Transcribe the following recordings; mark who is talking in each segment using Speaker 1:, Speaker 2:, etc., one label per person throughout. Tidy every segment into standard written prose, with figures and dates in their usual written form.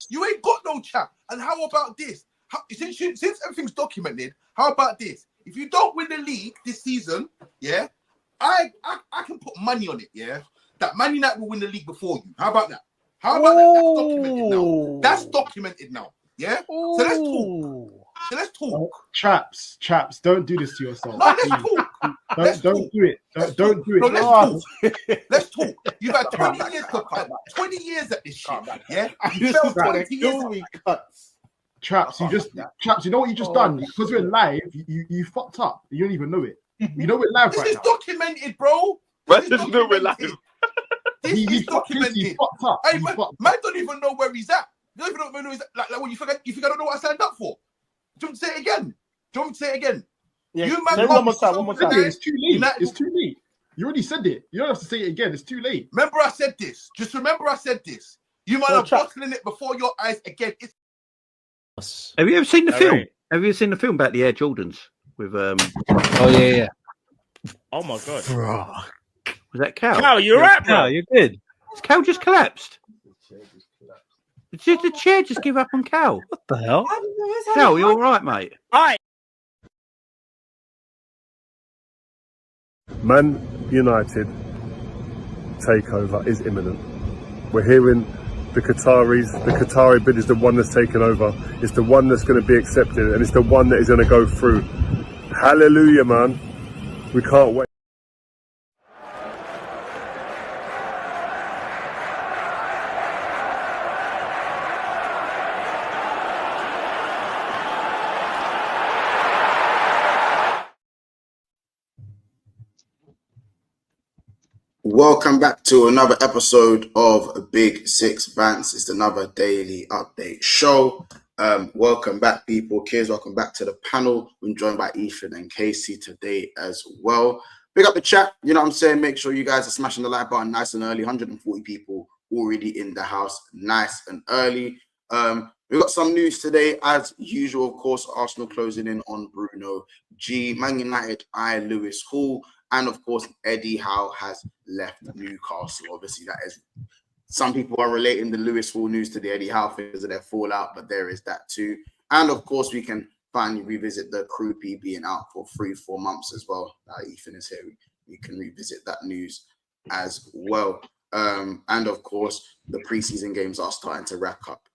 Speaker 1: You ain't got no chat. And how about this? Since everything's documented, how about this? If you don't win the league this season, yeah, I can put money on it, yeah, that Man United will win the league before you. How about that? How about that? That's documented now. Yeah? So let's talk.
Speaker 2: Chaps, don't do this to yourself.
Speaker 1: No, let's talk.
Speaker 2: Don't do it. Don't do it.
Speaker 1: No, let's talk. Let's talk. You've had 20 years to fight. 20 years at this shit. Yeah? You felt 20 years.
Speaker 2: Chaps, you know what you just done? Because we're live, you fucked up. You don't even know it. You know we're live right now.
Speaker 1: This is documented, bro.
Speaker 3: Man doesn't know we're live.
Speaker 1: This is documented.
Speaker 2: He fucked up.
Speaker 1: Hey, man don't even know where he's at. You don't even know where he's at. Like when you think I don't know what I signed up for. Do you want me to say it again?
Speaker 4: Yeah,
Speaker 1: you man,
Speaker 4: one more time.
Speaker 2: It's too late. It's too late. You already said it. You don't have to say it again. It's too late.
Speaker 1: Remember I said this. Just remember I said this. You man are bottling it before your eyes again.
Speaker 5: Have you ever seen the film? Have you seen the film about the Air Jordans with
Speaker 4: Oh yeah.
Speaker 6: Oh my god.
Speaker 5: Bro. Was that Cal?
Speaker 6: Cal, you're right, bro.
Speaker 4: You're good.
Speaker 5: Cal just collapsed. Did the chair just give up on Cal?
Speaker 4: What the hell?
Speaker 5: Cal, you all right, mate?
Speaker 6: All right.
Speaker 7: Man United takeover is imminent. We're hearing the Qatari bid is the one that's taken over. It's the one that's going to be accepted, and it's the one that is going to go through. Hallelujah, man. We can't wait.
Speaker 8: Welcome back to another episode of Big Six Bants. It's another daily update show. Welcome back, people. Kids, welcome back to the panel. We're joined by Ethan and Casey today as well. Big up the chat. You know what I'm saying? Make sure you guys are smashing the like button nice and early. 140 people already in the house, nice and early. We've got some news today, as usual. Of course, Arsenal closing in on Bruno G. Man United eye Lewis Hall. And of course, Eddie Howe has left Newcastle. Obviously, that is some people are relating the Lewis Hall news to the Eddie Howe because of their fallout, but there is that too. And of course, we can finally revisit the Kroupi being out for 3-4 months as well. Ethan is here. We can revisit that news as well. And of course, the preseason games are starting to rack up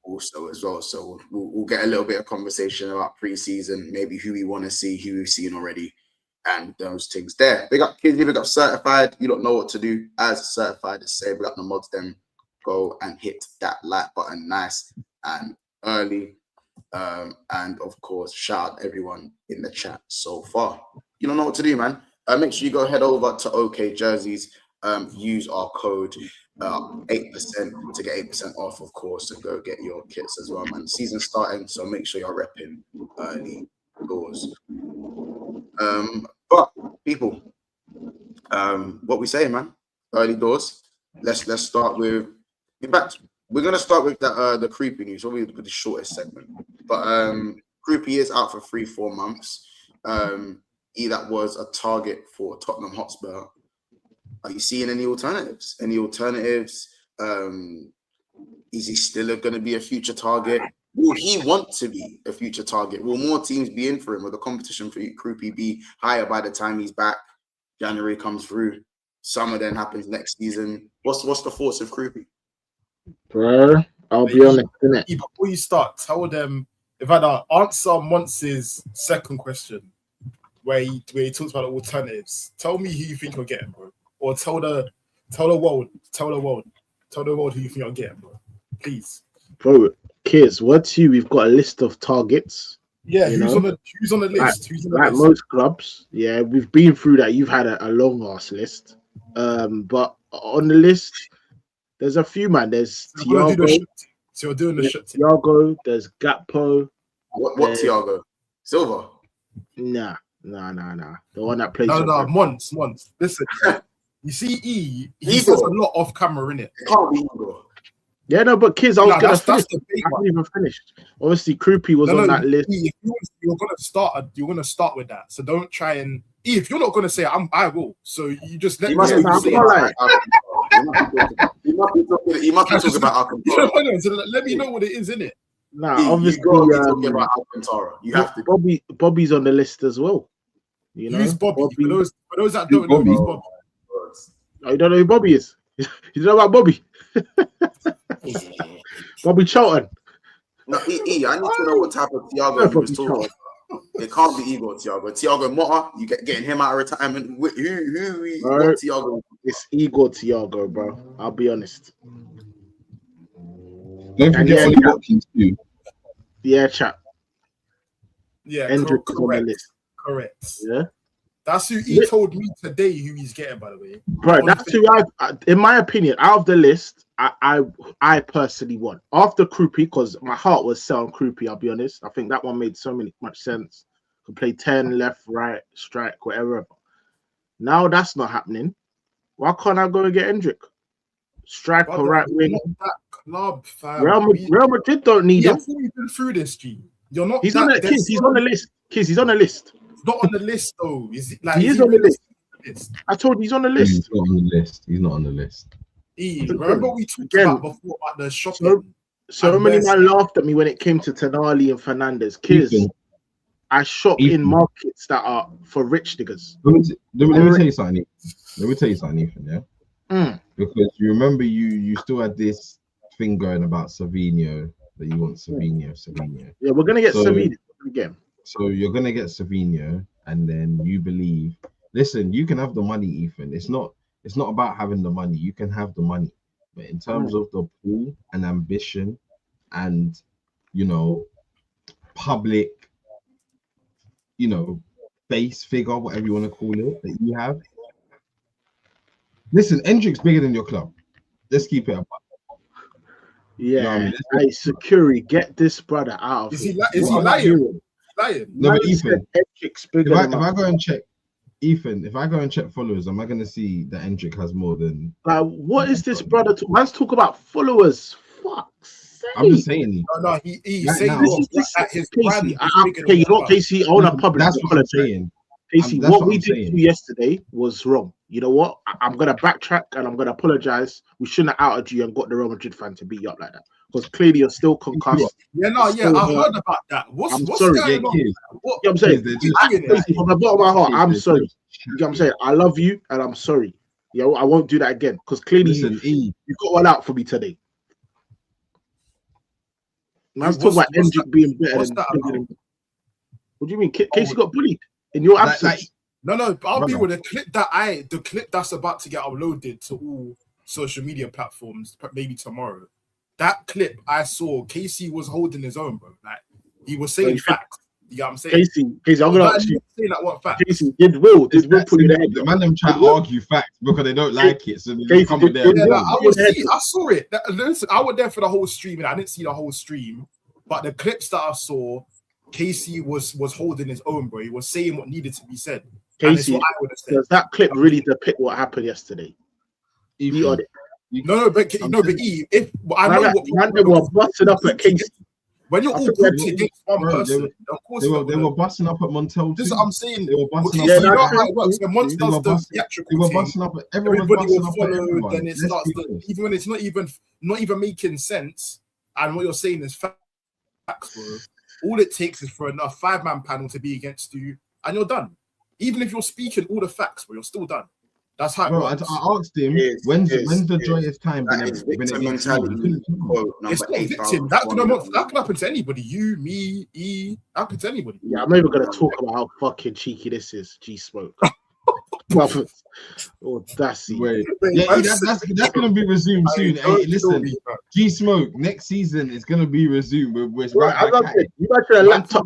Speaker 8: also as well. So we'll get a little bit of conversation about preseason, maybe who we want to see, who we've seen already. And those things there. Big up kids, big up certified. You don't know what to do as certified to say. Big up the mods, then go and hit that like button nice and early. And of course, shout out everyone in the chat so far. You don't know what to do, man. Make sure you go head over to OK Jerseys. Use our code 8% to get 8% off, of course, and go get your kits as well, man. Season starting, so make sure you're repping early doors. But people, what we say, man, early doors. Let's start with. In fact, we're gonna start with the Kroupi news. Probably the shortest segment. But Kroupi is out for 3-4 months. That was a target for Tottenham Hotspur. Are you seeing any alternatives? Is he still going to be a future target? Will he want to be a future target? Will more teams be in for him? Will the competition for Kroupi be higher by the time he's back? January comes through. Summer then happens next season. What's the thoughts of Kroupi?
Speaker 9: Bro, I'll be honest, innit?
Speaker 2: Before you start, tell them, if I answer Monts's second question, where he talks about the alternatives, tell me who you think you're getting, bro. Or tell the world who you think you're getting, bro. Please.
Speaker 9: Bro, kids, we've got a list of targets.
Speaker 2: Yeah, who's on the list?
Speaker 9: Like most clubs, yeah, we've been through that. You've had a long ass list. But on the list, there's a few, man. There's Thiago.
Speaker 2: So you're doing the shit.
Speaker 9: Thiago, there's Gakpo.
Speaker 8: What Thiago? Silva?
Speaker 9: Nah. The one that plays.
Speaker 2: No, Mons. Listen, you see, he says a lot off camera, innit?
Speaker 8: It can't be Igor.
Speaker 9: Yeah, no, but kids, I was gonna finish. I haven't even finished. Obviously, Kroupi was on that list.
Speaker 2: You're gonna start with that. So don't try and if you're not gonna say I will. So you just let me.
Speaker 9: You
Speaker 8: He must be talking about Alcantara.
Speaker 2: So let me know what it is, innit?
Speaker 9: Nah, obviously,
Speaker 8: you gotta be talking about Alcantara. You have to.
Speaker 9: Bobby's on the list as well. You know,
Speaker 2: Who's Bobby? For those that don't
Speaker 7: Bobby?
Speaker 2: know, who's Bobby?
Speaker 9: Oh, you don't know who Bobby is? You know about Bobby? Bobby Charlton.
Speaker 8: No, I need to know what type of Thiago he was talking about. It can't be Igor Thiago. Thiago Motta, you getting him out of retirement. What Thiago?
Speaker 9: It's Igor Thiago, bro. I'll be honest.
Speaker 3: Don't forget Ollie Watkins too.
Speaker 9: Yeah, chap.
Speaker 2: Yeah,
Speaker 9: Hendrick is on the
Speaker 2: correct.
Speaker 9: list.
Speaker 2: Correct.
Speaker 9: Yeah.
Speaker 2: That's who he told me today who he's getting, by the way.
Speaker 9: Bro, that's who in my opinion, out of the list, I personally want. After Kroupi, because my heart was set on Kroupi, I'll be honest. I think that one made much sense. Could play 10, left, right, strike, whatever. Now that's not happening. Why can't I go and get Hendrick? Striker, right wing.
Speaker 2: Club, fam.
Speaker 9: Real Madrid don't need him.
Speaker 2: You've been through this, G. You're not.
Speaker 9: He's on the list. He's on the list. Kids, he's on the list.
Speaker 2: Not on the list though. Is it like
Speaker 9: he is on the list? I told you he's on the list.
Speaker 3: He's not on the list. He's not on the list.
Speaker 2: Remember we talked about before about the shopping.
Speaker 9: So many men laughed at me when it came to Tonali and Fernandez. Kids, I shop in markets that are for rich niggas.
Speaker 3: Let me tell you something. Let me tell you something, Ethan. Yeah. Because you remember you still had this thing going about Savinho that you want Savinho.
Speaker 9: Yeah, we're gonna get Savinho again.
Speaker 3: So you're gonna get Savinho, and then you believe. Listen, you can have the money, Ethan. It's not about having the money. You can have the money, but in terms of the pool and ambition, and public, base figure, whatever you want to call it, that you have. Listen, Hendrick's bigger than your club. Let's keep it up.
Speaker 9: Yeah, hey, Security, get this brother out of here.
Speaker 2: Is he lying?
Speaker 3: No, but Ethan, if I go and check, Ethan, if I go and check followers, am I going to see that Hendrick has more than?
Speaker 9: What is this brother? Man's talk about followers. Fuck's sake.
Speaker 3: I'm just saying.
Speaker 2: No, he's saying that his brand.
Speaker 9: Okay, you know, Casey, I want to publish.
Speaker 3: That's what I'm saying.
Speaker 9: Casey, what we did yesterday was wrong. You know what? I'm gonna backtrack and I'm gonna apologize. We shouldn't have outed you and got the Real Madrid fan to beat you up like that. Because clearly you're still concussed.
Speaker 2: I heard about that. What's going on?
Speaker 9: What I'm saying, from the bottom of my heart, I'm sorry. You know what I'm saying? I love you and I'm sorry. I won't do that again. Because clearly you got one out for me today. Man's talking about Hendrick being better than. What do you mean? Casey got bullied in your absence.
Speaker 2: No, I'll be with the clip that's about to get uploaded to all social media platforms, maybe tomorrow. That clip I saw, Casey was holding his own, bro. Like he was saying facts. You know what I'm saying? Casey, I'm gonna ask you. Saying that what facts? Casey, did Will put you there?
Speaker 3: The man them try to argue facts because they don't like it, so they come with their.
Speaker 2: I saw it. Listen, I was there for the whole stream, and I didn't see the whole stream, but the clips that I saw, Casey was holding his own, bro. He was saying what needed to be said.
Speaker 9: Casey, does that clip really depict what happened yesterday?
Speaker 2: But if I know what
Speaker 9: they were busting up at Casey.
Speaker 2: When you're all grouped against one person,
Speaker 3: of course they were busting up at Montel.
Speaker 2: This is what I'm saying.
Speaker 3: They were busting
Speaker 2: up. You know how it works. When one does the theatrical
Speaker 3: they were busting up.
Speaker 2: Everybody will follow. Then it starts. Even when it's not even making sense, and what you're saying is facts, bro. All it takes is for enough 5-man panel to be against you, and you're done. Even if you're speaking all the facts, but you're still done. That's how it works.
Speaker 3: I asked him, when's the joyous time?
Speaker 8: It's victim mentality.
Speaker 2: It's not victim. That could happen to anybody. You, me, E. That happen to anybody.
Speaker 9: Yeah, I'm not even going to talk about how fucking cheeky this is. G-Smoke. Audacity.
Speaker 3: That's going to be resumed soon. Hey, listen, G-Smoke, next season is going to be resumed.
Speaker 9: You should have lapped up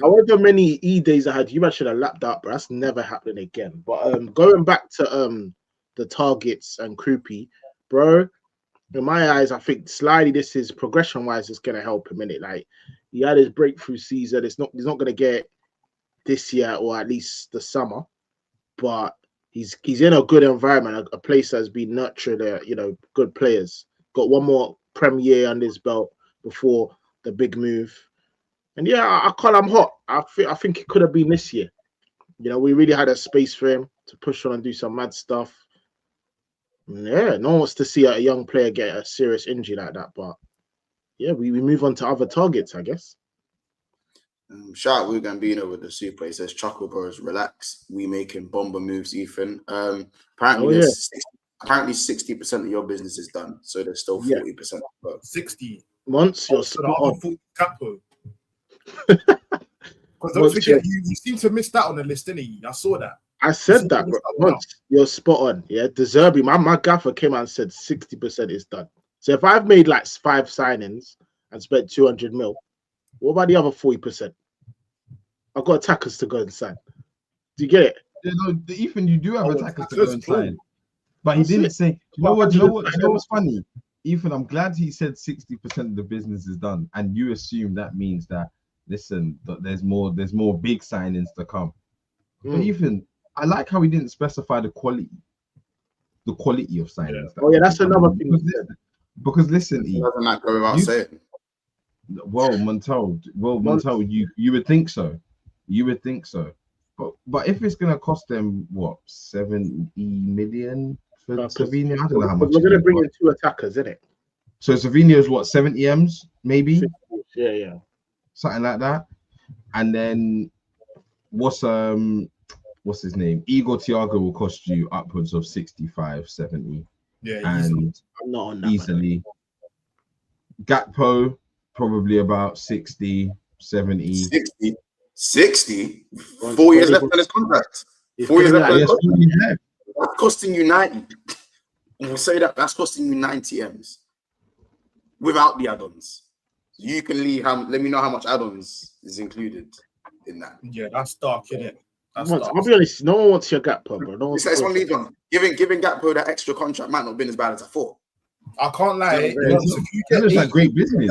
Speaker 9: however many E-days I had, you should have lapped up, but that's never happening again. But going back to the targets and Kroupi, bro, in my eyes, I think slightly this is progression-wise, it's going to help him in it. Like, he had his breakthrough season. He's not going to get this year or at least the summer, but he's in a good environment, a place that's been nurtured, good players. Got one more Premier under his belt before the big move, and I call him hot. I think it could have been this year. We really had a space for him to push on and do some mad stuff. Yeah, no one wants to see a young player get a serious injury like that. But yeah, we move on to other targets, I guess.
Speaker 8: Shout out Wu Gambino with the super. He says, Chuckle Bros, relax. We making bomber moves, Ethan. Apparently 60% of your business is done. So there's still 40% to go.
Speaker 2: 60.
Speaker 9: Once you're spot on.
Speaker 2: Because don't forget, you seem to miss that on the list, didn't you? I saw that.
Speaker 9: I said that, bro. Once you're spot on. Yeah, De Zerbi, my gaffer came out and said 60% is done. So if I've made like 5 signings and spent 200 mil, what about the other 40%? I've got attackers to go and sign. Do you get it?
Speaker 3: You know, Ethan, you do have attackers to go and sign. But he didn't say, you know what's funny? Ethan, I'm glad he said 60% of the business is done. And you assume that means that, listen, there's more big signings to come. But Ethan, I like how he didn't specify the quality of signings.
Speaker 9: Oh, yeah, that's another thing.
Speaker 3: Because listen,
Speaker 8: doesn't that go without saying?
Speaker 3: Well, Montel, you would think so. You would think so. But if it's gonna cost them what 70 million for Savinho, I don't know how much.
Speaker 9: We're gonna bring in 2 attackers, isn't it?
Speaker 3: So Savinho's what 70 M's maybe?
Speaker 9: Yeah.
Speaker 3: Something like that. And then what's his name? Igor Thiago will cost you upwards of 65, 70.
Speaker 2: Yeah,
Speaker 3: and
Speaker 9: I'm not on that
Speaker 3: easily. Gakpo probably about 60, 70.
Speaker 8: 60? 4 years left on his contract. 4 years left on his contract. That's costing you 90. And we'll say that's costing you 90 M's without the add-ons. You can leave. Let me know how much add-ons is included in that.
Speaker 2: Yeah, that's dark, isn't it?
Speaker 9: I'll be honest, no one wants your Gakpo, bro.
Speaker 8: It's one lead on. Giving Gakpo that extra contract might not have been as bad as I thought.
Speaker 2: I can't lie.
Speaker 3: That was like great business.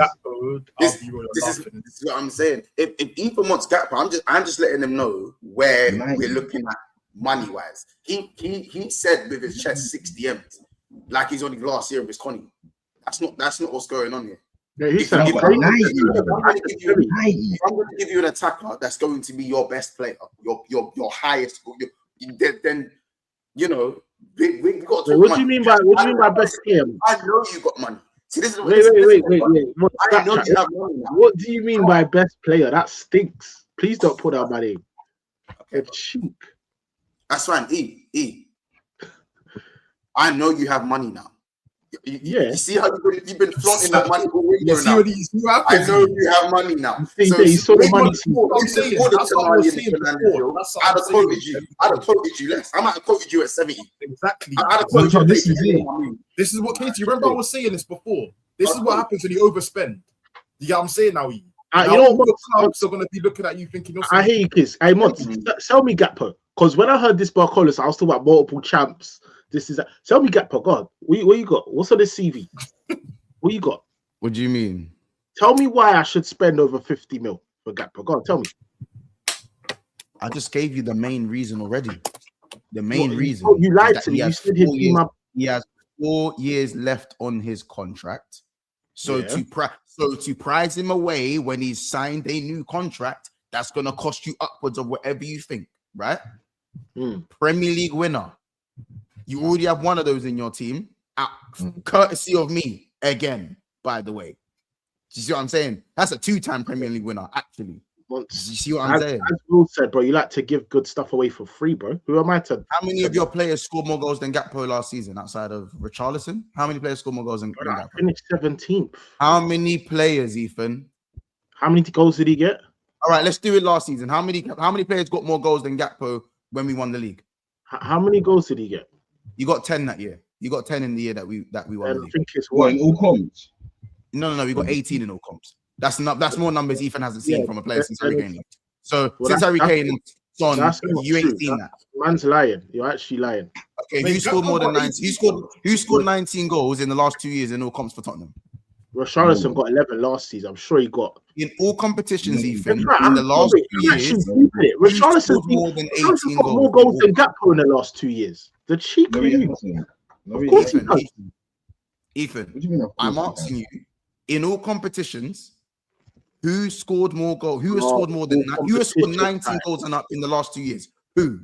Speaker 8: This is what I'm saying. If Ethan wants Gakpo, I'm just letting him know where we're looking at money wise. He said with his chest 60 M's, like he's only last year of his Connie. That's not what's going on here.
Speaker 9: Yeah, he said
Speaker 8: I'm going to give you an attacker that's going to be your best player, your highest. Then you know. We got to
Speaker 9: what do you mean by best player?
Speaker 8: I know you got money. See, this is
Speaker 9: wait.
Speaker 8: I know you have money now.
Speaker 9: What do you mean by best player? That stinks. Please don't put out my name. It's cheap.
Speaker 8: That's fine. E. I know you have money now. You see how you've been flaunting that money all week now. I know you have money now.
Speaker 9: You saw the money.
Speaker 8: I'd have quoted you less. I might have quoted you at 70.
Speaker 2: Exactly.
Speaker 3: This
Speaker 2: is what Katie. Remember, I was saying this before. This is what happens when you overspend. You get what I'm saying now? You know what? Clubs are going to be looking at you thinking.
Speaker 9: I hear you, kids. Hey, Mont, sell me Gakpo. Because when I heard this Barcolas, I was talking about multiple champs. This is sell me Gakpo. God, what you got? What's on this CV? What you got?
Speaker 8: What do you mean?
Speaker 9: Tell me why I should spend over 50 mil for Gakpo. God, tell me.
Speaker 8: I just gave you the main reason already. The main reason.
Speaker 9: Oh, you lied to me. You said
Speaker 8: he has 4 years left on his contract. So to prize him away when he's signed a new contract, that's gonna cost you upwards of whatever you think, right? Premier League winner. You already have one of those in your team, courtesy of me again, by the way. Do you see what I'm saying? That's a 2-time Premier League winner, actually. You see what I'm saying?
Speaker 9: As Will said, bro, you like to give good stuff away for free, bro. Who am I to?
Speaker 8: How many of your players scored more goals than Gakpo last season outside of Richarlison? How many players scored more goals than Gakpo?
Speaker 9: Finished 17th.
Speaker 8: How many players, Ethan?
Speaker 9: How many goals did he get?
Speaker 8: All right, let's do it last season. How many players got more goals than Gakpo when we won the league?
Speaker 9: How many goals did he get?
Speaker 8: You got 10 that year. You got 10 in the year that we won the league.
Speaker 9: I think it's
Speaker 3: in all comps.
Speaker 8: No. We got 18 in all comps. That's more numbers Ethan hasn't seen from a player since Harry Kane. So since Harry Kane on, you ain't seen that.
Speaker 9: Man's lying. You're actually lying.
Speaker 8: Okay, who scored more than 19? Who scored 19 goals in the last 2 years in all comps for Tottenham?
Speaker 9: Richarlison got 11 last season. I'm sure he got
Speaker 8: in all competitions. Ethan in the last 2 years,
Speaker 9: Richarlison
Speaker 8: scored more than 18
Speaker 9: got more goals than Gakpo in the last 2 years. The cheek of you.
Speaker 8: Ethan, I'm asking you, in all competitions, who scored more goals? Who has scored more than that? Who has scored 19 goals and up in the last 2 years? Who?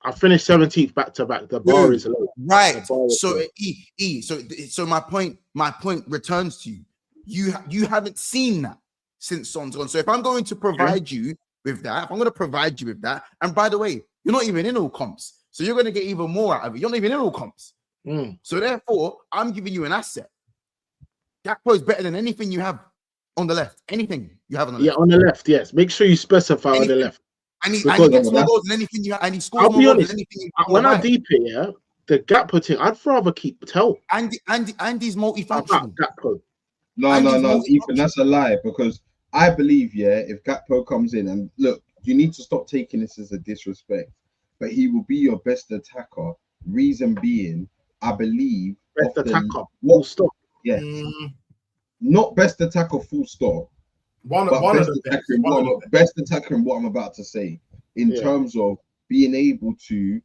Speaker 9: I finished 17th back to back. The bar is low.
Speaker 4: Right.
Speaker 9: The bar is
Speaker 4: So
Speaker 9: low.
Speaker 4: So my point returns to you. You haven't seen that since Son's gone. So if I'm going to provide you with that, and by the way, you're not even in all comps, so you're going to get even more out of it. You're not even in all comps. So therefore, I'm giving you an asset. Gakpo is better than anything you have on the left. Anything you have on the left.
Speaker 9: Yeah, on the left, yes. Make sure you specify on the left.
Speaker 4: And he gets more goals than anything you have, and he scores more goals than anything you have.
Speaker 9: When I deep it, yeah, the Gakpo thing, I'd rather keep Tell.
Speaker 4: Andy's multifunctional.
Speaker 3: No, Ethan, that's a lie, because I believe, if Gakpo comes in, and look, you need to stop taking this as a disrespect, but he will be your best attacker. Reason being, I believe
Speaker 9: best attacker. Full stop.
Speaker 3: Yeah, not best attacker. Full stop. Best attacker in what I'm about to say, in terms of being able to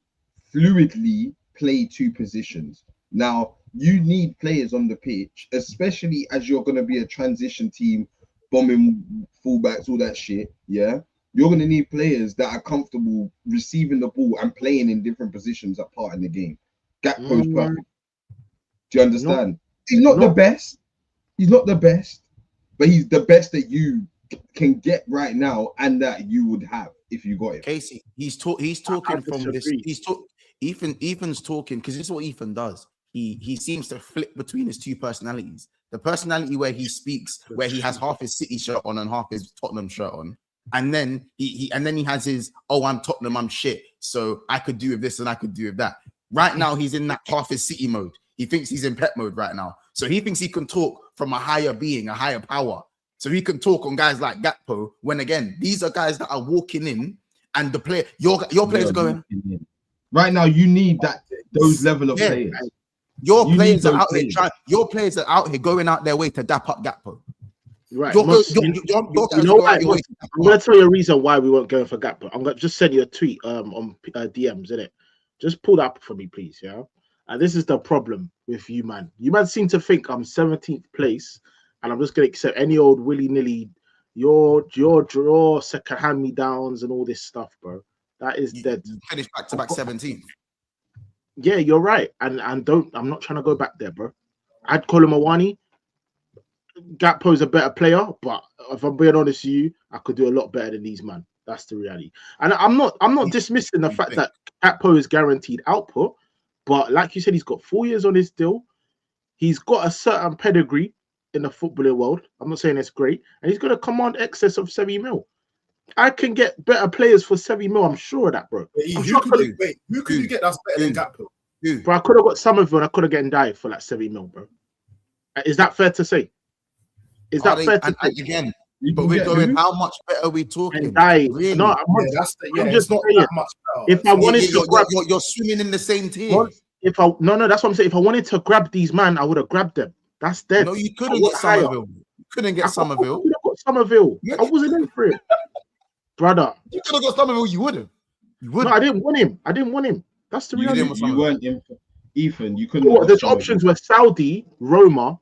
Speaker 3: fluidly play two positions. Now, you need players on the pitch, especially as you're going to be a transition team, bombing fullbacks, all that shit. Yeah, you're going to need players that are comfortable receiving the ball and playing in different positions at part in the game. Gakpo's perfect. Do you understand? He's not the best. He's not the best, but he's the best that you can get right now, and that you would have if you got it.
Speaker 4: Casey, he's talking from this. Ethan's talking because this is what Ethan does. He seems to flip between his two personalities. The personality where he speaks, where he has half his City shirt on and half his Tottenham shirt on, and then he has his, oh, I'm Tottenham, I'm shit, so I could do with this and I could do with that. Right now, he's in that half his City mode. He thinks he's in Pep mode right now. So he thinks he can talk from a higher being, a higher power. So he can talk on guys like Gakpo, when again, these are guys that are walking in, and the player, your players are going.
Speaker 3: Right now, you need those level of players.
Speaker 4: Your players are out here your players are out here going out their way to dap up Gakpo.
Speaker 9: Right. I'm going to tell you a reason why we weren't going for Gakpo. I'm going to just send you a tweet on DMs, innit? Just pull that up for me, please, yeah? And this is the problem with you, man. You man seem to think I'm 17th place, and I'm just going to accept any old willy-nilly, your draw, second hand-me-downs, and all this stuff, bro. That is dead.
Speaker 4: You finished back-to-back 17th.
Speaker 9: Yeah, you're right. And I'm not trying to go back there, bro. I'd call him Awani. Gakpo's a better player, but if I'm being honest with you, I could do a lot better than these, man. That's the reality. And I'm not dismissing the fact that Gakpo is guaranteed output. But like you said, he's got 4 years on his deal. He's got a certain pedigree in the footballing world. I'm not saying it's great. And he's going to command excess of 70 mil. I can get better players for 70 mil. I'm sure of that, bro.
Speaker 2: Who could you get that's better than Gakpo?
Speaker 9: Bro, I could have got Somerville and I could have gotten Dye for like 70 mil, bro. Is that fair to say? Is that fair to say?
Speaker 4: Again, but we're going, how much better are we talking?
Speaker 9: Really? No, I'm just not that much better. If I wanted to grab,
Speaker 4: you're swimming in the same team.
Speaker 9: That's what I'm saying. If I wanted to grab these man, I would have grabbed them. That's dead.
Speaker 4: No, you couldn't get Somerville. You couldn't get Somerville.
Speaker 9: I could have got Somerville. I wasn't in for it, brother.
Speaker 4: You could have got Somerville. You would have.
Speaker 9: No, I didn't want him. That's the reality.
Speaker 3: You weren't in for Ethan. You couldn't.
Speaker 9: The options were Saudi, Roma.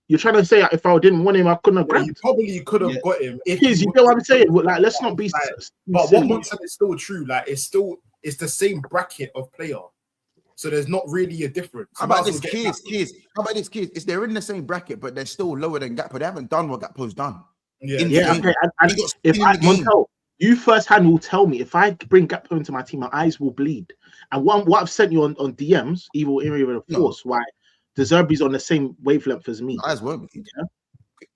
Speaker 9: You're trying to say if I didn't want him, I couldn't have grabbed him.
Speaker 2: You probably could have got him.
Speaker 9: You know what I'm saying? Like, let's not be.
Speaker 2: But what Mom said is still true. Like, it's the same bracket of player. So there's not really a difference.
Speaker 4: How about this, kids? How about this, kids? Is they're in the same bracket, but they're still lower than Gakpo. They haven't done what Gakpo's done.
Speaker 9: Yeah. Okay. And if Montel, you firsthand will tell me if I bring Gakpo into my team, my eyes will bleed. And what I've sent you on DMs, evil area of force, why De Zerbi's on the same wavelength as me.
Speaker 4: Eyes won't bleed.
Speaker 9: Yeah.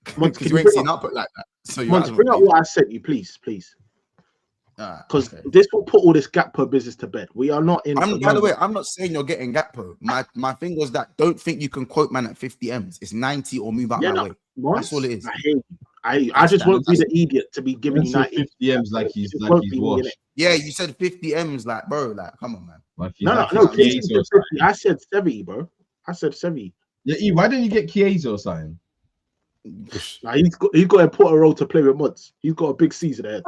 Speaker 4: Because you ain't seen output like that. So you
Speaker 9: bring up what I sent you, please. Because this will put all this Gakpo business to bed. We are not in.
Speaker 4: By the way, I'm not saying you're getting Gakpo. My thing was that don't think you can quote man at 50 M's. It's 90 or move out my way. That's all it is.
Speaker 9: I just won't be the idiot to be giving you 90
Speaker 3: 50 M's like he's washed.
Speaker 4: Yeah, you said 50 M's, like bro, like come on, man.
Speaker 9: No. I said 70, bro. I said 70.
Speaker 3: Yeah, why didn't you get Chiesa or something?
Speaker 9: Nah, he's got an important role to play with Mods. He's got a big season ahead.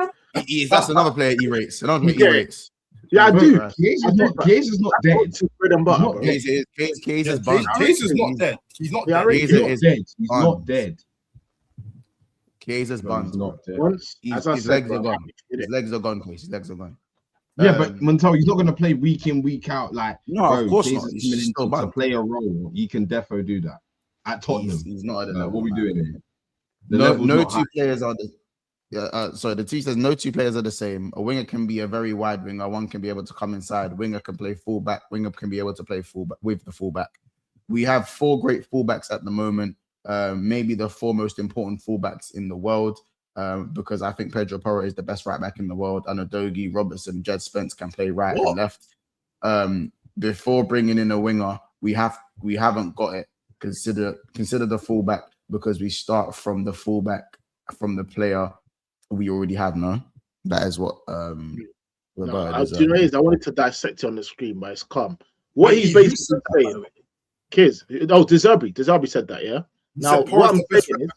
Speaker 4: He is. That's another player he rates. Another player he rates.
Speaker 9: Yeah, I do.
Speaker 3: Chiesa's not dead.
Speaker 4: Chiesa's
Speaker 2: not dead. He's not dead.
Speaker 3: He's not dead.
Speaker 4: Chiesa's bun.
Speaker 3: Not dead.
Speaker 4: His legs are gone. His legs are gone. His legs are gone.
Speaker 3: Yeah, but Montel, he's not going to play week in, week out. Like,
Speaker 4: no, of course not. He's
Speaker 3: coming
Speaker 4: still
Speaker 3: in to
Speaker 4: bad.
Speaker 3: play a role. He can defo do that at Tottenham.
Speaker 4: He's not at the level.
Speaker 3: What are we doing here?
Speaker 4: No two players are the. Sorry, the team says no two players are the same. A winger can be a very wide winger. One can be able to come inside. Winger can play fullback. Winger can be able to play fullback with the fullback. We have 4 great fullbacks at the moment. Maybe the 4 most important fullbacks in the world. Because I think Pedro Porro is the best right back in the world. And Udogie, Robertson, Jed Spence can play right and left. Before bringing in a winger, we haven't got it. Consider the fullback, because we start from the fullback, from the player we already have. No, that is what.
Speaker 9: Do you know, I wanted to dissect it on the screen, but it's calm. What he's basically saying, kids. Oh, De Zerbi said that. Yeah. Now what I'm saying is,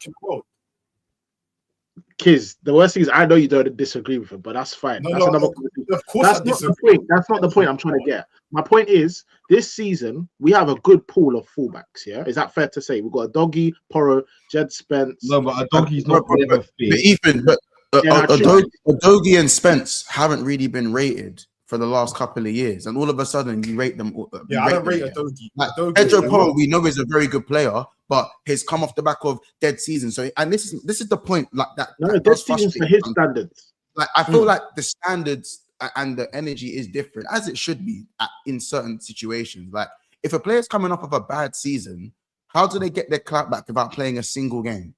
Speaker 9: Kiz, the worst thing is I know you don't disagree with him, but that's fine. That's another of course that's not the point. That's not the point I'm trying to get. My point is, this season we have a good pool of fullbacks. Yeah, is that fair to say? We've got Udogie, Porro, Jed Spence.
Speaker 3: No, but Udogie's not ever fit.
Speaker 4: Ethan, but Udogie and Spence haven't really been rated for the last couple of years, and all of a sudden you rate them.
Speaker 2: I don't rate Udogie.
Speaker 4: Like, Pedro Porro, we know is a very good player, but he's come off the back of dead season. So, and this is the point, like that.
Speaker 9: No, dead season for his standards.
Speaker 4: Like, I feel like the standards and the energy is different, as it should be in certain situations. Like, if a player's coming off of a bad season, how do they get their clout back without playing a single game?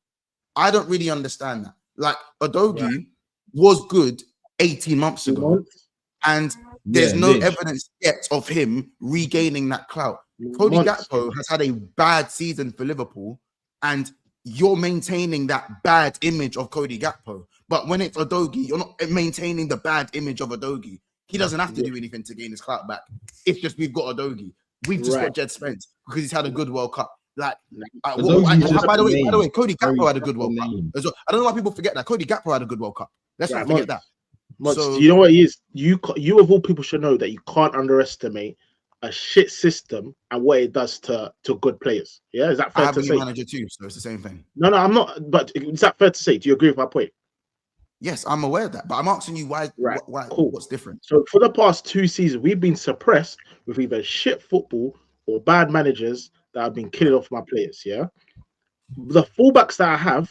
Speaker 4: I don't really understand that. Like, Udogie was good 18 months ago. And there's no evidence yet of him regaining that clout. Cody Gakpo has had a bad season for Liverpool, and you're maintaining that bad image of Cody Gakpo. But when it's Udogie, you're not maintaining the bad image of Udogie. He doesn't have to do anything to gain his clout back. It's just we've got Udogie. We've just got Jed Spence because he's had a good World Cup. By the way, Cody Gakpo had a good World Cup. I don't know why people forget that. Cody Gakpo had a good World Cup. Let's not forget that.
Speaker 9: So, you know what it is? You of all people should know that you can't underestimate a shit system and what it does to good players. Yeah, is that fair to say?
Speaker 4: Manager too, so it's the same thing.
Speaker 9: No, I'm not. But is that fair to say? Do you agree with my point?
Speaker 4: Yes, I'm aware of that, but I'm asking you why.
Speaker 9: Right.
Speaker 4: Why?
Speaker 9: Cool.
Speaker 4: What's different?
Speaker 9: So for the past 2 seasons, we've been suppressed with either shit football or bad managers that have been killing off my players. Yeah, the fullbacks that I have,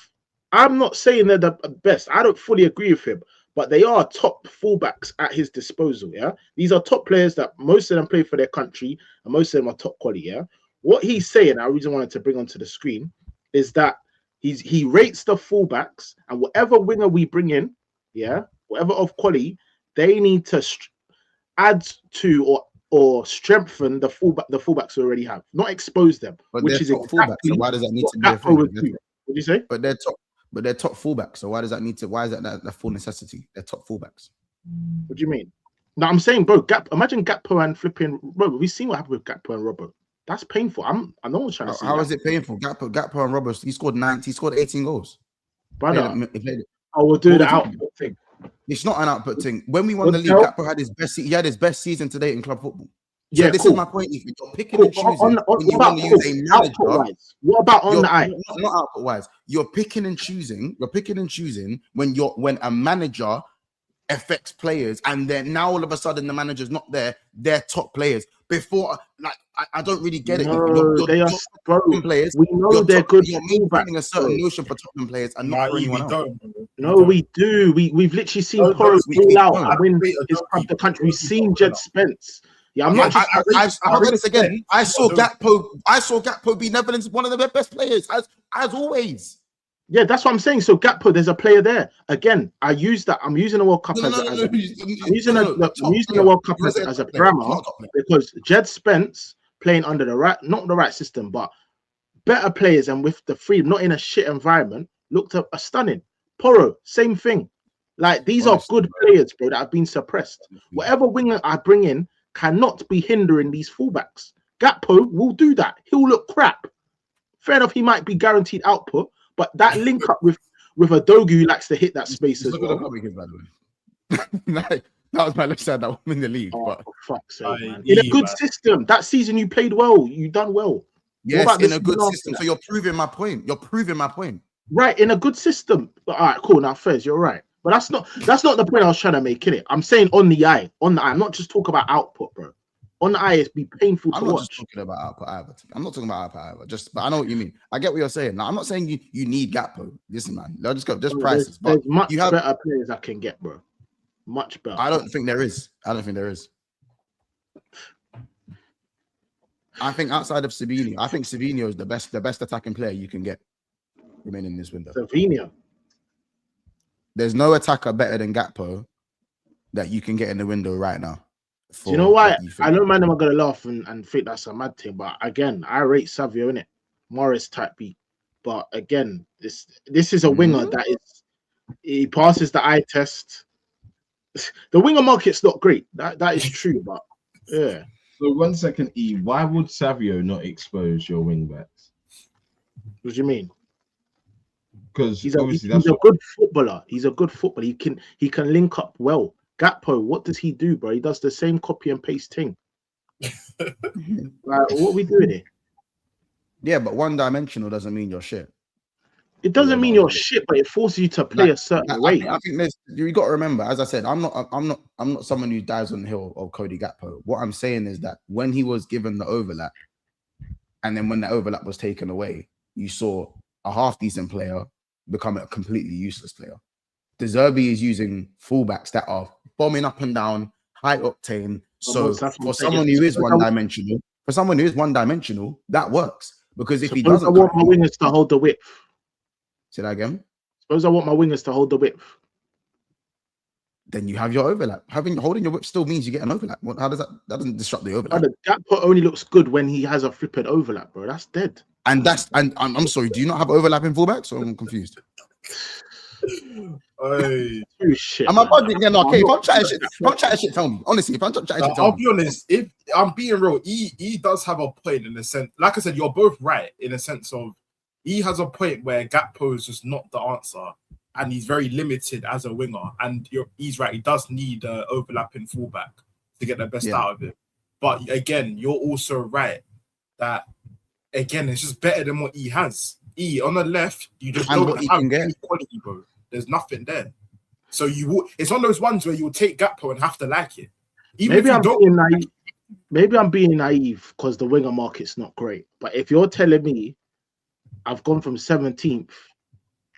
Speaker 9: I'm not saying they're the best. I don't fully agree with him. But they are top fullbacks at his disposal, yeah? These are top players that most of them play for their country, and most of them are top quality, yeah? What he's saying, I really wanted to bring onto the screen, is that he rates the fullbacks, and whatever winger we bring in, yeah, whatever of quality, they need to add to or strengthen the fullbacks we already have, not expose them,
Speaker 4: but
Speaker 9: which is
Speaker 4: exactly fullbacks, so why does that need to be
Speaker 9: different? What did you say?
Speaker 4: But they're top fullbacks. So why does that need to? Why is that the full necessity? They're top fullbacks.
Speaker 9: What do you mean? No, I'm saying, bro. Imagine Gakpo and flipping. Bro, we've seen what happened with Gakpo and Robbo. That's painful. I'm no one's trying to see.
Speaker 4: How is it painful? Gakpo and Robbo. He scored 18 goals.
Speaker 9: Brother, we'll do the output thing.
Speaker 4: It's not an output thing. When we won the league, Gakpo had his best. He had his best season to date in club football. So this is my point. If you're picking and choosing,
Speaker 9: what about on the eye?
Speaker 4: Not output wise. You're picking and choosing. When a manager affects players, and then now all of a sudden the manager's not there. They're top players. Before, like I don't really get it.
Speaker 9: They are players. We know they're good.
Speaker 4: You're maintaining a certain notion for Tottenham players, and not for anyone else.
Speaker 9: No, we do. We've literally seen Porro pull out and win his club the country. We've seen Jed Spence. Yeah, I'm not.
Speaker 4: I'll read this again. I saw Gakpo be Netherlands one of the best players as always.
Speaker 9: Yeah, that's what I'm saying. So Gakpo, there's a player there. Again, I use that. I'm using the World Cup I'm using the World Cup as a parameter because Jed Spence playing under not the right system, but better players and with the freedom, not in a shit environment, looked up stunning. Porro, same thing. Like these are good players, bro, that have been suppressed. Whatever winger I bring in cannot be hindering these fullbacks. Gakpo will do that. He'll look crap. Fair enough, he might be guaranteed output, but that link up with Udogie who likes to hit that space as well.
Speaker 4: That was my left side that won in the league. But
Speaker 9: for fuck's sake, man. In a good system. That season you played well. You done well.
Speaker 4: Yes, in a good system. So you're proving my point. Right,
Speaker 9: in a good system. All right, cool. Now, Fez, you're right. But that's not the point I was trying to make, innit? I'm saying on the eye. I'm not just talking about output, bro. On the eye, it's be painful to watch.
Speaker 4: I'm not just talking about output either. I'm not talking about output either. But I know what you mean. I get what you're saying. Now, I'm not saying you need Gakpo. Listen, man. Just prices.
Speaker 9: There's much better players I can get, bro. Much better.
Speaker 4: I don't think there is. I think outside of Savinho, I think Savinho is the best attacking player you can get remaining in this window.
Speaker 9: Savinho.
Speaker 4: There's no attacker better than Gakpo that you can get in the window right now.
Speaker 9: Do you know why? I know man am gonna laugh and think that's a mad thing, but again, I rate Savio in it, Morris type beat. But again, this is a winger he passes the eye test. The winger market's not great. That is true, but yeah.
Speaker 3: So 1 second, E. Why would Savio not expose your wing backs?
Speaker 9: What do you mean?
Speaker 3: Because
Speaker 9: he's a good footballer. He's a good footballer. He can link up well. Gakpo, what does he do, bro? He does the same copy and paste thing. Like, what are we doing here?
Speaker 4: Yeah, but one-dimensional doesn't mean you're shit.
Speaker 9: It doesn't mean you're shit, but it forces you to play a certain way.
Speaker 4: I think you got to remember, as I said, I'm not someone who dives on the hill of Cody Gakpo. What I'm saying is that when he was given the overlap, and then when the overlap was taken away, you saw a half decent player become a completely useless player. De Zerbi is using fullbacks that are bombing up and down, high octane. So for someone who is one-dimensional, that works. Because if he doesn't,
Speaker 9: I want my wingers to hold the width.
Speaker 4: Say that again.
Speaker 9: Suppose I want my wingers to hold the width.
Speaker 4: Then you have your overlap. Holding your width still means you get an overlap. How does that doesn't disrupt the overlap?
Speaker 9: The Gakpo only looks good when he has a flipping overlap, bro. That's dead.
Speaker 4: And I'm sorry, do you not have overlapping fullbacks? Or I'm confused.
Speaker 9: Shit.
Speaker 4: Am I bugging? Yeah, no, okay. If I'm chatting shit, tell me. Honestly, if I'm chatting shit,
Speaker 2: I'll be honest. If I'm being real, he does have a point in the sense. Like I said, you're both right in a sense of he has a point where Gakpo is just not the answer, and he's very limited as a winger. And he's right. He does need overlapping fullback to get the best out of it. But again, you're also right that again it's just better than what he has. On the left, you just don't have any quality, bro. There's nothing there. So it's one of those ones where you'll take Gakpo and have to like it.
Speaker 9: Maybe I'm being naive because the winger market's not great. But if you're telling me I've gone from 17th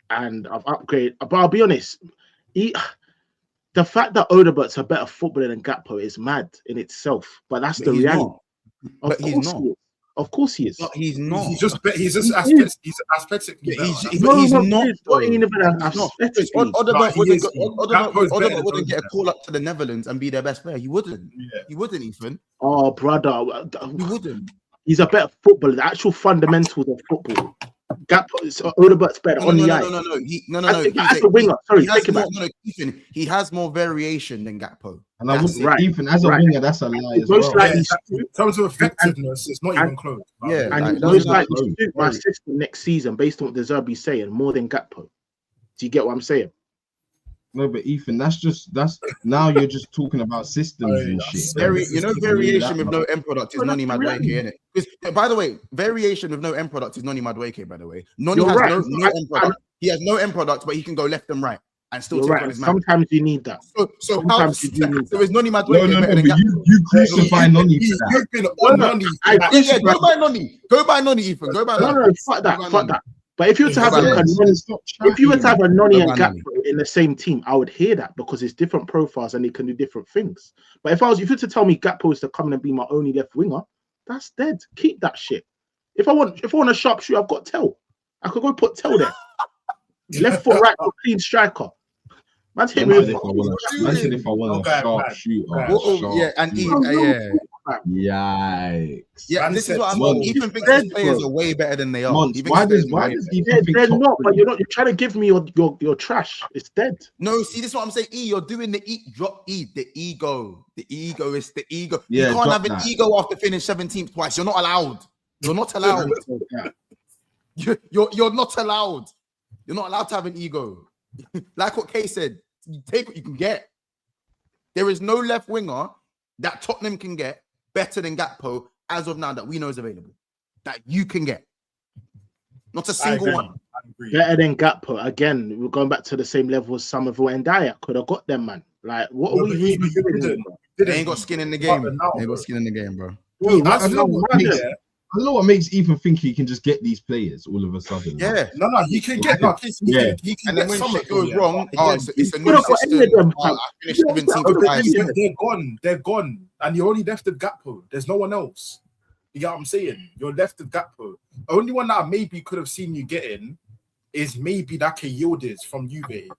Speaker 9: and I've upgraded, but I'll be honest, the fact that Odegaard's a better footballer than Gakpo is mad in itself. But that's the reality.
Speaker 4: But he's not.
Speaker 9: Of course he is.
Speaker 4: But he's not.
Speaker 2: He's aesthetically better.
Speaker 4: He's not.
Speaker 2: Odegaard
Speaker 4: wouldn't get a call up to the Netherlands and be their best player. He wouldn't. He wouldn't, Ethan.
Speaker 9: Oh, brother.
Speaker 4: He wouldn't.
Speaker 9: He's a better footballer. The actual fundamentals of football. Odegaard's better on the eye.
Speaker 4: No.
Speaker 9: As a winger. Sorry,
Speaker 4: Ethan, he has more variation than Gakpo.
Speaker 3: And I would say, Ethan, as a winger, that's a lie as well.
Speaker 2: In terms of effectiveness, it's not even close.
Speaker 9: Yeah, and most likely suit my system next season based on what De Zerbi's saying more than Gakpo. Do you get what I'm saying?
Speaker 3: No, but Ethan, that's now you're just talking about systems and shit.
Speaker 4: Variation with no end product is Noni Madueke, innit? By the way, variation with no end product is Noni Madueke, by the way. Noni has no end product. He has no end product, but he can go left and right and still take on his man.
Speaker 9: Sometimes you need that.
Speaker 4: Sometimes you do need that. So is Noni Madueke better than
Speaker 3: Gakpo? You crucify Noni for that.
Speaker 2: You've been on Noni.
Speaker 4: Go by Noni. Go by Noni, Ethan. Go by Noni.
Speaker 9: No, fuck that. But if you were to have a Noni and Gakpo in the same team, I would hear that because it's different profiles and they can do different things. But if you were to tell me Gakpo is to come in and be my only left winger, that's dead. Keep that shit. If I want a sharp shooter, I've got Tell. I could go put Tell there. Left foot, right foot, clean striker. Man's hit me with
Speaker 3: if I want a sharp shooter. Yikes.
Speaker 4: Yeah, and this is what I'm saying. Ethan thinks his players are way better than they are.
Speaker 3: Why does Ethan think
Speaker 9: they're not, but you're trying to give me your trash. It's dead.
Speaker 4: No, see, this is what I'm saying. You're doing the the ego. The ego is the ego.
Speaker 3: Yeah,
Speaker 4: you can't have an ego after finishing 17th twice. You're not allowed. You're not allowed. You're not allowed. You're not allowed to have an ego. Like what Kay said, you take what you can get. There is no left winger that Tottenham can get better than Gakpo as of now that we know is available. That you can get. Not a single one.
Speaker 9: Better than Gakpo. Again, we're going back to the same level as Somerville and Dyer. Could have got them, man. Like, what are we really doing here, bro?
Speaker 4: They ain't got skin in the game. They ain't got skin in the game, bro.
Speaker 3: I know what makes Ethan think he can just get these players all of a sudden.
Speaker 4: Yeah.
Speaker 2: No, he can get. He can
Speaker 4: and then
Speaker 2: get
Speaker 4: when
Speaker 2: something
Speaker 4: shit goes
Speaker 2: going.
Speaker 4: wrong, it's a new system. I finished 17th.
Speaker 2: They're gone, and you're only left with Gakpo. There's no one else. You get what I'm saying? You're left with Gakpo. Only one that I maybe could have seen you getting is maybe that Yildiz from Juve.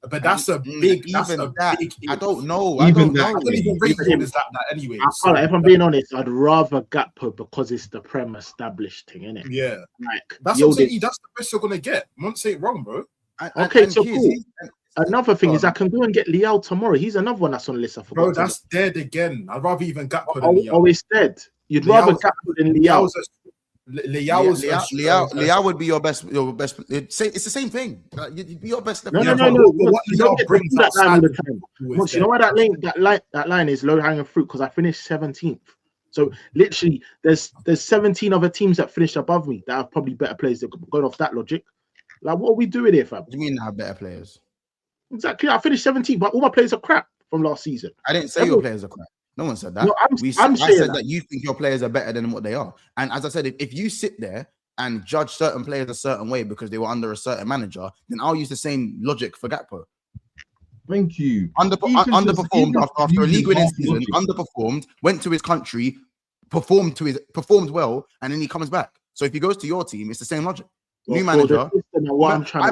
Speaker 2: But that's a big. That's a big.
Speaker 4: I don't know.
Speaker 3: I
Speaker 2: don't even rate Yildiz that anyway.
Speaker 9: If I'm being honest, I'd rather Gakpo because it's the Prem established thing, innit?
Speaker 2: Yeah,
Speaker 9: like
Speaker 2: that's what I'm saying. That's the best you're gonna get. I'm not saying wrong, bro.
Speaker 9: Cool. Another thing is I can go and get Liao tomorrow. He's another one that's on the list. I forgot.
Speaker 2: Bro, that's dead again. I'd rather even Gakpo than Liao.
Speaker 9: Oh, it's dead. You'd rather Gakpo than Liao.
Speaker 4: Liao would be your best. It's the same thing. You'd be your best.
Speaker 9: No. You don't get that line all the time. Once you know why that line is low hanging fruit because I finished 17th. So literally, there's 17 other teams that finished above me that have probably better players. That going off that logic. Like, what are we doing here, fam?
Speaker 4: What do you mean have better players?
Speaker 9: Exactly. I finished 17th, but all my players are crap from last season.
Speaker 4: I didn't say your players are crap. No one said that.
Speaker 9: No,
Speaker 4: I said that you think your players are better than what they are. And as I said, if you sit there and judge certain players a certain way because they were under a certain manager, then I'll use the same logic for Gakpo.
Speaker 3: Thank you.
Speaker 4: Underperformed after a league winning season, underperformed, went to his country, performed well, and then he comes back. So if he goes to your team, it's the same logic. New manager. I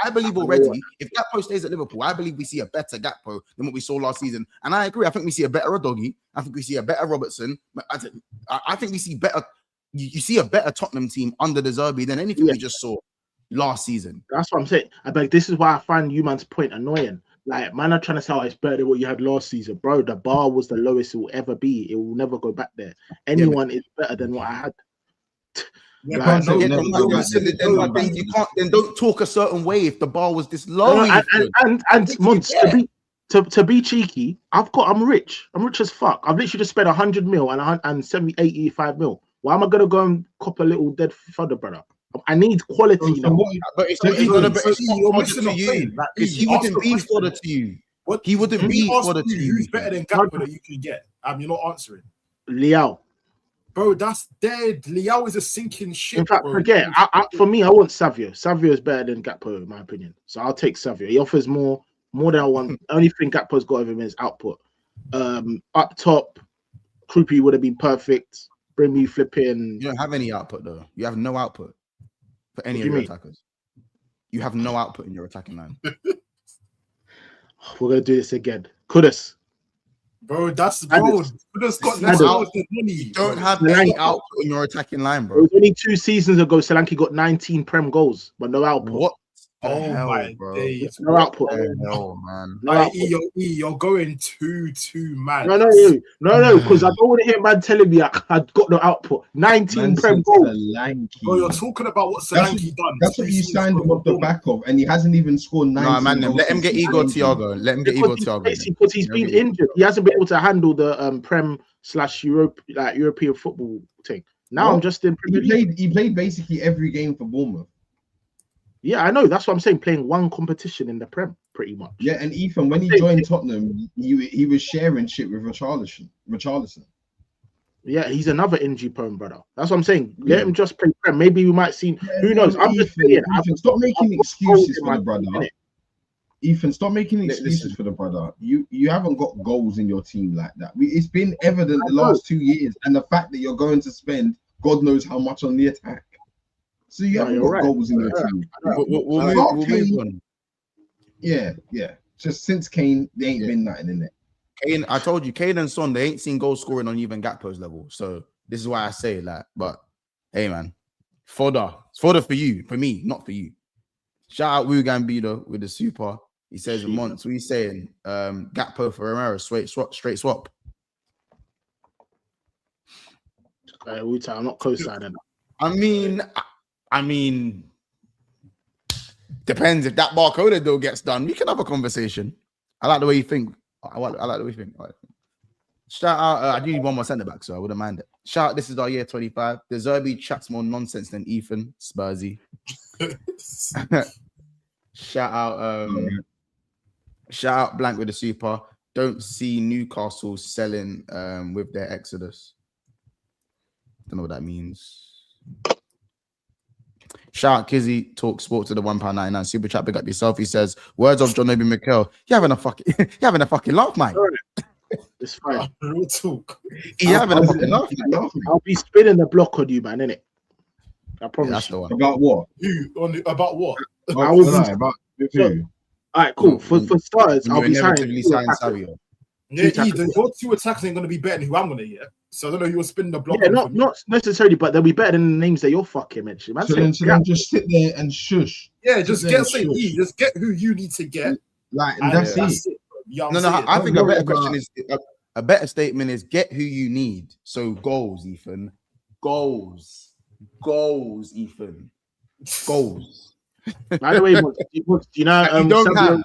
Speaker 4: believe already, if Gakpo stays at Liverpool, I believe we see a better Gakpo than what we saw last season. And I agree. I think we see a better Udogie. I think we see a better Robertson. I think we see better. You see a better Tottenham team under the Zerbi than anything we just saw last season.
Speaker 9: That's what I'm saying. This is why I find Human's point annoying. Like, man, I'm trying to say it's better than what you had last season, bro. The bar was the lowest it will ever be. It will never go back there. Anyone is better than what I had.
Speaker 4: Then don't talk a certain way if the bar was this low.
Speaker 9: And Mons, to be cheeky, I'm rich. I'm rich as fuck. I've literally just spent 100 mil and 85 mil. Why am I gonna go and cop a little dead fodder, brother? I need quality now.
Speaker 4: But it's not fodder to you. Because he wouldn't be fodder to you. He wouldn't be fodder to you.
Speaker 2: Who's better than Gakpo that you can get? You're not answering.
Speaker 9: Liao.
Speaker 2: Bro, that's dead. Liao is a sinking ship.
Speaker 9: In fact, forget. For me, I want Savio. Savio is better than Gakpo, in my opinion. So I'll take Savio. He offers more than I want. Only thing Gakpo's got of him is output. Up top, Kroupi would have been perfect. Bring me flipping.
Speaker 4: You don't have any output though. You have no output for any of your attackers. You have no output in your attacking line.
Speaker 9: We're gonna do this again. Kudus.
Speaker 2: Bro, that's bro. Kudus got less out than money.
Speaker 4: You don't have any output in your attacking line, bro.
Speaker 9: It was only 2 seasons ago. Solanke got 19 Prem goals, but no output.
Speaker 4: What?
Speaker 2: Oh my days.
Speaker 9: No output.
Speaker 4: No, man.
Speaker 2: You're going too mad.
Speaker 9: No, because I don't want to hear man telling me I got no output. 19 Prem goals.
Speaker 2: Bro, you're talking about what Solanke done.
Speaker 3: That's what you signed him off the back of, and he hasn't even scored 19.
Speaker 4: No, man, let him get Igor Thiago. Let him get Igor Thiago.
Speaker 9: Because he's been injured. He hasn't been able to handle the European football thing. Now I'm just in.
Speaker 3: He played basically every game for Bournemouth.
Speaker 9: Yeah, I know. That's what I'm saying. Playing one competition in the Prem, pretty much.
Speaker 3: Yeah, and Ethan, when he joined Tottenham, he was sharing shit with Richarlison.
Speaker 9: Yeah, he's another injury prone brother. That's what I'm saying. Let him just play Prem. Maybe we might see. Who knows? I'm just saying.
Speaker 3: Ethan, stop making excuses for the brother. Ethan, stop making excuses for the brother. You haven't got goals in your team like that. It's been evident the last 2 years, and the fact that you're going to spend God knows how much on the attack. So you haven't got goals in your team.
Speaker 4: We'll move on.
Speaker 3: Yeah. Just since Kane, there ain't been nothing in it.
Speaker 4: Kane, I told you, Kane and Son, they ain't seen goal scoring on even Gakpo's level. So this is why I say that. But hey, man, fodder. It's fodder for you, for me, not for you. Shout out Wu Gambido with the super. He says, Monts, what are you saying? Gakpo for Romero, straight swap.
Speaker 9: I'm not co-signing.
Speaker 4: I mean, depends if that Barcola deal gets done. We can have a conversation. I like the way you think. I like the way you think. Shout out. I do need one more centre back, so I wouldn't mind it. Shout out. This is our year 25. De Zerbi chats more nonsense than Ethan Spursy. Shout out Blank with the super. Don't see Newcastle selling with their exodus. Don't know what that means. Shout out Kizzy, talk sport to the £1.99 super chat. Big up yourself. He says, words of John Obi Mikel. You having a fucking laugh, mate.
Speaker 9: It's fine.
Speaker 2: Real talk.
Speaker 4: You having a fucking laugh, mate.
Speaker 9: I'll be spinning the block on you, man, innit? I promise.
Speaker 4: Yeah,
Speaker 3: About what?
Speaker 2: About what?
Speaker 9: I will be,
Speaker 3: about who?
Speaker 9: all right, cool. For starters, I'll be
Speaker 4: inevitably sign
Speaker 9: signing.
Speaker 4: Savio.
Speaker 2: Yeah, your two attacks ain't going to be better than who I'm going to get. So I don't know who will spin the block.
Speaker 9: Yeah, not necessarily, but they'll be better than the names that you're fucking mentioning. Man,
Speaker 3: So then just sit there and shush.
Speaker 2: Yeah, just get just get who you need to get.
Speaker 3: Like, and that's it.
Speaker 2: You know what
Speaker 4: No,
Speaker 2: I'm
Speaker 4: no,
Speaker 2: saying?
Speaker 4: I think a better question is a better statement is get who you need. So goals, Ethan. Goals, Ethan. Goals.
Speaker 9: By the way, do you know?
Speaker 4: You don't have.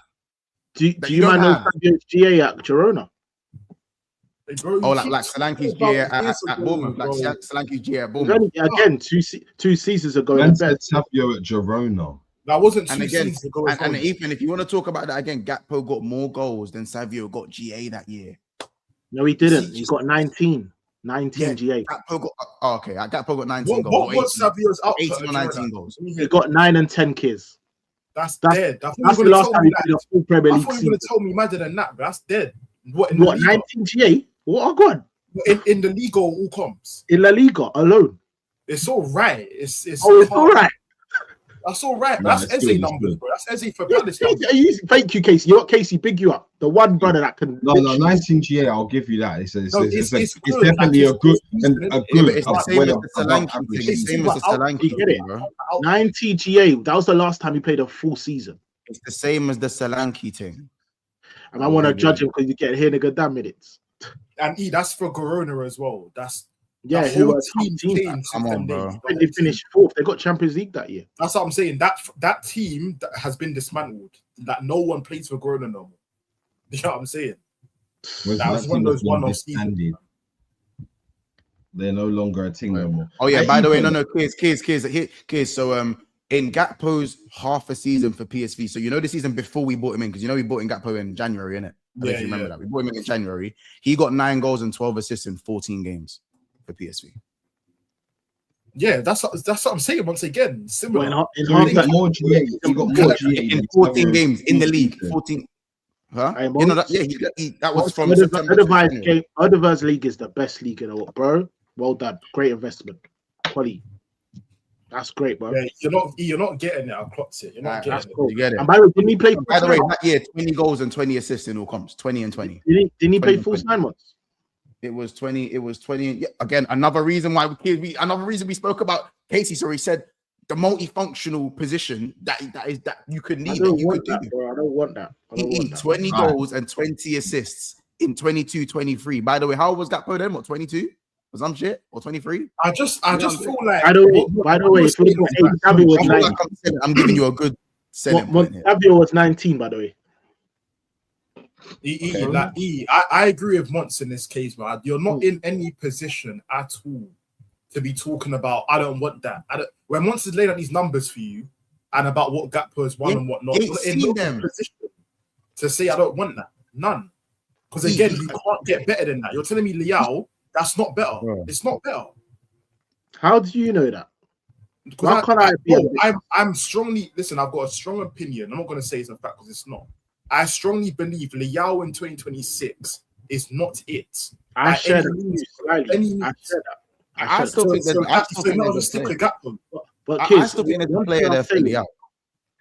Speaker 9: Do you man know Savio's GA at Girona?
Speaker 4: Oh, like Solanke's GA at Bournemouth. Like Solanke's GA at Bournemouth.
Speaker 9: Again, two seasons ago.
Speaker 3: Man said Savio at Girona.
Speaker 2: That wasn't
Speaker 4: And again, and Ethan, if you want to talk about that again, Gakpo got more goals than Savio got GA that year.
Speaker 9: No, he didn't. He got 19 GA.
Speaker 4: Gakpo got, Gakpo got 19 goals.
Speaker 2: What was Savio's output?
Speaker 4: 18 or 19 goals.
Speaker 9: He got 9 and 10 Ks.
Speaker 2: That's dead.
Speaker 9: That's the last time he played a full Premier League
Speaker 2: I thought you were
Speaker 9: season.
Speaker 2: going to tell me madder than that, but that's dead. What,
Speaker 9: 19 GA? What a god.
Speaker 2: In the league or all comps?
Speaker 9: In La Liga alone.
Speaker 2: It's all right. It's
Speaker 9: all right.
Speaker 2: That's all right.
Speaker 3: No,
Speaker 2: That's Eze numbers, bro. That's Eze for Palace.
Speaker 9: Thank you, Casey. You know what, Casey? Big you up. The one brother that can.
Speaker 3: No, 19 GA, I'll give you that. It's
Speaker 2: good.
Speaker 3: definitely a good.
Speaker 4: It's the same as the Solanke thing. It's the same as the Solanke thing, bro.
Speaker 9: 90 GA. That was the last time he played a full season.
Speaker 4: It's the same as the Solanke thing.
Speaker 9: And I want to judge him because you get here nigga damn minutes.
Speaker 2: And that's for Girona as well. That's
Speaker 9: yeah.
Speaker 2: the whole team.
Speaker 4: Come on, bro.
Speaker 9: They finished fourth. They got Champions League that year.
Speaker 2: That's what I'm saying. That team that has been dismantled. That no one plays for Girona no more. You know what I'm saying? That was one of those one-off seasons.
Speaker 3: They're no longer a team no more.
Speaker 4: Oh yeah. By the way, no. Kids. So in Gakpo's half a season for PSV. So you know the season before we bought him in, because you know we bought in Gakpo in January, innit? I don't know if you remember that. We bought him in January. He got 9 goals and 12 assists in 14 games for PSV.
Speaker 2: Yeah, that's what I'm saying once again. Similar.
Speaker 3: He got more GA. He got more GA
Speaker 4: in 14 games in the league. 14. Huh? You know that? Yeah, that was from September.
Speaker 9: Odegaard's league is the best league in the world, bro. Well done. Great investment. Quality. That's great, bro.
Speaker 2: Yeah, you're not getting it. I'll clock it. You're not getting it.
Speaker 9: Cool.
Speaker 4: You get it.
Speaker 9: And by the way, didn't he play?
Speaker 4: By the way, that year 20 goals and 20 assists in all comps. 20 and 20.
Speaker 9: Didn't he play full 9 months?
Speaker 4: It was 20. It was 20. Yeah, again, another reason why we spoke about Casey. So he said the multifunctional position that you could need.
Speaker 9: I don't want that.
Speaker 4: He 20 goals and 20 assists in 22-23. By the way, how old was Gakpo then? What, 22? Was some shit or 23?
Speaker 2: I just feel like.
Speaker 9: By the way,
Speaker 4: I'm giving you a good selling point here.
Speaker 9: Savio was 19, by the way.
Speaker 2: I agree with Mons in this case, man. You're not in any position at all to be talking about. I don't want that. When Mons has laid out these numbers for you and about what Gakpo has won and whatnot, you're in no position to say I don't want that. None. Because again, you can't get better than that. You're telling me Leao. That's not better. Yeah. It's not better.
Speaker 9: How do you know that?
Speaker 2: I'm strongly listen. I've got a strong opinion. I'm not going to say it's a fact because it's not. I strongly believe Leao in 2026 is not it.
Speaker 9: I share that.
Speaker 4: I still think that. I still think there's a Gakpo. But I still think there's a player there for Leao.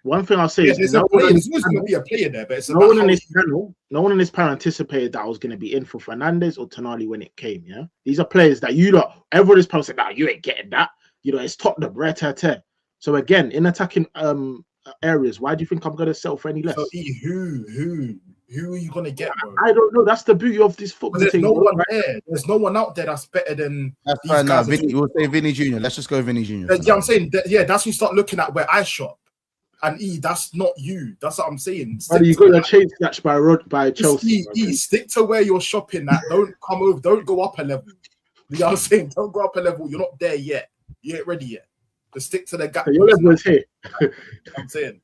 Speaker 9: One thing I'll say is
Speaker 2: there's always going to be a player there, but it's
Speaker 9: no one in this panel anticipated that I was going to be in for Fernandes or Tonali when it came. Yeah, these are players that everyone in this panel said, "Nah, you ain't getting that." You know, it's Tottenham, rare. So again, in attacking areas, why do you think I'm going to sell for any less?
Speaker 2: So, who are you going to get, bro?
Speaker 9: I don't know. That's the beauty of this football
Speaker 2: there's
Speaker 9: thing.
Speaker 2: No one there. There's no one out there that's better than.
Speaker 4: That's fine. We'll say Vinny Jr. Let's just go Vinny Jr.
Speaker 2: Yeah, I'm saying. That's when you start looking at where I shop. And that's not you. That's what I'm saying.
Speaker 9: Brother, you got your chain snatched by Chelsea.
Speaker 2: Stick to where you're shopping at. Don't come over. Don't go up a level. You know what I'm saying? Don't go up a level. You're not there yet. You ain't ready yet. Just stick to the gap.
Speaker 9: Your level is here.
Speaker 2: I'm saying.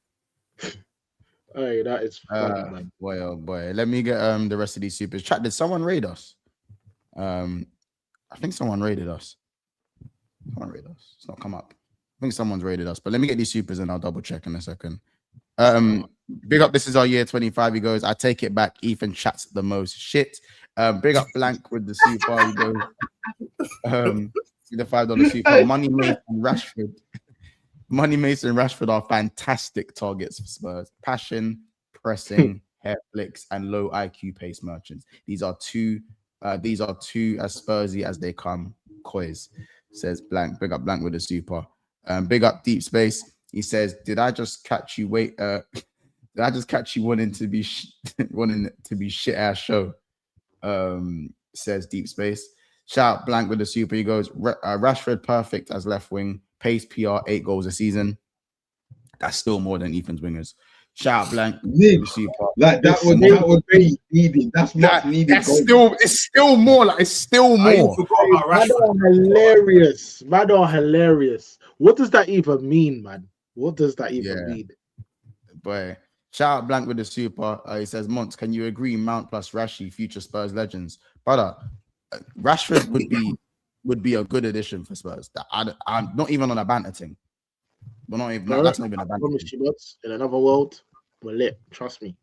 Speaker 9: Hey, that is funny, man.
Speaker 4: Boy, oh boy. Let me get the rest of these supers. Chat, did someone raid us? I think someone raided us. Someone raided us. It's not come up. I think someone's raided us, but let me get these supers and I'll double check in a second. Big up, this is our year 25. He goes, I take it back. Ethan chats the most shit. Big up Blank with the super. He goes, the $5 super. Money Mason Rashford. Money Mason Rashford are fantastic targets for Spurs. Passion, pressing, hair flicks, and low IQ pace merchants. These are two as Spursy as they come. Coys says Blank. Big up Blank with the super. Big up Deep Space. He says, "Did I just catch you? Did I just catch you wanting to be shit ass show?" Says Deep Space. Shout out Blank with the super. He goes, Rashford perfect as left wing. Pace PR 8 goals a season. That's still more than Ethan's wingers. Shout out Blank.
Speaker 3: Super. Like that would be needed. That's much needed.
Speaker 4: It's still more. Like it's still more.
Speaker 9: Man are hilarious. What does that even mean, man? What does that even mean?
Speaker 4: Boy, shout out Blank with the super. He says, Monts, can you agree Mount plus Rashi, future Spurs legends? Brother, Rashford would be a good addition for Spurs. I'm not even on a banter thing. We're not even. That's not even a banter.
Speaker 9: In another world, we're lit. Trust me.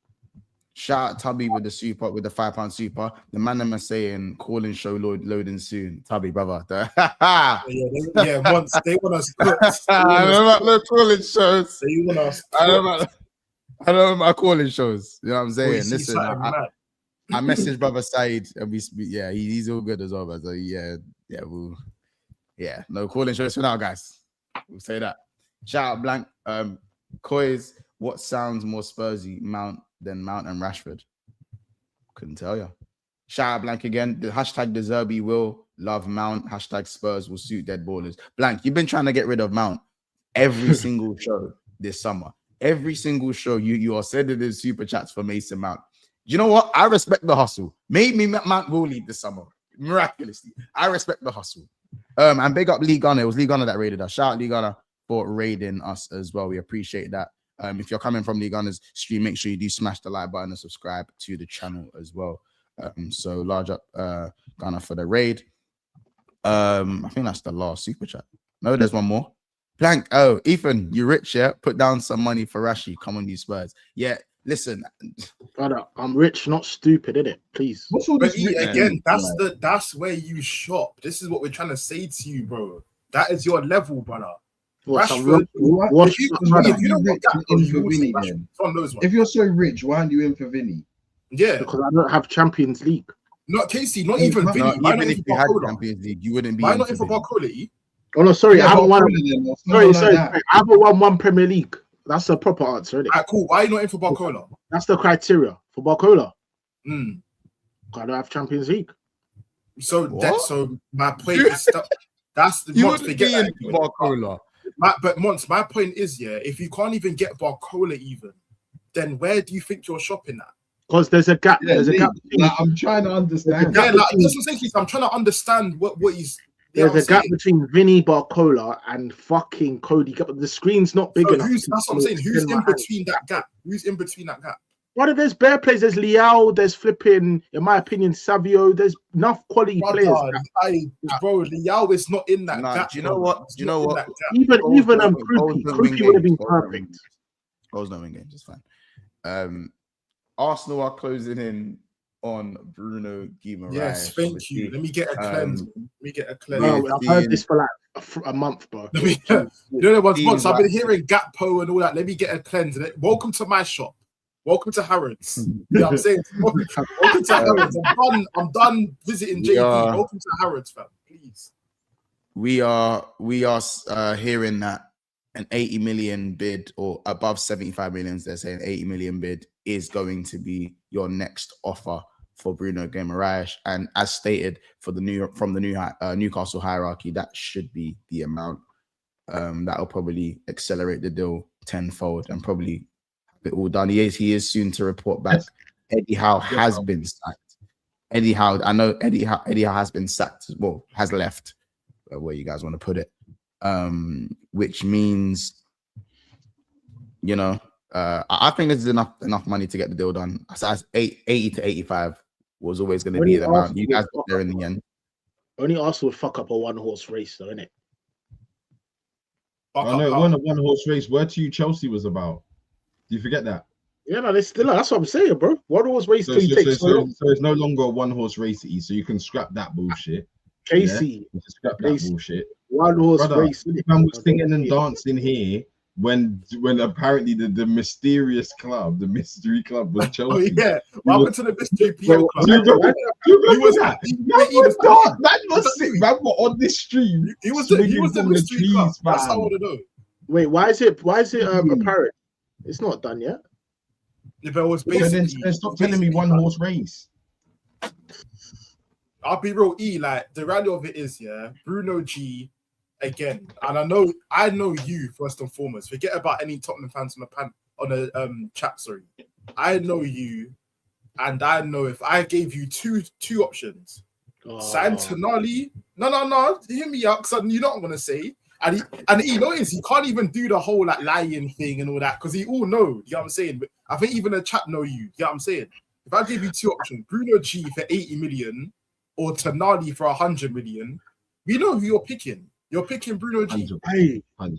Speaker 4: Shout out Tubby with the super, with the £5 super. The man them are saying calling show loading soon. Tubby, brother.
Speaker 2: Once they want us cooked.
Speaker 4: I don't know about the calling shows.
Speaker 2: They want us
Speaker 4: I don't know about calling shows. You know what I'm saying? Listen, I messaged brother Said and he's all good as well. But so no calling shows for now, guys. We'll say that. Shout out Blank. Coys, what sounds more Spursy, Mount and Rashford? Couldn't tell you. Shout out Blank again. The hashtag De Zerbi will love Mount. Hashtag Spurs will suit dead ballers. Blank, you've been trying to get rid of Mount every single show this summer. Every single show you are sending in super chats for Mason Mount. You know what? I respect the hustle. Maybe Mount will leave this summer. Miraculously. I respect the hustle. And big up Lee Gunner. It was Lee Gunner that raided us. Shout out Lee Gunner for raiding us as well. We appreciate that. If you're coming from Lee Gunner's stream, make sure you do smash the like button and subscribe to the channel as well. So large up Gunner for the raid. I think that's the last super chat. No, there's one more. Blank. Oh, Ethan, you rich, yeah? Put down some money for Rashi. Come on, you Spurs. Yeah, listen.
Speaker 9: Brother, I'm rich, not stupid, innit? Please.
Speaker 2: What's all this again? That's where you shop. This is what we're trying to say to you, bro. That is your level, brother. Rashford,
Speaker 3: if you're so rich, why aren't you in for Vinny?
Speaker 2: Yeah,
Speaker 9: because I don't have Champions League.
Speaker 2: Not Casey, not even Vinny.
Speaker 4: Even if you had Champions League, you wouldn't be.
Speaker 2: Why not in for Barcola?
Speaker 9: Oh no, sorry, I haven't won. Sorry, I haven't won one Premier League. That's a proper answer, isn't it?
Speaker 2: Cool. Why are you not in for Barcola?
Speaker 9: That's the criteria for Barcola. I don't have Champions League.
Speaker 2: So my point is that's the Monts forget
Speaker 9: Barcola.
Speaker 2: But Monts, my point is, if you can't even get Barcola even, then where do you think you're shopping at?
Speaker 9: Because there's a gap. There's a gap.
Speaker 3: I'm trying to understand.
Speaker 2: I'm trying to understand what he's.
Speaker 9: There's a gap between Vinny, Barcola, and fucking Cody. The screen's not big enough.
Speaker 2: That's what I'm saying. Who's in between that gap? Who's in between that gap?
Speaker 9: Brother, there's bare players. There's Leao. There's flipping, in my opinion, Savio. There's enough quality players.
Speaker 2: Bro, Leao is not in that gap.
Speaker 4: Do you know what?
Speaker 9: Even Kroupi would have been perfect.
Speaker 4: Goals no win games. It's fine. Arsenal are closing in on Bruno Guimaraes.
Speaker 2: Yes, thank you. Let me get a cleanse.
Speaker 9: I've heard this for like a month, bro.
Speaker 2: Once I've been hearing Gakpo and all that. Let me get a cleanse. Welcome to my shop. Welcome to Harrods. You know what I'm saying? Welcome to Harrods. I'm done visiting JP. Welcome to Harrods, fam. Please.
Speaker 4: We are hearing that an 80 million bid or above 75 million, they're saying 80 million bid is going to be your next offer for Bruno Guimaraes. And as stated from the Newcastle hierarchy, that should be the amount. That will probably accelerate the deal tenfold and probably have it all done. He is soon to report back. Eddie Howe has been sacked. Eddie Howe, I know Eddie Howe has been sacked. Well, has left. Where you guys want to put it, which means, you know, I think there's enough money to get the deal done. So 80 to 85 was always going to be the amount. You guys got there in the end.
Speaker 9: Only Arsenal would fuck up a one-horse race, though, innit?
Speaker 3: I know it wasn't a one-horse race. Where to you Chelsea was about. Do you forget that?
Speaker 9: Yeah, no, they still are. That's what I'm saying, bro. One-horse race
Speaker 3: So it's no longer a one-horse race, so you can scrap that bullshit.
Speaker 9: Casey,
Speaker 3: yeah? Scrap that bullshit.
Speaker 9: One-horse race.
Speaker 3: Man was singing and dancing here when apparently the mysterious club, the mystery club was Chelsea.
Speaker 2: Oh yeah, what happened to the mystery PO club?
Speaker 3: Man was sick. Man was on this stream.
Speaker 2: He was the mystery club. That's how I want to know.
Speaker 9: Wait, why is it apparent? It's not done yet.
Speaker 2: If it was basically,
Speaker 3: then stop telling me one horse race.
Speaker 2: I'll be real, like the reality of it is, yeah, Bruno G again, and I know you first and foremost. Forget about any Tottenham fans on the chat. Sorry, I know you, and I know if I gave you two options, sign Tonali. No, hear me out, because you know what I'm gonna say. And he noticed he can't even do the whole like lying thing and all that because he all know. You know what I'm saying? But I think even the chat know you. You know what I'm saying? If I give you two options, Bruno G for 80 million or Tonali for 100 million, we know who you're picking. You're picking Bruno G.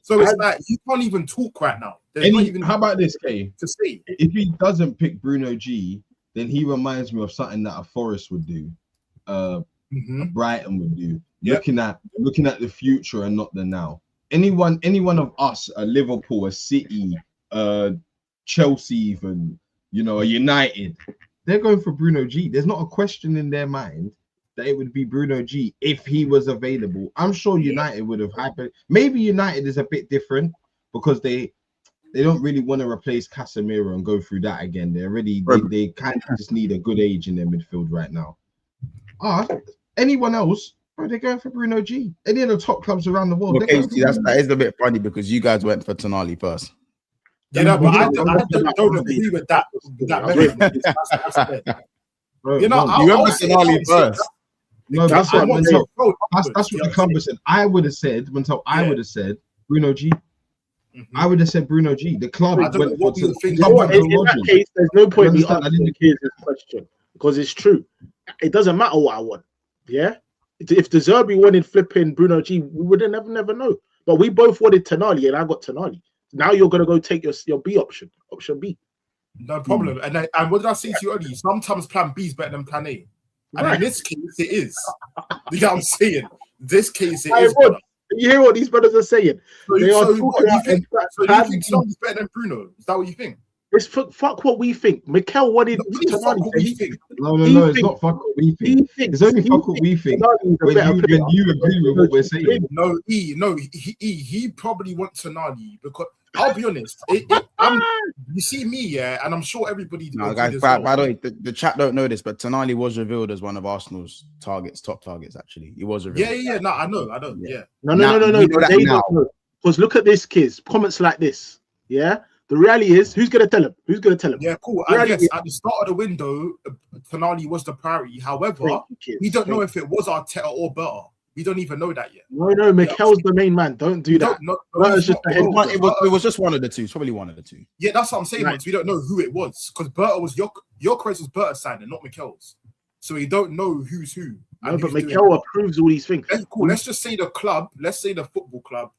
Speaker 2: So it's like you can't even talk right now.
Speaker 3: How about this, Kay?
Speaker 2: To say
Speaker 3: if he doesn't pick Bruno G, then he reminds me of something that a Forest would do, a Brighton would do. Yep. Looking at the future and not the now. Anyone of us, a Liverpool, a City, Chelsea, even, you know, a United, they're going for Bruno G. There's not a question in their mind that it would be Bruno G if he was available. I'm sure United would have hyped. Maybe United is a bit different because they don't really want to replace Casemiro and go through that again. They kind of just need a good age in their midfield right now. Anyone else? Bro, they're going for Bruno G. Any of the top clubs around the world.
Speaker 4: Okay, that is a bit funny because you guys went for Tonali first.
Speaker 2: Yeah, but I don't agree with that.
Speaker 4: You know, you went for Tonali first.
Speaker 3: No, that's what the club said. I would have said Bruno G. I would have said Bruno G. The club went for
Speaker 9: in that case, there's no point in asking this question because it's true. It doesn't matter what I want. Yeah. If the Zerbi wanted flipping Bruno G, we would have never know. But we both wanted Tonali, and I got Tonali. Now you're gonna go take your B option B.
Speaker 2: No problem. And what did I say to you earlier? Sometimes Plan B is better than Plan A, and in this case, it is. You know what I'm saying? This case, it is.
Speaker 9: You hear what these brothers are saying?
Speaker 2: So you think Tonali's better than Bruno? Is that what you think?
Speaker 9: It's fuck what we think. Mikel wanted Tonali.
Speaker 3: No, it's not fuck what we think. It's only fuck what we think when you agree with what we're saying.
Speaker 2: No, he probably wants Tonali because I'll be honest. You see me, yeah, and I'm sure everybody.
Speaker 4: No, guys, by the way, the chat don't know this, but Tonali was revealed as one of Arsenal's top targets. Actually, he was revealed.
Speaker 2: Yeah. No, I don't. Yeah.
Speaker 9: No. Because look at this, kids. Comments like this. Yeah. The reality is, who's going to tell him?
Speaker 2: Yeah, cool. I guess at the start of the window, Tonali was the priority. However, we don't know if it was Arteta or Berta. We don't even know that yet.
Speaker 9: No, Mikel's the main man. Don't do that.
Speaker 4: It was just one of the two. It's probably one of the two.
Speaker 2: Yeah, that's what I'm saying. Right. We don't know who it was because Berta was your choice was Berta signing, not Mikel's. So we don't know who's who.
Speaker 9: No, but Mikel approves all these things.
Speaker 2: Cool. Let's just say the club. Let's say the football club.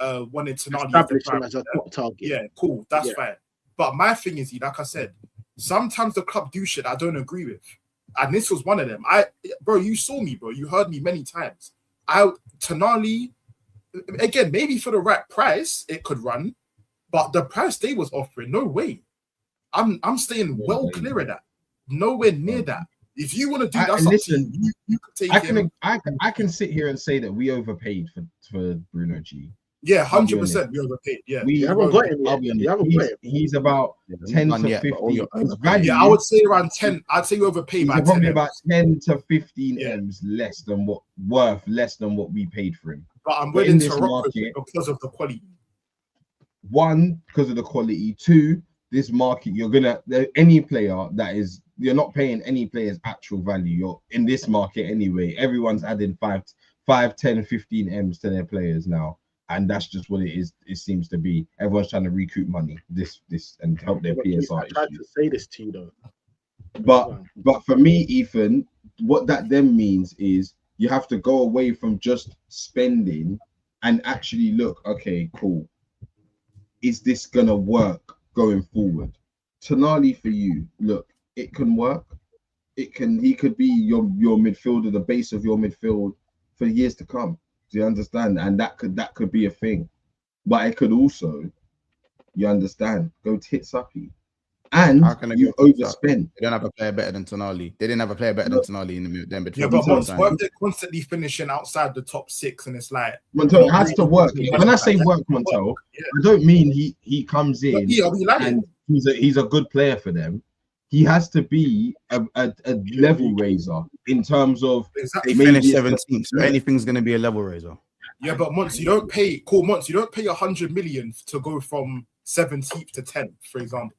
Speaker 2: Wanted Tonali
Speaker 9: established him as a top target.
Speaker 2: Yeah, cool. That's fine. But my thing is, like I said, sometimes the club do shit I don't agree with, and this was one of them. Bro, you saw me, bro. You heard me many times. Tonali, again, maybe for the right price, it could run, but the price they was offering, no way. I'm staying well clear of that. Nowhere near that. If you want to do that,
Speaker 3: listen,
Speaker 2: you could take him.
Speaker 3: I can sit here and say that we overpaid for Bruno G.
Speaker 2: Yeah, 100%. We overpaid. Yeah,
Speaker 9: we haven't got him.
Speaker 3: He's about 10 to 15.
Speaker 2: I would say around 10. I'd say we overpaid by 10.
Speaker 3: Probably about 10 to 15 M's less than what we paid for him.
Speaker 2: But I'm willing to rock with it because of the quality.
Speaker 3: One, because of the quality. Two, this market, any player that is, you're not paying any player's actual value. You're in this market anyway. Everyone's adding 5, 10, 15 M's to their players now. And that's just what it is. It seems to be. Everyone's trying to recoup money, this, and help their PSR.
Speaker 9: I tried to say this to you though.
Speaker 3: But for me, Ethan, what that then means is you have to go away from just spending and actually look, okay, cool. Is this gonna work going forward? Tonali for you, look, it can work. He could be your midfielder, the base of your midfield for years to come. Do you understand? And that could be a thing. But it could also, you understand, go tits-uppy. And you overspend.
Speaker 4: They don't have a player better than Tonali. They didn't have a player better than Tonali in the midfield.
Speaker 2: Yeah, but once they're constantly finishing outside the top 6, and it's like
Speaker 3: Montel has to work. When I say work, Montel, I don't mean he comes in and he's a good player for them. He has to be a level raiser in terms of
Speaker 4: they finished 17th, so anything's going to be a level raiser.
Speaker 2: Yeah, but Monts, you don't pay 100 million to go from 17th to 10th, for example.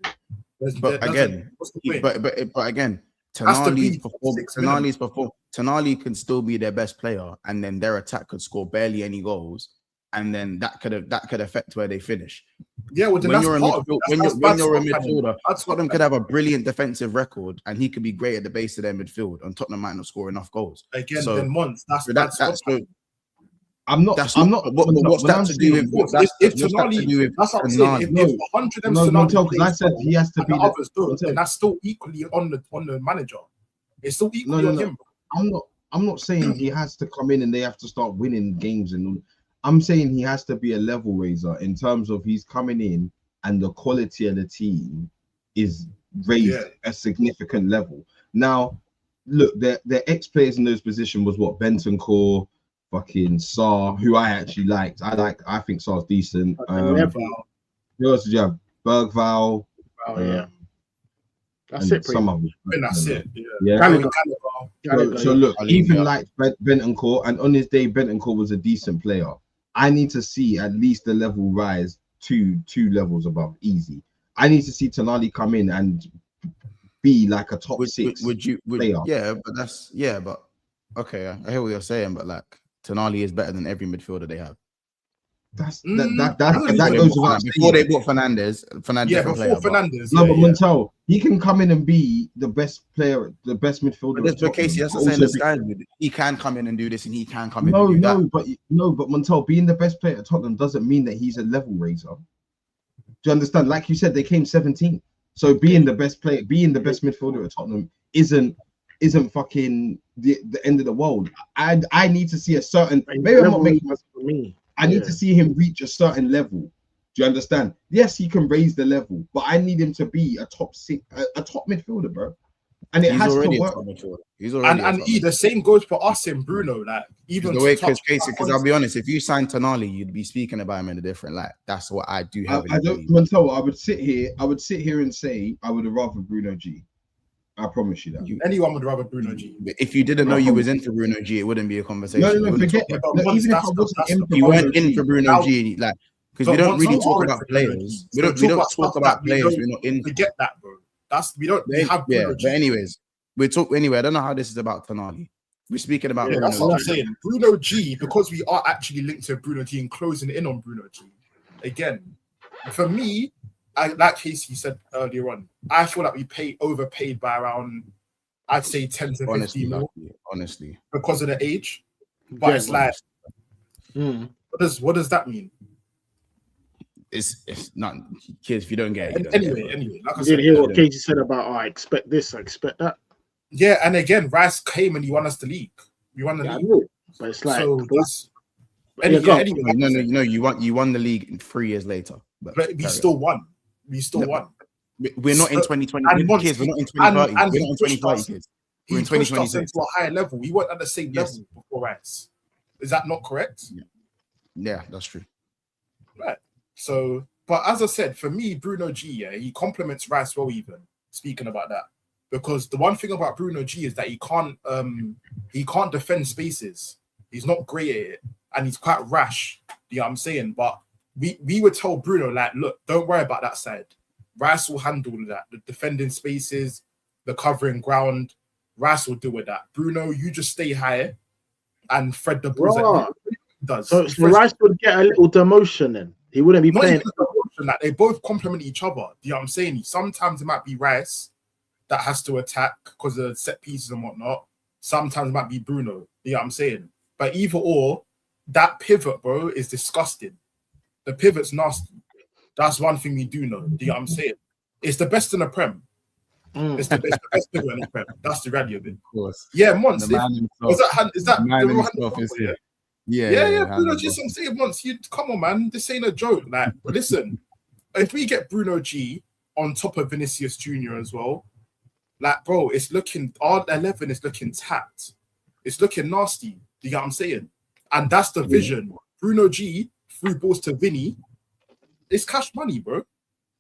Speaker 4: But again, Tonali can still be their best player, and then their attack could score barely any goals, and then that could affect where they finish.
Speaker 2: Yeah, well, then when you're a
Speaker 4: midfielder, Tottenham could have a brilliant defensive record, and he could be great at the base of their midfield, and Tottenham might not score enough goals.
Speaker 2: Again, so, then once that's
Speaker 4: What's that to do with?
Speaker 2: That's what I'm saying. If 100 of them
Speaker 3: because I said he has to be
Speaker 2: others do, then that's still equally on the manager. It's still equally on him.
Speaker 3: I'm not saying he has to come in and they have to start winning games, and I'm saying he has to be a level raiser in terms of he's coming in and the quality of the team is raised a significant level. Now, look, their ex-players in those positions was what? Bentancur, fucking Sarr, who I actually liked. I think Sarr's decent. Who else did you have? Bergval.
Speaker 9: That's it.
Speaker 3: Some of them.
Speaker 2: That's it.
Speaker 3: So look, even like Bentancur, and on his day, Bentancur was a decent player. I need to see at least the level rise two levels above, easy. I need to see Tonali come in and be like a top 6 player.
Speaker 4: But okay, I hear what you're saying, but like Tonali is better than every midfielder they have.
Speaker 3: That goes without
Speaker 4: before they bought Fernandes.
Speaker 3: No, but Montel, he can come in and be the best player, the best midfielder.
Speaker 4: But Casey, that's not saying the sky. He can come in and do this, and he can come in and do that.
Speaker 3: But Montel, being the best player at Tottenham doesn't mean that he's a level raiser. Do you understand? Like you said, they came 17th. So being the best player, being the best midfielder at Tottenham isn't fucking the end of the world. I need to see a certain. Maybe I'm not making this for me. I need to see him reach a certain level. Do you understand? Yes, he can raise the level, but I need him to be a top midfielder, bro. And it has to work.
Speaker 2: The same goes for us in Bruno. Like even
Speaker 4: the way because I'll be honest, if you sign Tonali, you'd be speaking about him in a different light. That's what I do have. I
Speaker 3: would sit here and say I would have rather Bruno G. I promise you that.
Speaker 2: Anyone would rather Bruno G.
Speaker 4: If you didn't know you was into Bruno G, it wouldn't be a conversation.
Speaker 3: No, forget that. Even if I wasn't in
Speaker 4: you weren't in for Bruno G, like because we don't really talk about players. We don't talk about players. We're not in.
Speaker 2: Forget that, bro. We have Bruno G.
Speaker 4: But anyways, we talk anyway. I don't know how this is about Tonali. We're speaking about Bruno.
Speaker 2: That's what I'm saying. Bruno G, because we are actually linked to Bruno G and closing in on Bruno G. Again, for me, like Casey said earlier on, I feel like we overpaid by around, I'd say 10 to 15 more.
Speaker 4: Honestly.
Speaker 2: Because of the age. But it's like, what does that mean?
Speaker 4: It's not, kids, if you don't get it.
Speaker 2: Anyway. Like I
Speaker 9: said, hear what Casey said about, I expect this, I expect that.
Speaker 2: Yeah, and again, Rice came and he won us the league. We won the league.
Speaker 9: But it's like,
Speaker 4: no, you won the league 3 years later. But
Speaker 2: we still won.
Speaker 4: We're not in 2020 kids. We're not in 2030. We're not in 2030 kids. We're in 2020
Speaker 2: to a higher level. We weren't at the same level before Rice. Is that not correct?
Speaker 4: Yeah, that's true.
Speaker 2: Right. So, but as I said, for me, Bruno G, he complements Rice well. Even speaking about that, because the one thing about Bruno G is that he can't defend spaces. He's not great at it, and he's quite rash. You know what I'm saying? But we would tell Bruno, like, look, don't worry about that side. Rice will handle that. The defending spaces, the covering ground, Rice will deal with that. Bruno, you just stay high and thread the balls. Like he does.
Speaker 9: So Rice would get a little demotion then. He wouldn't be playing.
Speaker 2: Like, they both complement each other. Do you know what I'm saying? Sometimes it might be Rice that has to attack because of set pieces and whatnot. Sometimes it might be Bruno. You know what I'm saying? But either or, that pivot, bro, is disgusting. The pivot's nasty. That's one thing we do know. Do you know what I'm saying? It's the best in the Prem. It's the best pivot in the Prem. That's the reality of it. Of
Speaker 4: course.
Speaker 2: Yeah, Mons. Is that
Speaker 4: man himself is here?
Speaker 2: Yeah. Bruno, just I'm saying once. Come on, man. This ain't a joke. Like, listen, if we get Bruno G on top of Vinicius Jr. as well, like, bro, it's looking our 11 is looking tapped. It's looking nasty. Do you get what I'm saying? And that's the vision. Bruno G through balls to Vinny. It's cash money, bro.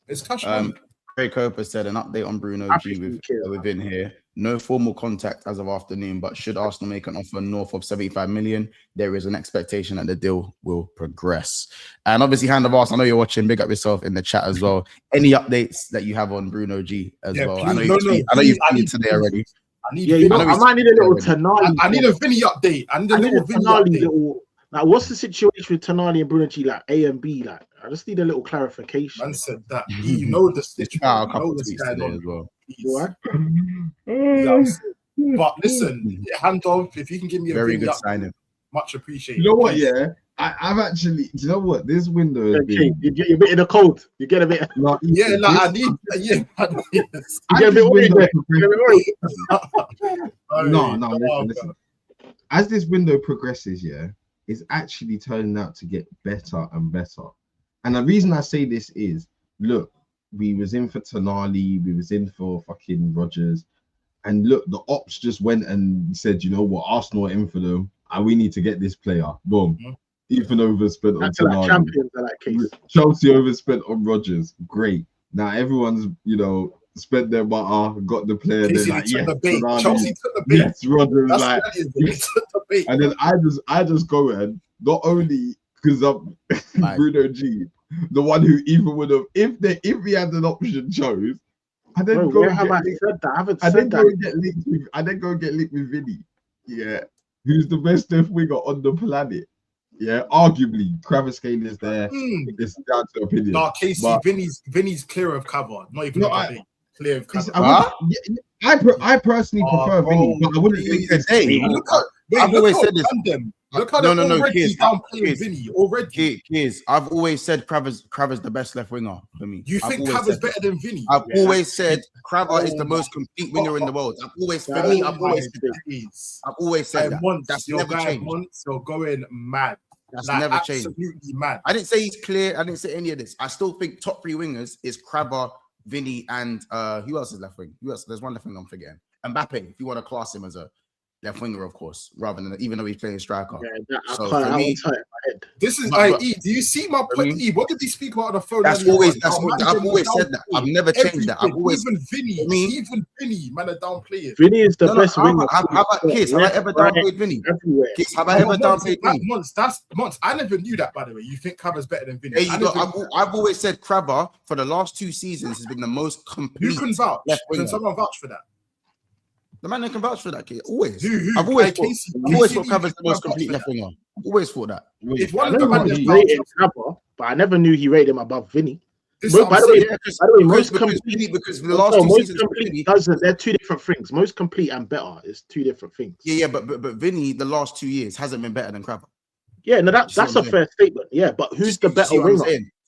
Speaker 2: It's cash money.
Speaker 4: Ray Coper said an update on Bruno G within here. No formal contact as of afternoon, but should Arsenal make an offer north of 75 million, there is an expectation that the deal will progress. And obviously, Hand of Arsenal, I know you're watching. Big up yourself in the chat as well. Any updates that you have on Bruno G as well? Please, I know you've tweeted today already.
Speaker 9: I might need a little Tonali.
Speaker 2: I need a Vinny update. I need a little Vinny update.
Speaker 9: Like, what's the situation with Tonali and Bruno G? Like A and B. Like, I just need a little clarification.
Speaker 2: Man said that. You know the situation.
Speaker 4: A couple tweets today as well.
Speaker 2: But listen, Hand off. If you can give me a
Speaker 4: very
Speaker 2: Vinny
Speaker 4: good
Speaker 2: update,
Speaker 4: signing.
Speaker 2: much appreciated.
Speaker 3: You know what? Yeah, I've actually. Do you know what? This window has been.
Speaker 9: You get a bit in the cold. You get a bit.
Speaker 2: I need. Yeah,
Speaker 9: you get a bit orange.
Speaker 3: No. Listen. As this window progresses, it's actually turning out to get better and better. And the reason I say this is, look, we was in for Tonali, we was in for fucking Rodgers, and look, the ops just went and said, you know what, Arsenal are in for them, and we need to get this player. Boom. Ethan overspent on Tonali.
Speaker 9: Champions in that case.
Speaker 3: Chelsea overspent on Rodgers. Great. Now everyone's, spent their butter, got the player.
Speaker 2: Chelsea
Speaker 3: like,
Speaker 2: took the bait. Chelsea took the bait.
Speaker 3: Yes, Rodgers.
Speaker 2: That's
Speaker 3: like,
Speaker 2: the bait.
Speaker 3: And then I just go and not only because I'm Bruno G, the one who even would have if we had an option chose, I then go and get linked with Vinny. Yeah, who's the best left winger on the planet? Yeah, arguably Kravitz is there. It's down to opinion.
Speaker 2: No, Casey, but Vinny's clear of cover. Not even clear of cover.
Speaker 3: I personally prefer Vinny, but I wouldn't think
Speaker 4: I've always said this.
Speaker 2: Look how they're already downplaying Vinny already.
Speaker 4: I've always said Kravitz the best left winger for me.
Speaker 2: You think Kravitz better than Vinny?
Speaker 4: I've always said Kravitz is the most complete winger in the world. I've always said that. That's never changed.
Speaker 2: You're going mad.
Speaker 4: That's never changed.
Speaker 2: Absolutely mad.
Speaker 4: I didn't say he's clear. I didn't say any of this. I still think top three wingers is Kravitz, Vinny, and who else is left wing? Who else? There's one left wing I'm forgetting. Mbappe, if you want to class him as a left winger, of course, rather than even though he's playing striker.
Speaker 9: So for me,
Speaker 2: this is E. Do you see my point? E, what did he speak about on the phone?
Speaker 4: I've always said that. I've never changed that. I've always
Speaker 2: even Vinny, man, are downplaying.
Speaker 9: Vinny is the best winger.
Speaker 4: How about Kiss? Have I ever downplayed Vinny? Kiss, have I ever downplayed Vinny?
Speaker 2: Months. I never knew that, by the way. You think Kravitz better than Vinny?
Speaker 4: I've always said Kravitz for the last 2 seasons has been the most complete.
Speaker 2: Who can vouch? Can someone vouch for that?
Speaker 4: The man that can vouch for that, kid. Always. I've always thought Kravitz the most complete left winger. Always thought that.
Speaker 2: If one of the man
Speaker 9: he rated Kravitz, but I never knew he rated him above Vinny. By the way, most complete
Speaker 4: because the last 2 seasons,
Speaker 9: they're two different things. Most complete and better is two different things.
Speaker 4: Yeah, but Vinny the last 2 years hasn't been better than Kravitz.
Speaker 9: Yeah, no, that's a fair statement. Yeah, but who's the better winger?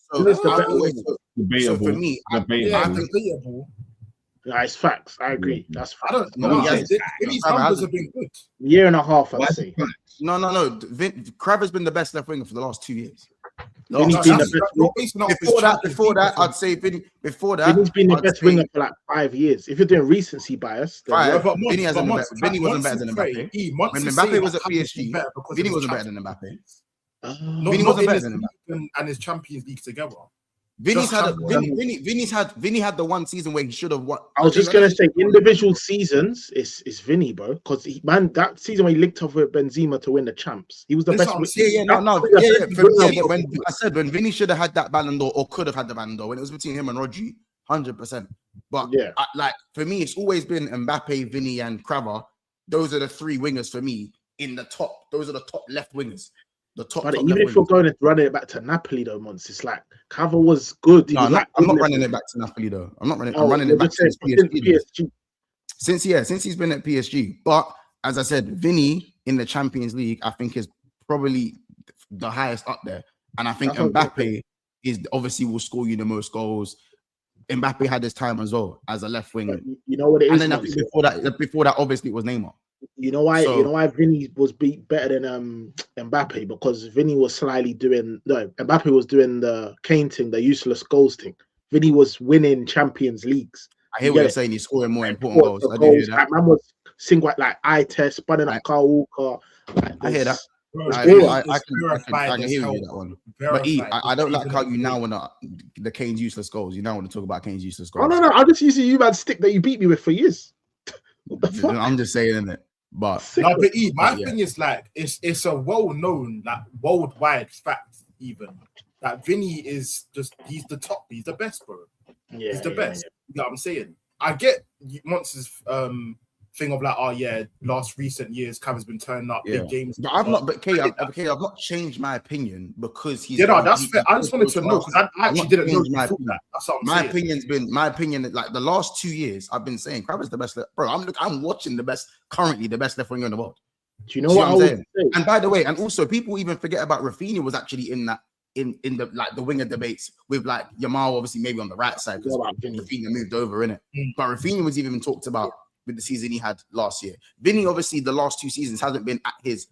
Speaker 9: Who's the better winger?
Speaker 4: So for me,
Speaker 2: debatable.
Speaker 9: It's facts. I agree. That's facts.
Speaker 2: I don't know. Vinny's numbers have been good.
Speaker 9: Year and a half, I'd say.
Speaker 4: No. Kravitz been the best left winger for the last 2 years.
Speaker 9: Vinny's been the best.
Speaker 4: Before that, I'd say Vinny. Before that,
Speaker 9: Vinny's been the best winger for like 5 years. If you're doing recency bias,
Speaker 4: Vinny wasn't better than Mbappe. When Mbappe was at PSG, Vinny wasn't better than Mbappe.
Speaker 2: Vinny wasn't better than Mbappe. And his Champions League together.
Speaker 4: Vinny's had Vinny had the one season where he should have won.
Speaker 9: I was just gonna say individual seasons is Vinny, bro, because that season when he linked up with Benzema to win the champs, he was the best.
Speaker 4: When I said when Vinny should have had that Ballon d'Or or could have had the Ballon d'Or when it was between him and Rodri, 100%. But like for me, it's always been Mbappe, Vinny, and Crava. Those are the three wingers for me in the top. Those are the top left wingers. The top.
Speaker 9: But even if we're going and running it back to Napoli, though, once it's like Crava was good.
Speaker 4: No, I'm not running it back to Napoli though. I'm not running. I'm running it back to PSG. Since he's been at PSG. But as I said, Vinny in the Champions League, I think is probably the highest up there. And I think Mbappe is obviously will score you the most goals. Mbappe had his time as well as a left winger.
Speaker 9: You know what it is.
Speaker 4: And then I think before that, obviously it was Neymar.
Speaker 9: You know why? You know why Vinny was better than Mbappe, because Vinny was Mbappe was doing the Kane thing, the useless goals thing. Vinny was winning Champions Leagues.
Speaker 4: I hear what you're saying. He's scoring more important goals. I do hear that.
Speaker 9: Man was singing like eye test, spinning up Carl Walker.
Speaker 4: I hear that. I can hear you that one. But I don't like how you now want the Kane's useless goals. You now want to talk about Kane's useless goals.
Speaker 9: Oh no, I'm just using you man's stick that you beat me with for years.
Speaker 4: What the fuck? I'm just saying, isn't it? But
Speaker 2: my thing is like it's a well-known, like worldwide fact, even that Vinny is he's the top, he's the best, bro. Yeah, he's the best. You know what I'm saying? I get Monster's thing of like, last recent years, Cav's been turning up big games.
Speaker 4: But I've not changed my opinion because he's.
Speaker 2: That's fair. I just wanted to know because I actually didn't know that. That's what I'm saying.
Speaker 4: My opinion. Like the last 2 years, I've been saying Crab is the best. Bro, I'm watching currently the best left winger in the world.
Speaker 9: Do you know what I'm saying?
Speaker 4: And by the way, and also people even forget about Rafinha was actually in that. In the like the winger debates with like Yamal, obviously maybe on the right side because Rafinha moved over in it. But Rafinha was even talked about with the season he had last year. Vinny, obviously, the last 2 seasons hasn't been at his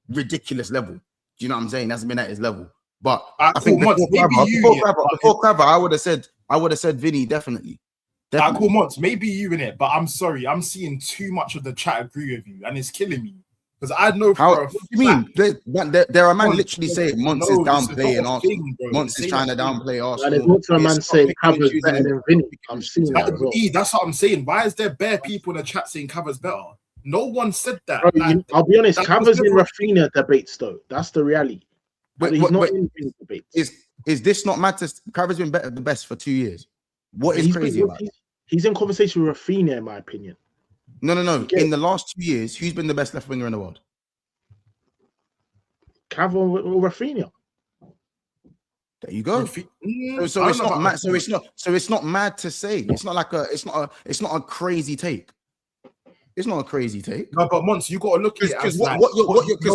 Speaker 4: ridiculous level. Do you know what I'm saying? Hasn't been at his level. But I think before Crabber, I would have said Vinny definitely.
Speaker 2: Cool, Monts, maybe you in it, but I'm sorry, I'm seeing too much of the chat agree with you, and it's killing me. Because I know
Speaker 4: what do you mean? There are man literally saying Monts is downplaying Arsenal. Monts is trying to downplay Arsenal.
Speaker 9: And there's also a man saying Cava's better than Vinny. I'm seeing that.
Speaker 2: That's what I'm saying. Why is there bare people in the chat saying Cava's better? No one said that.
Speaker 9: Bro, I'll be honest, Cava's in Rafinha debates though. That's the reality. He's not in Vinny debates.
Speaker 4: Is this not mad? Cava's been better the best for 2 years. What is crazy about it?
Speaker 9: He's in conversation with Rafinha, in my opinion.
Speaker 4: No. In the last 2 years, who's been the best left winger in the world?
Speaker 9: Cava or Rafinha.
Speaker 4: There you go. So it's not mad. So it's not mad to say. It's not like it's not a crazy take. It's not a crazy take.
Speaker 2: No, but Monts, you got to look at it
Speaker 4: because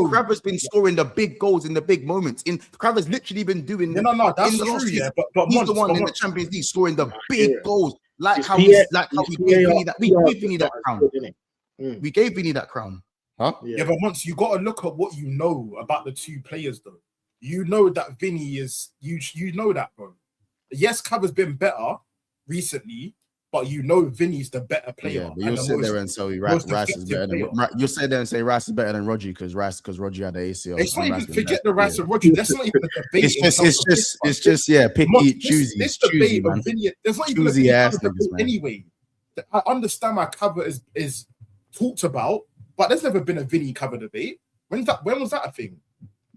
Speaker 4: Crava's been scoring the big goals in the big moments. Crava's literally been doing.
Speaker 2: No, that's true. Yeah, but
Speaker 4: he's the one in the Champions League scoring the big goals. Like how we gave Vinny that crown. We gave Vinny that crown. Huh?
Speaker 2: Yeah, but once you got to look at what you know about the two players, though. You know that Vinny is you know that, bro. Yes, Cava's been better recently, but you know Vinny's the better player.
Speaker 4: Yeah, but you'll sit there and say Rice is better than you'll sit there and say Rice is better than Rodri because Rodri had the ACL.
Speaker 2: It's not even forget the Rice and Rodri. That's not even a debate.
Speaker 4: It's just pick, eat, choosy.
Speaker 2: This debate of Vinny, there's not even a debate anyway. I understand why Cava is talked about, but there's never been a Vinny Cava debate. When was that a thing?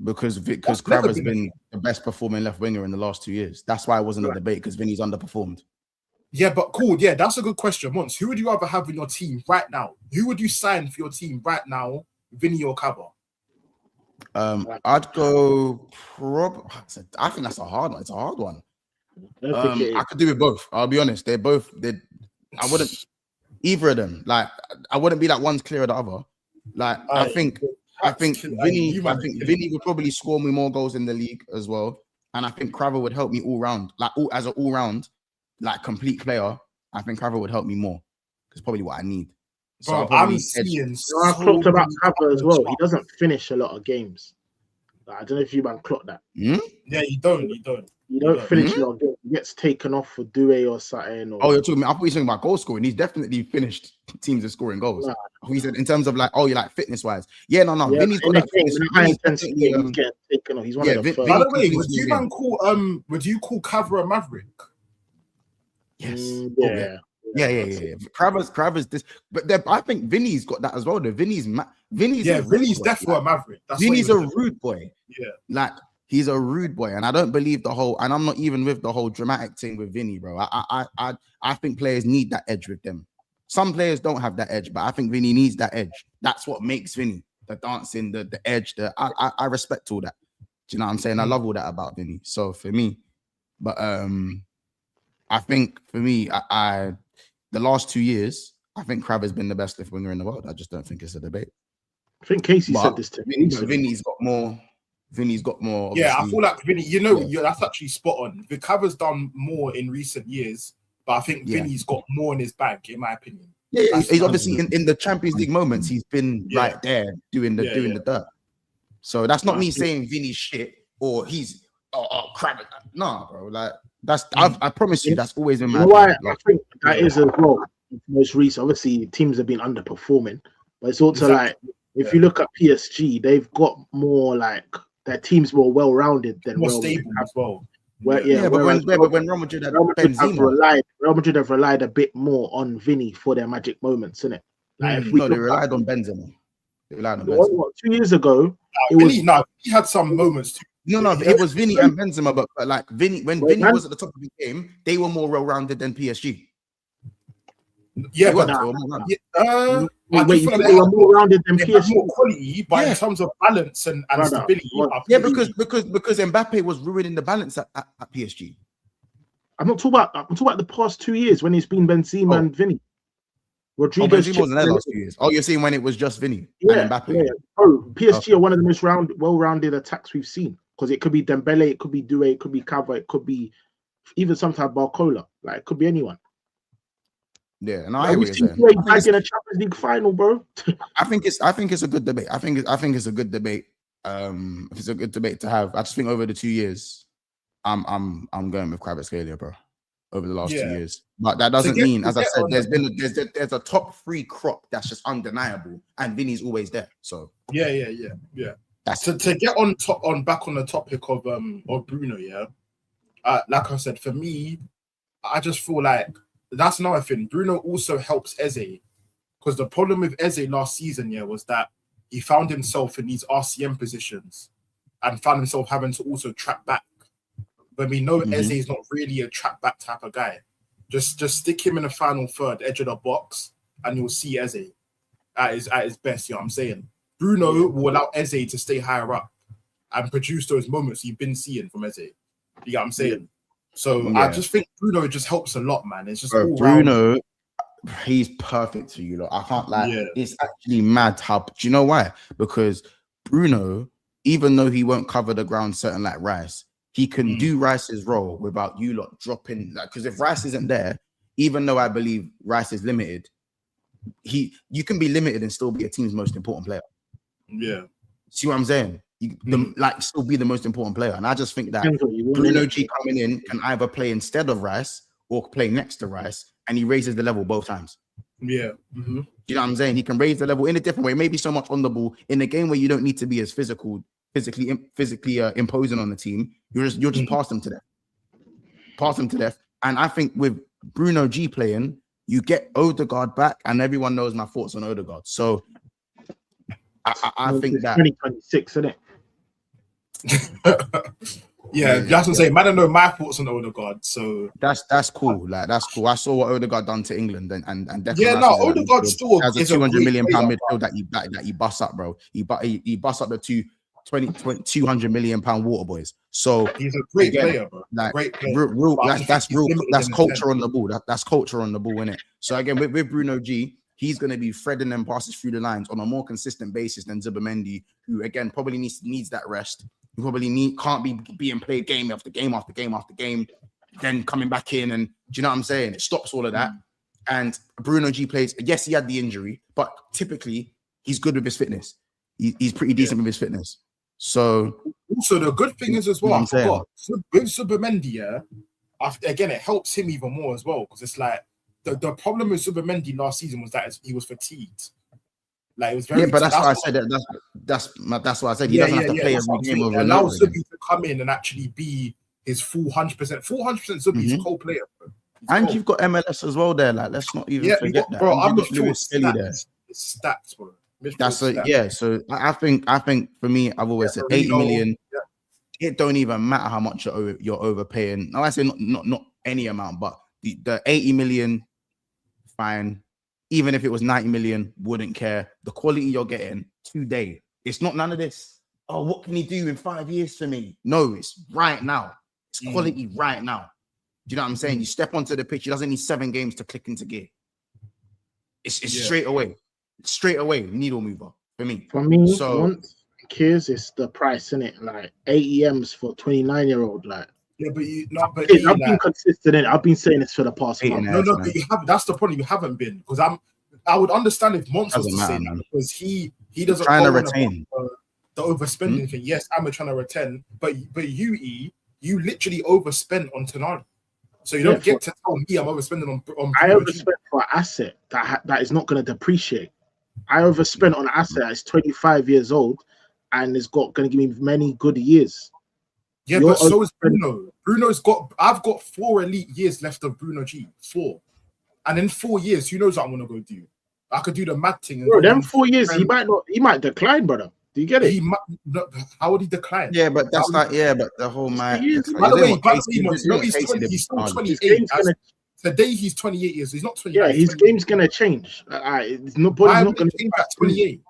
Speaker 4: Because Crava's been the best performing left winger in the last 2 years. That's why it wasn't a debate because Vinny's underperformed. Yeah,
Speaker 2: but cool. Yeah, that's a good question. Once, who would you rather have in your team right now? Who would you sign for your team right now, Vinny or Cava?
Speaker 4: I'd go. I think that's a hard one. It's a hard one. I could do it both. I'll be honest. I wouldn't either of them. Like I wouldn't be like one's clear of the other. Like I think Vinny would probably score me more goals in the league as well, and I think Crava would help me all round. As an all round, like complete player, I think Crava would help me more. It's probably what I need.
Speaker 2: So I'm seeing.
Speaker 9: I clocked about Crava as well. He doesn't finish a lot of games. I don't know if you man clocked that.
Speaker 2: Yeah, you don't.
Speaker 9: You don't finish a lot of games. gets taken off for Doué or something. Or...
Speaker 4: Oh, you're talking. I thought you're talking about goal scoring. He's definitely finished teams are scoring goals.
Speaker 9: Nah.
Speaker 4: He said in terms of like, you're like fitness wise. Yeah, no.
Speaker 9: Yeah,
Speaker 4: Vinny's got that fitness.
Speaker 9: He's getting taken off. He's one of the first.
Speaker 2: By the way, would you call Cavra a Maverick?
Speaker 4: Yes.
Speaker 9: Yeah.
Speaker 4: Kravers this, but I think Vinny's got that as well. Vinny's
Speaker 2: Vinny's definitely a Maverick.
Speaker 4: Vinny's a rude boy.
Speaker 2: Yeah,
Speaker 4: like he's a rude boy, and I don't believe the whole. And I'm not even with the whole dramatic thing with Vinny, bro. I think players need that edge with them. Some players don't have that edge, but I think Vinny needs that edge. That's what makes Vinny the dancing, the edge. I respect all that. Do you know what I'm saying? I love all that about Vinny. So for me, but I think for me, the last 2 years, I think Crab has been the best left winger in the world. I just don't think it's a debate.
Speaker 9: I think Casey said this to me.
Speaker 4: Vinny's got more.
Speaker 2: Yeah, I feel like Vinny. That's actually spot on. The Cav's done more in recent years, but I think Vinny's got more in his bag, in my opinion.
Speaker 4: Yeah, he's obviously in the Champions League moments. He's been right there doing the dirt. So that's not me saying Vinny's shit or he's Crab. Nah, bro. Like that's I promise you, that's always in my.
Speaker 9: You know why I think that is as well. Most recent, obviously, teams have been underperforming, but it's also like if you look at PSG, they've got more like their team's more well-rounded than
Speaker 2: more stable as well.
Speaker 9: But when Real Madrid have relied a bit more on Vinny for their magic moments, innit? Like
Speaker 4: they relied on Benzema.
Speaker 9: What, 2 years ago,
Speaker 2: he had some moments too.
Speaker 4: No, it was Vinny and Benzema, but like Vinny, when Vinny was at the top of the game, they were more well-rounded than PSG.
Speaker 2: Yeah, but
Speaker 9: they were more rounded than PSG.
Speaker 2: More quality, but in terms of balance and stability.
Speaker 4: Because Mbappe was ruining the balance at PSG.
Speaker 9: I'm talking about the past 2 years when it's been Benzema and Vinny. Rodriguez
Speaker 4: wasn't there last 2 years. Oh, you're saying when it was just Vinny and Mbappe.
Speaker 9: Yeah. PSG are one of the most well-rounded attacks we've seen because it could be Dembele, it could be Doué, it could be Cava, it could be even sometimes Barcola. Like it could be anyone.
Speaker 4: Yeah, and I hear what you're saying.
Speaker 9: Back in a Champions League final, bro.
Speaker 4: I think it's a good debate. I think it's a good debate. It's a good debate to have. I just think over the 2 years, I'm going with Kvaratskhelia, bro. Over the last 2 years, but that doesn't mean, as I said, there's a top 3 crop that's just undeniable, and Vinny's always there. So
Speaker 2: yeah. That's to get back on the topic of Bruno. Yeah, like I said, for me, I just feel like. That's another thing. Bruno also helps Eze because the problem with Eze last season, was that he found himself in these RCM positions and found himself having to also track back. But we know Eze is not really a track back type of guy. Just stick him in the final third, edge of the box, and you'll see Eze at his best. You know what I'm saying? Bruno will allow Eze to stay higher up and produce those moments you've been seeing from Eze. You know what I'm saying? So I just think Bruno just helps a lot, man. It's just
Speaker 4: Bruno, he's perfect for you. Look, I can't lie. It's actually mad how. Do you know why? Because Bruno, even though he won't cover the ground certain like Rice, he can do Rice's role without you lot dropping. Like, because if Rice isn't there, even though I believe Rice is limited, you can be limited and still be a team's most important player.
Speaker 2: Yeah.
Speaker 4: See what I'm saying? Still be the most important player. And I just think that Bruno G coming in can either play instead of Rice or play next to Rice, and he raises the level both times.
Speaker 2: Yeah.
Speaker 4: You know what I'm saying? He can raise the level in a different way, maybe so much on the ball in a game where you don't need to be as physically imposing on the team. You'll just pass them to death. And I think with Bruno G playing, you get Odegaard back, and everyone knows my thoughts on Odegaard. So I think that
Speaker 9: 2026, isn't it?
Speaker 2: That's what I'm saying. Man, I don't know my thoughts on Odegaard, so
Speaker 4: that's cool. Like that's cool. I saw what Odegaard done to England, and
Speaker 2: Odegaard still
Speaker 4: has a 200 million pound midfield that he busts up, bro. He busts up the 200 million pound water boys. So
Speaker 2: he's a great player, bro.
Speaker 4: Like
Speaker 2: great player.
Speaker 4: That's culture on the ball. That's culture on the ball, innit? So again, with Bruno G, he's going to be threading them passes through the lines on a more consistent basis than Zubimendi, who again probably needs that rest. He probably can't be being played game after game after game after game, then coming back in, and do you know what I'm saying? It stops all of that. And Bruno G plays. Yes, he had the injury, but typically he's good with his fitness. He's pretty decent with his fitness. So
Speaker 2: also the good thing is as well, with Zubimendi, again, it helps him even more as well because it's like the problem with Zubimendi last season was that he was fatigued. Like it was very.
Speaker 4: Yeah, but that's why I said that. That's why I said he doesn't have to play every game over and
Speaker 2: allow
Speaker 4: over
Speaker 2: Zubi to come in and actually be his full 100%. Full 100% Zubi. He's a co-player, bro.
Speaker 4: And you've got MLS as well there. Like, let's not even forget that.
Speaker 2: Bro, I'm
Speaker 4: not
Speaker 2: not stats, bro.
Speaker 4: That's yeah. So I think for me, I've always said 80 million.
Speaker 2: Yeah.
Speaker 4: It don't even matter how much you're overpaying. Now I say not any amount, but the 80 million, fine. Even if it was 90 million, wouldn't care. The quality you're getting today, it's not none of this. Oh, what can he do in 5 years for me? No, it's right now. It's quality right now. Do you know what I'm saying? You step onto the pitch, he doesn't need 7 games to click into gear. It's straight away. Straight away, needle mover for me.
Speaker 9: For me,
Speaker 4: so
Speaker 9: once kids, it's the price, isn't it? Like 80 M's for 29-year-old. Like,
Speaker 2: yeah, but
Speaker 9: I've been consistent in it. I've been saying this for the past month.
Speaker 2: No, but you have. That's the problem. You haven't been because I would understand if Monts was to say that because he doesn't
Speaker 4: trying to retain
Speaker 2: the overspending thing. Yes, I'm trying to retain, but you literally overspent on Tonali. So you don't get to tell me I'm overspending on
Speaker 9: I overspent for an asset that is not going to depreciate. I overspent on an asset that's 25 years old and is going to give me many good years.
Speaker 2: Yeah, but so is Bruno. I've got 4 elite years left of Bruno G. 4. And in 4 years, who knows what I'm going to go do? I could do the mad thing.
Speaker 9: Bro, them 4 years, he might decline, brother. Do you get it?
Speaker 2: How would he decline?
Speaker 4: Yeah, but that's not. Yeah, but the whole man.
Speaker 2: By the way, he's still 28. Today he's 28 years. He's not 28.
Speaker 9: Yeah, his game's gonna change. Nobody's not gonna
Speaker 2: change at 28.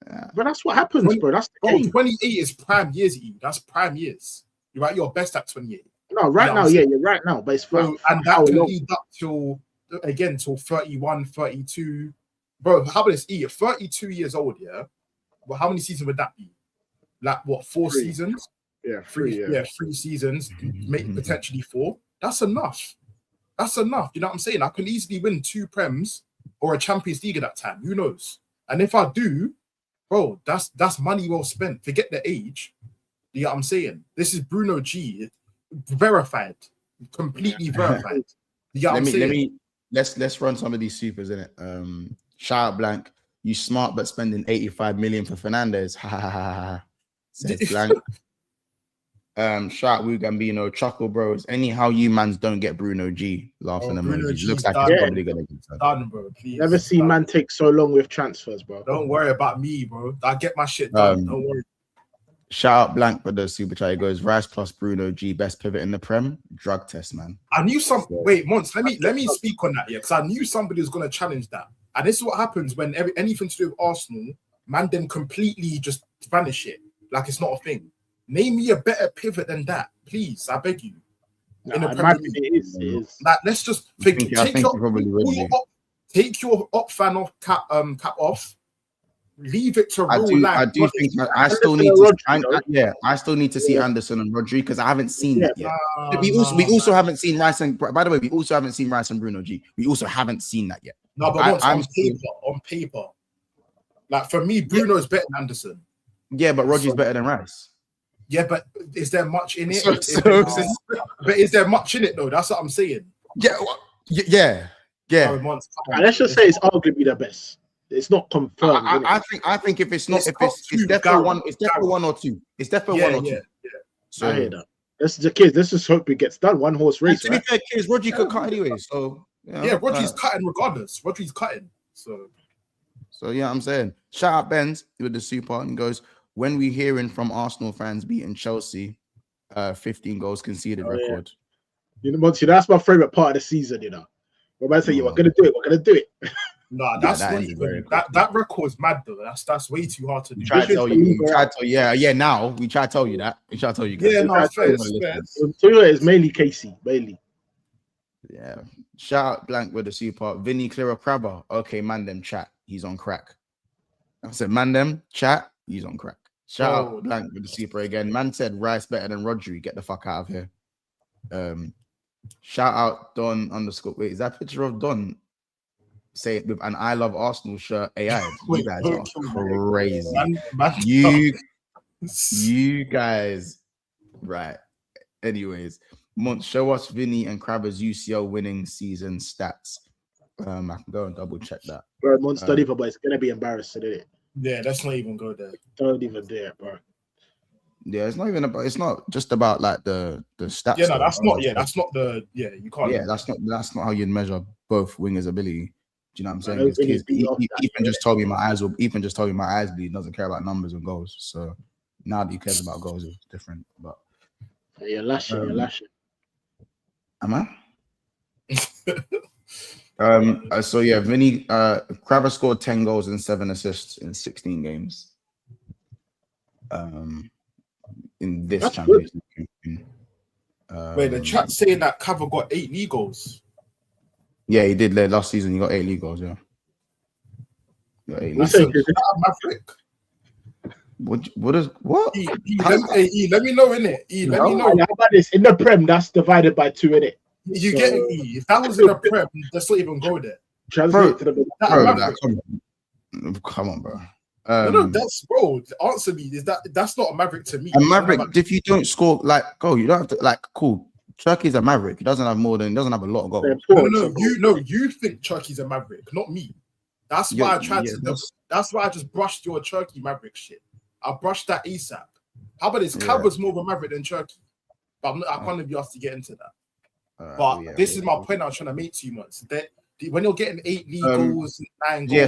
Speaker 9: Yeah. But that's what happens, bro. That's the game.
Speaker 2: 28 is prime years. That's prime years. You're at your best at 28.
Speaker 9: No, right now, yeah, you're right now. But it's
Speaker 2: and that can lead up till 31, 32. Bro, how about this? 32 years old, yeah. Well, how many seasons would that be? Like what? 4 seasons?
Speaker 9: Yeah,
Speaker 2: 3. Yeah, 3 seasons. Maybe potentially 4. That's enough. That's enough. You know what I'm saying? I can easily win 2 Prems or a Champions League at that time. Who knows? And if I do, bro, that's money well spent. Forget the age. You know what I'm saying? This is Bruno G, verified, completely verified. You know what I'm saying?
Speaker 4: Let's run some of these supers in it. Shout out Blank. You smart, but spending 85 million for Fernandez. Ha ha ha ha. Says Blank. Shout out Wu Gambino, Chuckle Bros. Anyhow, you mans don't get Bruno G. Laughing emojis. Looks like he's probably gonna get
Speaker 2: done, bro. Please.
Speaker 9: Never seen man take so long with transfers, bro.
Speaker 2: Don't worry about me, bro. I get my shit done. Don't worry.
Speaker 4: Shout out Blank for the super chat. He goes Rice plus Bruno G, best pivot in the Prem. Drug test, man.
Speaker 2: I knew some. Wait, Mons, let me speak on that, yeah, because I knew somebody was gonna challenge that. And this is what happens when anything to do with Arsenal, man, then completely just vanish it like it's not a thing. Name me a better pivot than that, please. I beg you. In a Premier League, it is. Like, let's just take your op fan off cap off. Leave it to real life.
Speaker 4: I do think I still need to. I still need to see Anderson and Rodri because I haven't seen that yet. We also haven't seen Rice and. By the way, we also haven't seen Rice and Bruno G. We also haven't seen that yet.
Speaker 2: No, but on paper, like for me, Bruno is better than Anderson.
Speaker 4: Yeah, but Rodri's better than Rice.
Speaker 2: Yeah, but is there much in it? But is there much in it though? That's what I'm saying.
Speaker 4: Yeah.
Speaker 9: Let's just say it's arguably the best. It's not confirmed.
Speaker 4: I think if it's not, it's definitely one. It's definitely 1 or 2. It's definitely 1 or 2. Yeah.
Speaker 9: So I hear that. This is the case. Let's just hope it gets done. 1 horse race.
Speaker 4: To be fair, kids, Rodri could cut anyway. So
Speaker 2: Rodri's cutting regardless. Rodri's cutting. So
Speaker 4: yeah, I'm saying shout out Benz with the super and goes. When we hearing from Arsenal fans beating Chelsea, 15 goals conceded record.
Speaker 9: Yeah. You know, Monty, that's my favorite part of the season. You know, when I say we're gonna do it, we're gonna do it.
Speaker 2: Nah, that record's mad though. That's way too hard to do.
Speaker 4: Now we try to tell you that. We try to tell you.
Speaker 2: Yeah, no, fair.
Speaker 9: Twitter is mainly Casey Bailey.
Speaker 4: Yeah. Shout out Blank with the super. Vinny Clearer Crabber. Okay, man, them chat. He's on crack. I said, man, them chat. He's on crack. Shout out Blank with the super again. Man said Rice better than Rodri. Get the fuck out of here. Shout out Don _ Wait, is that a picture of Don? Say it with an I Love Arsenal shirt. AI. You guys are crazy. You guys. Right. Anyways, Mont, show us Vinny and Crabber's UCL winning season stats. I can go and double check that.
Speaker 9: Bro, Mont's don't even, but it's gonna be embarrassing, isn't it?
Speaker 2: Yeah, let's not even go there.
Speaker 9: Don't even do it, bro.
Speaker 4: Yeah, it's not even about. It's not just about like the stats.
Speaker 2: Yeah, no, that's not. Yeah, that's not the. Yeah, you can't.
Speaker 4: Yeah, that's not how you measure both wingers' ability. Do you know what I'm saying?
Speaker 9: Ethan
Speaker 4: just told me my eyes bleed. Doesn't care about numbers and goals. So now that he cares about goals, it's different. But
Speaker 9: you're lashing. You're lashing.
Speaker 4: Am I? So yeah, Vinny Crabber scored 10 goals and 7 assists in 16 games. In this Champions League.
Speaker 2: Wait, the chat's saying that Crabber got 8 league goals.
Speaker 4: Yeah, he did last season. He got 8 league goals. Yeah. Got 8
Speaker 2: Is that Maverick?
Speaker 4: What?
Speaker 2: Let me know, innit? Let me know.
Speaker 9: How about this? In the Prem, that's divided by 2, innit?
Speaker 2: You get it? If that was in the Prem, let's not even go there.
Speaker 9: Translate to the
Speaker 4: come on, bro.
Speaker 2: No, that's bro. Answer me. That's not a Maverick to me?
Speaker 4: A Maverick, if you don't score, like, go, you don't have to, like, cool. Turkey's a Maverick. He doesn't have a lot of goals.
Speaker 2: You think Turkey's a Maverick, not me. That's why that's why I just brushed your Turkey Maverick shit. I brushed that ASAP. How about this? Crabber's more of a Maverick than Turkey, but I can't be asked to get into that. But this is my point I was trying to make to you, once that when you're getting 8 league goals, 9 goals.
Speaker 4: Yeah,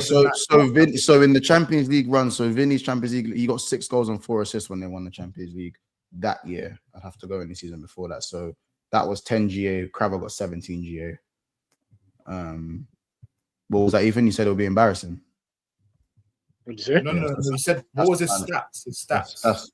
Speaker 4: so in the Champions League run, so Vinny's Champions League, he got 6 goals and 4 assists when they won the Champions League that year. I'd have to go in the season before that. So that was 10 GA. Crabber got 17 GA. What was that, Ethan? You said it would be embarrassing.
Speaker 9: What did you say?
Speaker 2: No. You said what was his stats? His stats.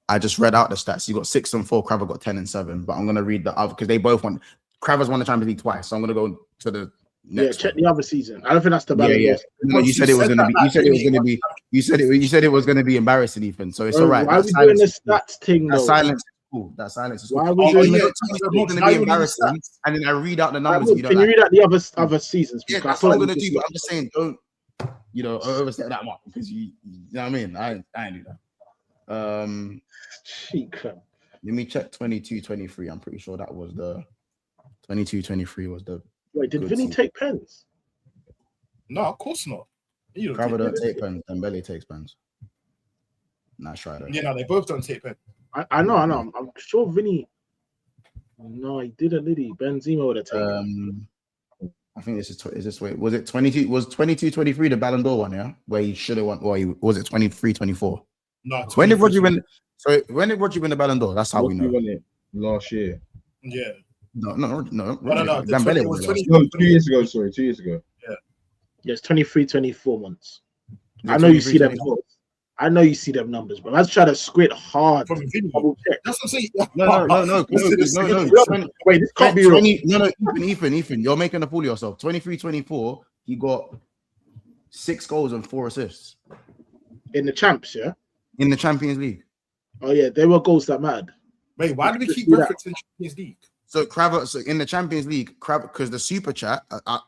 Speaker 4: I just read out the stats. You got 6 and 4. Crabber got 10 and 7. But I'm gonna read the other because they both won. Crabber's won the Champions League twice, so I'm gonna go to the next.
Speaker 9: Check the other season. I don't think that's the bad.
Speaker 4: Yeah. No, you said it was gonna be. You said it was gonna be. You said it was gonna be embarrassing, Ethan. So it's all right.
Speaker 9: Why are we doing the stats thing?
Speaker 4: That silence is cool. That silence is cool.
Speaker 9: Why are we doing
Speaker 4: it's gonna be embarrassing, and then I read out the numbers.
Speaker 9: Can you read out the other seasons?
Speaker 4: Yeah, that's what I'm gonna do. But I'm just saying, don't overstep that much because you know what I mean. I ain't do that. Let me check 22-23. I'm pretty sure that was the 22-23 was the.
Speaker 9: Wait, did Vinny take pens?
Speaker 2: No, of course not.
Speaker 4: Crabber don't take pens. Dembele takes pens. Nice try though.
Speaker 2: Yeah, no, they both don't take pens.
Speaker 9: I know. I'm sure Vinny. No, he didn't. Did he? Benzema would have taken.
Speaker 4: I think this is this way. Was it 22? Was 22-23 the Ballon d'Or one? Yeah, where he should have won. Or was it 23-24?
Speaker 2: No.
Speaker 4: When did Rodri win? So when did Rodri win the Ballon d'Or? That's how we know.
Speaker 3: Won it last year.
Speaker 2: Yeah.
Speaker 3: No.
Speaker 4: Dembele
Speaker 3: was 2 years ago. Sorry, 2 years ago.
Speaker 9: Yeah, it's 23-24 months. I know you see them numbers. I know you see them numbers, but let's try to squint hard.
Speaker 2: That's what I'm saying.
Speaker 4: No.
Speaker 9: Wait, this can't be real.
Speaker 4: Ethan, you're making a fool of yourself. 23-24, he got 6 goals and 4 assists
Speaker 9: in the champs. Yeah,
Speaker 4: in the Champions League.
Speaker 9: Oh yeah, there were goals that mattered.
Speaker 2: Wait, why do we keep referencing Champions League?
Speaker 4: So Crabber, so in the Champions League, Crabber, because the super chat,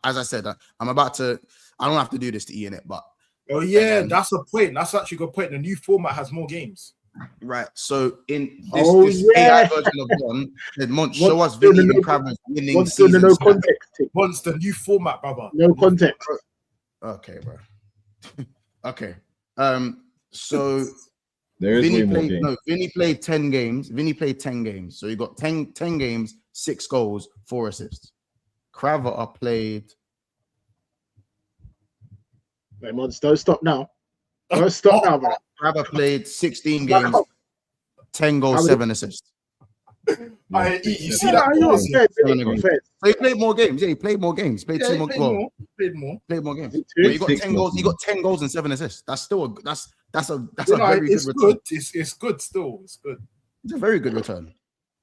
Speaker 4: as I said, I'm about to. I don't have to do this to Ian it, but.
Speaker 2: Oh yeah, that's a point. That's actually a good point. The new format has more games.
Speaker 4: Right. So in this AI version of one, Mont, show us Vinny and Crabber's winning season.
Speaker 9: No context.
Speaker 2: Once the new format, brother.
Speaker 9: No context.
Speaker 4: Okay, bro. Okay. So
Speaker 3: there is
Speaker 4: Vinny played 10 games. So you got 10 games, 6 goals, 4 assists. Crabber played.
Speaker 9: Wait, Mons, don't stop now. Don't stop now, bro.
Speaker 4: Crabber played 16 games, 10 goals, 7 assists.
Speaker 2: You see that?
Speaker 4: So he played more games. Yeah, he played more games. Played more games. But he got 10 goals. He got 10 goals and 7 assists. That's still that's a very good return.
Speaker 2: It's good still. It's good.
Speaker 4: It's a very good return.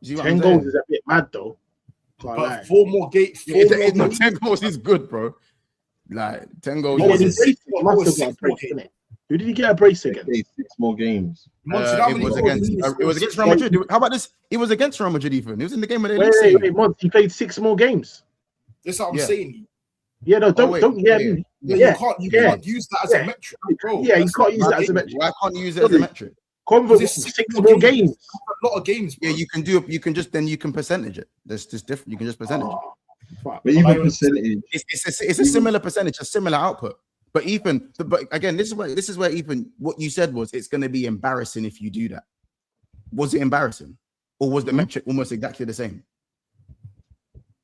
Speaker 9: 10 goals is a bit mad though.
Speaker 2: But 4 more games.
Speaker 4: 10 goals is good, bro. Like 10 goals.
Speaker 9: Who did he get a brace against?
Speaker 3: 6 more games.
Speaker 4: It was against Real Madrid. How about this? It was against Real Madrid even. It was in the game where they
Speaker 9: wait, Mons, he played 6 more games.
Speaker 2: That's what I'm saying.
Speaker 9: Yeah, no, don't get me.
Speaker 2: You can't use that as a metric, bro.
Speaker 9: Yeah, you can't use that as a metric.
Speaker 4: Why can't you use it as a metric?
Speaker 9: Convert
Speaker 2: There's
Speaker 9: 6 more games.
Speaker 2: A lot of games. Bro.
Speaker 4: Yeah, you can percentage it. There's just different. You can just percentage it.
Speaker 3: But even percentage,
Speaker 4: It's a similar percentage, a similar output. But Ethan, but again, this is where Ethan, what you said was it's going to be embarrassing if you do that. Was it embarrassing, or was the metric almost exactly the same?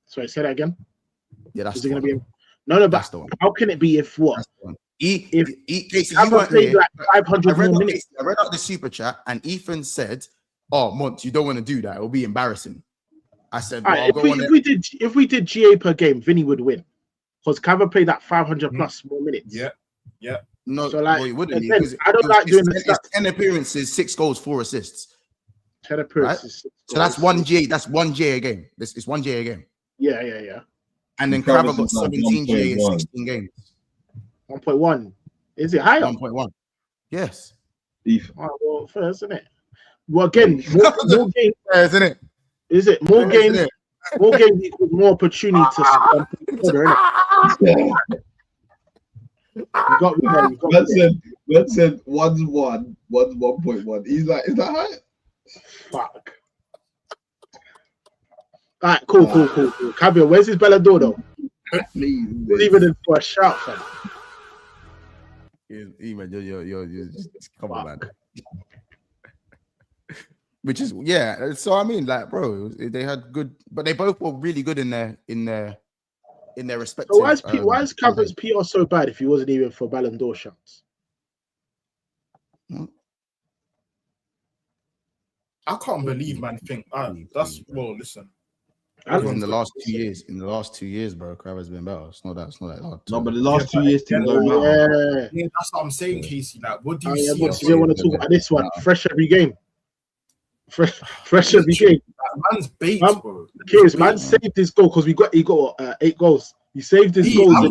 Speaker 9: Sorry, say that again.
Speaker 4: Yeah, that's
Speaker 9: is it going to be? No, but how can it be if what?
Speaker 4: If Casey,
Speaker 9: you weren't played like 500 more minutes.
Speaker 4: I read out the super chat, and Ethan said, "Oh, Mont, you don't want to do that. It'll be embarrassing." I said, well,
Speaker 9: if we did GA per game, Vinny would win because Cava played that 500 plus more minutes.
Speaker 2: Yeah.
Speaker 4: No,
Speaker 9: so like,
Speaker 4: well, he wouldn't.
Speaker 9: I don't like doing this.
Speaker 4: 10 appearances, 6 goals, 4 assists.
Speaker 9: 10 appearances.
Speaker 4: Right? So that's 1 GA. That's 1 GA a game. It's 1 GA a game.
Speaker 9: Yeah.
Speaker 4: And then Crabber got 17 GA in 16 games.
Speaker 9: 1.1. Is it higher?
Speaker 4: 1.1. Yes.
Speaker 9: Well, first, isn't it? Well, again, more games,
Speaker 4: isn't it?
Speaker 9: Is it more games? More games equals more opportunity to
Speaker 3: That said 1's 1, 1's 1.1. He's like, is that high?
Speaker 9: Fuck. All right, cool. Cabio, where's his Ballon d'Or though?
Speaker 3: Please,
Speaker 9: even in for a shout, fam.
Speaker 4: You're come on, man. Which is so I mean, like, bro, they had good, but they both were really good in their respective.
Speaker 9: So why is Cava's PR so bad if he wasn't even for Ballon d'Or shouts?
Speaker 2: I can't believe, man. Listen.
Speaker 4: In the last 2 years, bro, Crava's been better. It's not that hard.
Speaker 3: No, but the last 2 years, team don't matter.
Speaker 2: Yeah, that's what I'm saying, Casey. Like, what do you see?
Speaker 9: But you don't want to talk about this one. Fresh every game. Fresh every game.
Speaker 2: Man's bait, bro.
Speaker 9: Curious, man saved his goal because he got 8 goals. He saved his goals.
Speaker 2: I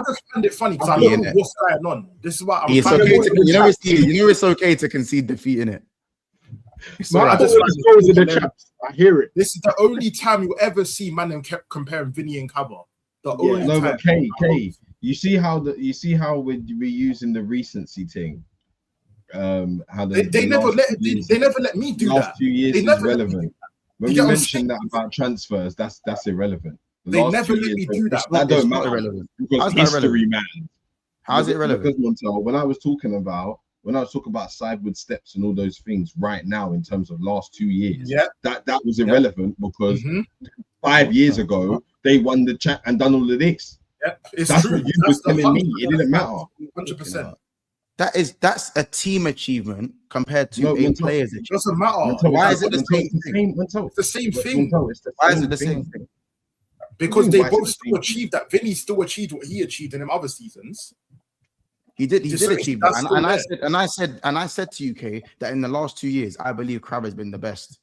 Speaker 2: just find it funny because I don't know what's going on. This is what I'm
Speaker 4: it's okay to concede defeat, innit?
Speaker 9: I hear it.
Speaker 2: This is the only time you ever see man kept comparing Vinny and Cava.
Speaker 3: But K, you see how we're using the recency thing. How
Speaker 2: they never let me do that.
Speaker 3: Last 2 years is relevant. When you mention that about transfers, that's irrelevant.
Speaker 2: They never let me do that.
Speaker 3: That don't matter relevant because history, man.
Speaker 4: How's it relevant?
Speaker 3: Because when I was talking about sideward steps and all those things right now in terms of last 2 years, that was irrelevant because 5 years ago they won the chat and done all of this.
Speaker 2: Yeah,
Speaker 3: that's true. What you was telling me. It didn't matter.
Speaker 2: 100%.
Speaker 4: That's a team achievement compared to 8 players.
Speaker 2: It doesn't matter.
Speaker 4: Why is it the same thing?
Speaker 2: It's the same thing.
Speaker 4: Why is it the same thing?
Speaker 2: Because they both still achieved that. Vinny still achieved what he achieved in them other seasons.
Speaker 4: He did achieve that. And I said to you, Kay, that in the last 2 years, I believe Crab has been the best.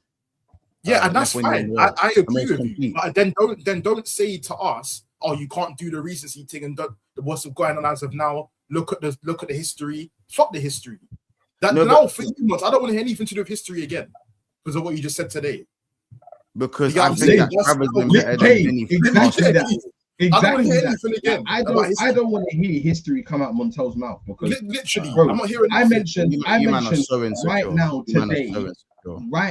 Speaker 2: Yeah, and that's fine. I agree with you. But then don't say to us, oh, you can't do the recency thing and what's going on as of now. Look at the history. Fuck the history. For you months, I don't want to hear anything to do with history again because of what you just said today.
Speaker 4: Because I think that Crab has been better than Vinny.
Speaker 3: Exactly.
Speaker 2: I don't want to hear anything again.
Speaker 3: I don't want to hear history come out Montel's mouth because
Speaker 2: literally, bro, I'm not hearing.
Speaker 3: I mentioned right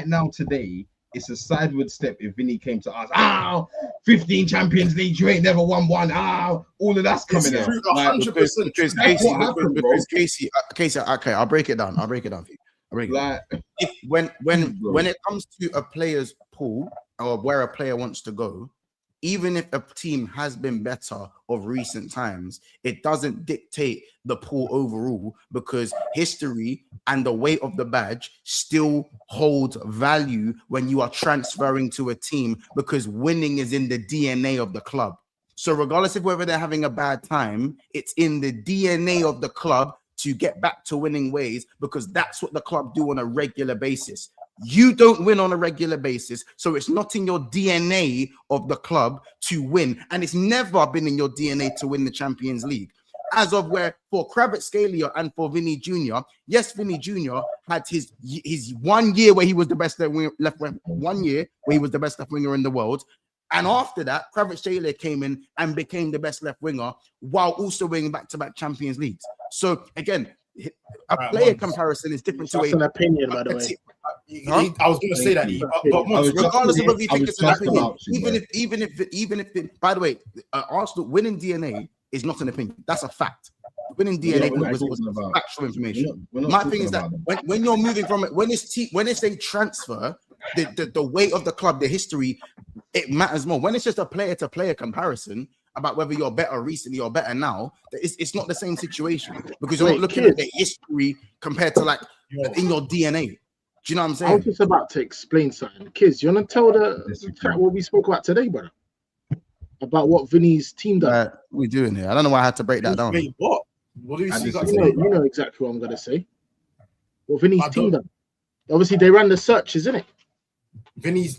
Speaker 3: now today. It's a sideward step if Vinny came to us. 15 Champions League, you ain't never won one. All of that's coming out.
Speaker 2: 100%.
Speaker 4: Because Casey, okay, I'll break it down. For you. When it comes to a player's pool or where a player wants to go, even if a team has been better of recent times, it doesn't dictate the pool overall because history and the weight of the badge still holds value when you are transferring to a team because winning is in the DNA of the club. So regardless of whether they're having a bad time, it's in the DNA of the club to get back to winning ways because that's what the club do on a regular basis. You don't win on a regular basis, so it's not in your DNA of the club to win, and it's never been in your DNA to win the Champions League. As of where for Kravitz-Scalia and for Vinny Jr., yes, Vinny Jr. had his 1 year where he was the best left winger, 1 year where he was the best left winger in the world, and after that, Kravitz-Scalia came in and became the best left winger while also winning back-to-back Champions Leagues. So again, A player comparison is different to
Speaker 9: That's an opinion, by the way.
Speaker 2: I was going to say that, but
Speaker 4: regardless of whether you think it's an opinion, even if, by the way, Arsenal winning DNA is not an opinion. That's a fact. Winning DNA was factual information. My thing is that when you're moving from it, when it's a transfer, the weight of the club, the history, it matters more. When it's just a player-to-player comparison about whether you're better recently or better now, it's not the same situation because you're not looking at the history compared to like in your DNA. Do you know what I'm saying?
Speaker 9: I was just about to explain something. Kids, you want to tell what we spoke about today, brother? About what Vinny's team done?
Speaker 4: We're doing here. I don't know why I had to break that down.
Speaker 2: Wait, what? What do you see?
Speaker 9: You know exactly what I'm going to say. What Vinny's team done? Obviously, they ran the search, isn't it?
Speaker 2: Vinny's,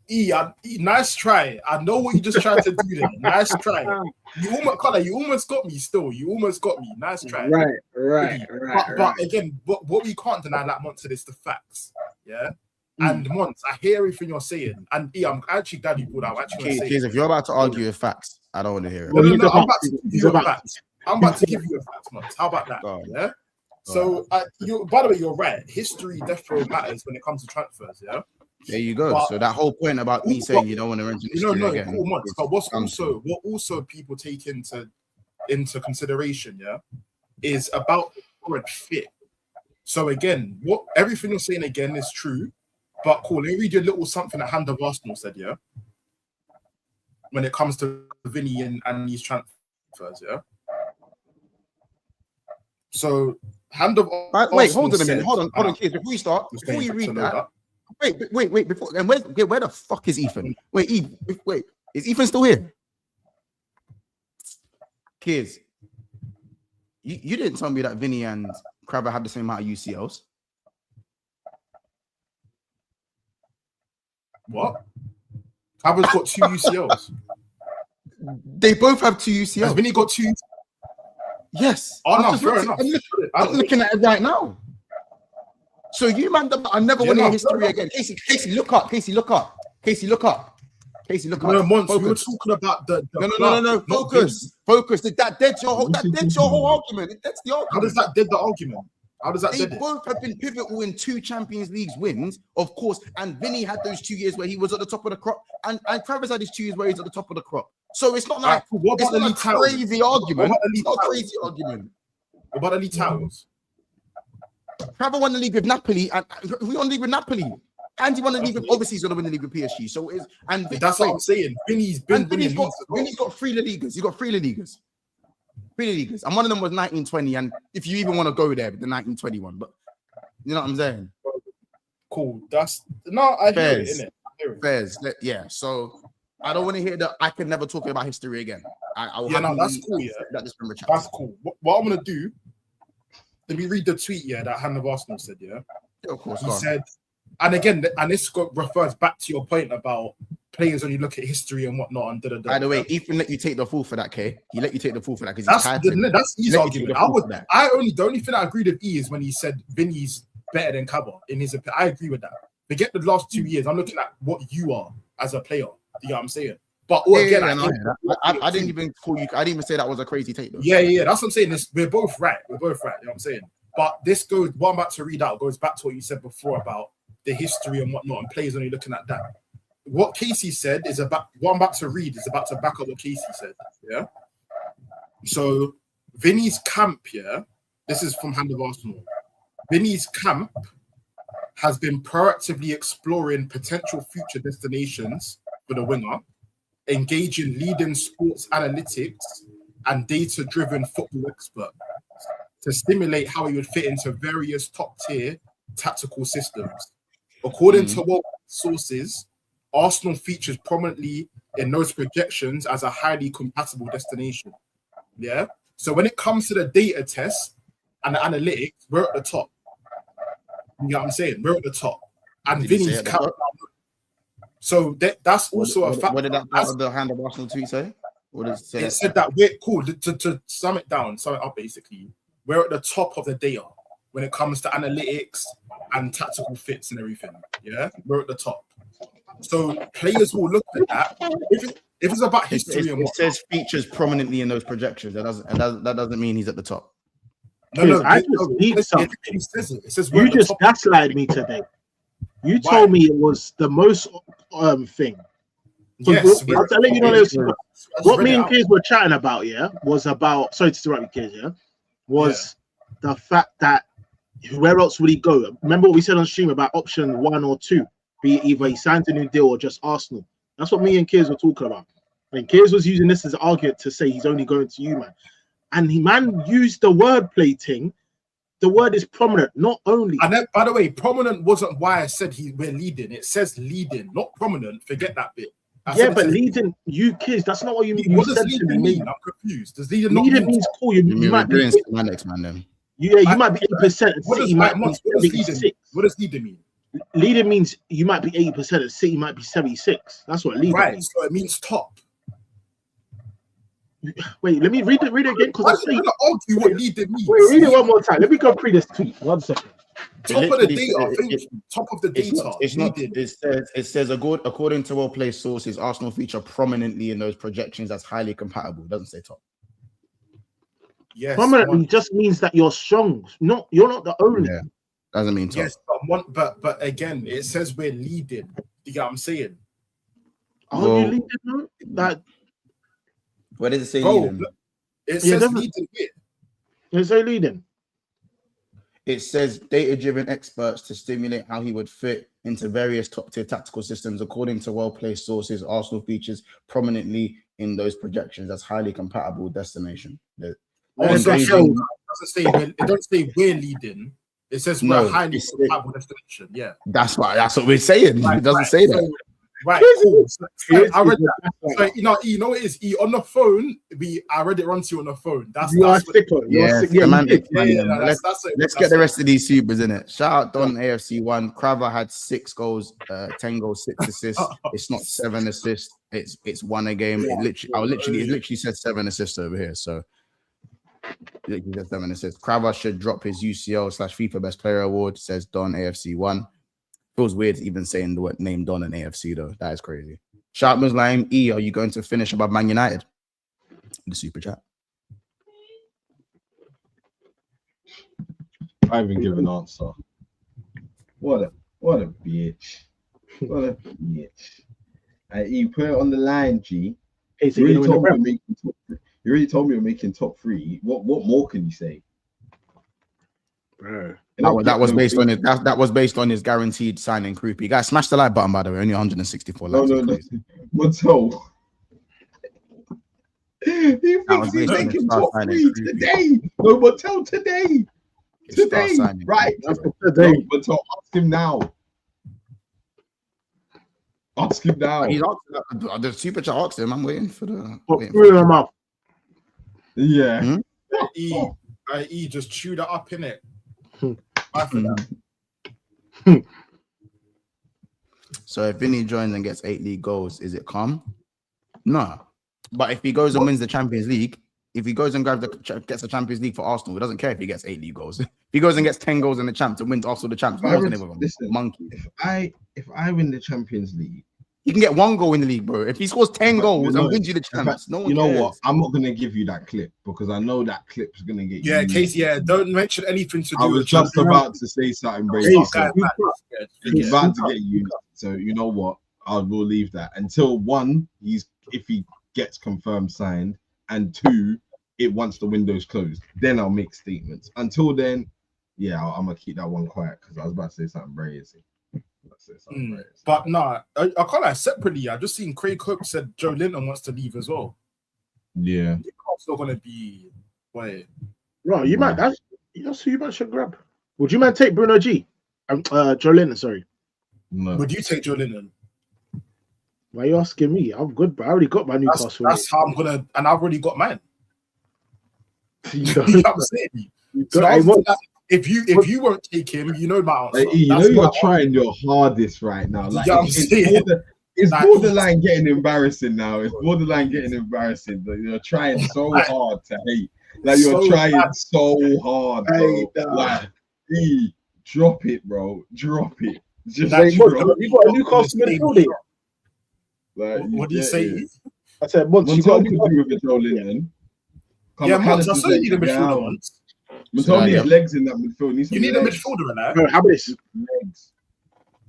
Speaker 2: yeah. Nice try. I know what you just tried to do there. Nice try. You almost got me still. You almost got me. Nice try.
Speaker 9: Right.
Speaker 2: But again, what we can't deny that Monson is the facts. Yeah. And Mons, I hear everything you're saying. And I'm actually glad you pulled out.
Speaker 4: If you're about to argue with facts, I don't want to hear it.
Speaker 2: No, I'm about to give you a fact. I'm about to give you a fact, Mons. How about that? Yeah. So, by the way, you're right. History definitely matters when it comes to transfers. Yeah.
Speaker 4: There you go. So that whole point about me saying you don't want to mention history again.
Speaker 2: Cool, Mons. But what also people take into consideration, is about the current fit. So again, everything you're saying again is true. But cool, let me read you a little something that Hand of Arsenal said, when it comes to Vinny and these transfers, So, Hand of Arsenal.
Speaker 4: Wait, hold on a minute. Hold on, kids. Before you start, before you read that. Wait. Before and where the fuck is Ethan? Wait, is Ethan still here? Kids, you didn't tell me that Vinny and Crabber have the same amount of UCLs.
Speaker 2: What? Crabber's got 2 UCLs.
Speaker 4: They both have 2 UCLs.
Speaker 2: Has Vinny got 2?
Speaker 4: Yes.
Speaker 2: Oh, no, fair enough.
Speaker 4: I'm looking at it right now. So you man, I never want to hear history again. Casey, look up. Casey, look up.
Speaker 2: No, Mons, we were talking about the
Speaker 4: No. Focus. That dead your whole argument. That's the argument.
Speaker 2: How does that dead the argument?
Speaker 4: They both have been pivotal in 2 Champions League wins, of course. And Vinny had those 2 years where he was at the top of the crop, and Travis had his 2 years where he's at the top of the crop. So it's not like it's not a crazy argument. It's not a crazy argument.
Speaker 2: What about the league titles?
Speaker 4: Travis won the league with Napoli, and we won the league with Napoli. And he won the league with, obviously he's going to win the league with PSG. So it is, and
Speaker 2: that's what I'm saying. Vinny's got 3
Speaker 4: La Ligas. He's got 3 La Ligas. 3 La Ligas. And one of them was 1920. And if you even want to go there, the 1921. But you know what I'm saying?
Speaker 2: Cool. I hear it, innit?
Speaker 4: Fairs. Yeah. So I don't want to hear that I can never talk about history again.
Speaker 2: That's cool. Yeah. That's cool. What I'm going to do, let me read the tweet, that Hand of Arsenal said,
Speaker 4: Yeah, of course.
Speaker 2: He said, and again, and this refers back to your point about players when you look at history and whatnot. And
Speaker 4: By the way, Ethan let you take the fall for that, K. He let you take the fall for that because
Speaker 2: that's E's argument. The only thing I agreed with E is when he said Vinny's better than Cabba in his opinion. I agree with that. Forget the last 2 years. I'm looking at what you are as a player. You know what I'm saying? But
Speaker 4: I didn't even call you. I didn't even say that was a crazy take, though.
Speaker 2: Yeah. That's what I'm saying. We're both right. You know what I'm saying? But what I'm about to read out goes back to what you said before about the history and whatnot, and players only looking at that. What Casey said is about what I'm about to read is about to back up what Casey said. Yeah. So Vinny's camp, this is from Hand of Arsenal. Vinny's camp has been proactively exploring potential future destinations for the winger, engaging leading sports analytics and data-driven football experts to stimulate how he would fit into various top-tier tactical systems. According to what sources, Arsenal features prominently in those projections as a highly compatible destination. Yeah. So when it comes to the data tests and the analytics, we're at the top. You know what I'm saying? We're at the top. And Vinny's camp. So that's also a fact.
Speaker 4: What did that part of the Hand of Arsenal tweet say? What does it say?
Speaker 2: It said that we're cool to sum it up basically. We're at the top of the data when it comes to analytics and tactical fits and everything. Yeah, we're at the top. So players will look at that. If it's about history,
Speaker 4: it says features prominently in those projections. That doesn't mean he's at the top.
Speaker 2: No,
Speaker 9: I just need something.
Speaker 2: It says
Speaker 9: You just gaslighted me today. You told me it was the most thing.
Speaker 2: Yes,
Speaker 9: I'll let you know this. What me and Kids were chatting about, was about. Sorry to interrupt you, Kids. Was the fact that where else would he go? Remember what we said on stream about option 1 or 2, be it either he signs a new deal or just Arsenal. That's what me and Kids were talking about. And Kids was using this as an argument to say he's only going to you, man. And man used the wordplay thing. The word is prominent, not only.
Speaker 2: And then, by the way, prominent wasn't why I said we're leading. It says leading, not prominent. Forget that bit.
Speaker 9: But leading, you Kids, that's not what you mean.
Speaker 2: What does leading mean? I'm confused. Does leading not mean
Speaker 9: means cool? You might be
Speaker 4: semantics, man. Then
Speaker 9: you might be 80%.
Speaker 2: What does leading mean?
Speaker 9: Leading means you might be 80% and City might be 76. That's what leading means.
Speaker 2: So it means top.
Speaker 9: Wait, let me read it again because
Speaker 2: I'm going to argue what leading means.
Speaker 9: Wait, read it one more time. Let me go through this tweet. 1 second.
Speaker 2: Top of the data. Top of the data.
Speaker 4: It says according to well-placed sources, Arsenal feature prominently in those projections as highly compatible. It doesn't say top.
Speaker 2: Yes,
Speaker 9: prominently just means that you're strong. You're not the only.
Speaker 4: Yeah, doesn't mean top.
Speaker 2: Yes, but again, it says we're leading. You get what I'm saying?
Speaker 9: Are you leading? No? That.
Speaker 4: Where does it say leading?
Speaker 2: It says leading here.
Speaker 9: It say leading.
Speaker 4: It says data-driven experts to stimulate how he would fit into various top-tier tactical systems. According to well-placed sources, Arsenal features prominently in those projections as highly compatible destination.
Speaker 2: It doesn't say we're leading. It says we're highly compatible destination. Yeah,
Speaker 4: that's what we're saying. It doesn't say that.
Speaker 2: Right, cool. I read that. So, you know what it is? On the phone, I read it onto you on the phone. Let's
Speaker 4: get the rest of these supers in it. Shout out Don AFC1. Craver had 6 goals, 10 goals, 6 assists. It's not 7 assists. It's 1 a game. It literally says 7 assists over here. So it literally says 7 assists. Craver should drop his UCL/FIFA Best Player Award. Says Don AFC1. Feels weird even saying the word name Don and AFC though. That is crazy. Shout Muslim E, are you going to finish above Man United? The super chat.
Speaker 3: I haven't given an answer. What a bitch. What a bitch. You put it on the line, G. Hey, so you already told me you're making top 3. What more can you say?
Speaker 9: Bro.
Speaker 4: That was based on his guaranteed signing Kroupi. Guys, smash the like button, by the way. Only 164 likes.
Speaker 3: No. What's up? He thinks he's making top 3 today. No, Mattel today. Today, right? That's today. Mattel, ask him now. Ask him now.
Speaker 4: He's asking, the super chat asked him. I'm waiting for the.
Speaker 3: Yeah.
Speaker 2: E just chewed it up in it.
Speaker 4: So if Vinny joins and gets 8 league goals, is it calm? No. But if he goes and wins the Champions League, if he goes and gets the Champions League for Arsenal, he doesn't care if he gets 8 league goals. If he goes and gets 10 goals in the Champs and wins Arsenal the Champs, monkey.
Speaker 3: If I win the Champions League,
Speaker 4: he can get 1 goal in the league, bro. If he scores 10 goals and wins you the Champs, no one cares.
Speaker 3: What? I'm not gonna give you that clip because I know that clip's gonna get you.
Speaker 2: Yeah, Casey. Yeah, don't mention anything to do.
Speaker 3: I was just about to say something, Brady. About to get you. So you know what? I will leave that until 1. If he gets confirmed signed, and 2, once the window's closed, then I'll make statements. Until then, yeah, I'm gonna keep that one quiet because I was about to say something crazy.
Speaker 2: But no, I can't lie. Separately, I just seen Craig Hope said Joe Linton wants to leave as well.
Speaker 3: Yeah,
Speaker 2: Newcastle still gonna be wait.
Speaker 9: Right, you might. That's who you might should grab. Would you mind take Bruno G? Joe Linton, sorry.
Speaker 3: No.
Speaker 2: Would you take Joe Linton?
Speaker 9: Why are you asking me? I'm good, bro. I already got my Newcastle.
Speaker 2: That's how I'm gonna, and I've already got mine. You know what I'm saying? If you won't take him, you know my answer.
Speaker 3: You're trying your hardest right now. Like it's borderline getting embarrassing now. It's borderline getting embarrassing. You're trying so hard to hate. Like you're trying so hard, bro. Like, drop it, bro. Drop it. Just
Speaker 9: you got a Newcastle midfielder.
Speaker 3: Like,
Speaker 2: what do you say?
Speaker 9: I said, Monts, you got to do
Speaker 3: with Joe Linton.
Speaker 2: Yeah, Monts, I saw you the midfielder once.
Speaker 3: Mattel needs legs in that midfield.
Speaker 2: You need a midfielder in that.
Speaker 9: No, how about this?
Speaker 3: Legs.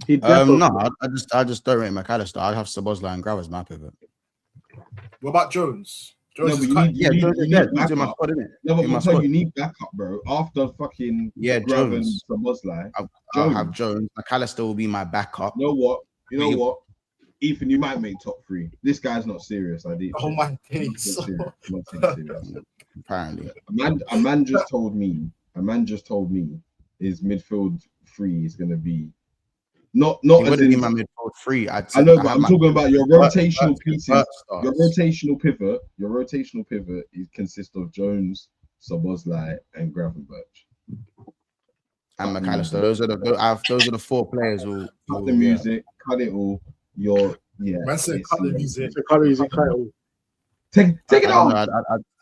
Speaker 4: No, I just don't rate McAllister. I'd have Szoboszlai and Grav as my pivot.
Speaker 2: What about Jones?
Speaker 3: No, but you need backup, bro. After fucking Grav and Szoboszlai,
Speaker 4: I'll have Jones. McAllister will be my backup.
Speaker 3: You know what? Ethan, you might make top 3. This guy's not serious. I did.
Speaker 2: Oh my days.
Speaker 3: Not serious.
Speaker 4: Apparently,
Speaker 3: a man just told me his midfield 3 is going to be not as in
Speaker 4: my midfield 3.
Speaker 3: I know, but I'm talking about your rotational pieces. Your rotational pivot consists of Jones, Szoboszlai, and Gravenberch.
Speaker 4: And McAllister. Those are the 4 players who
Speaker 3: cut the music, cut it all.
Speaker 2: Man said cut the music.
Speaker 3: Take it off.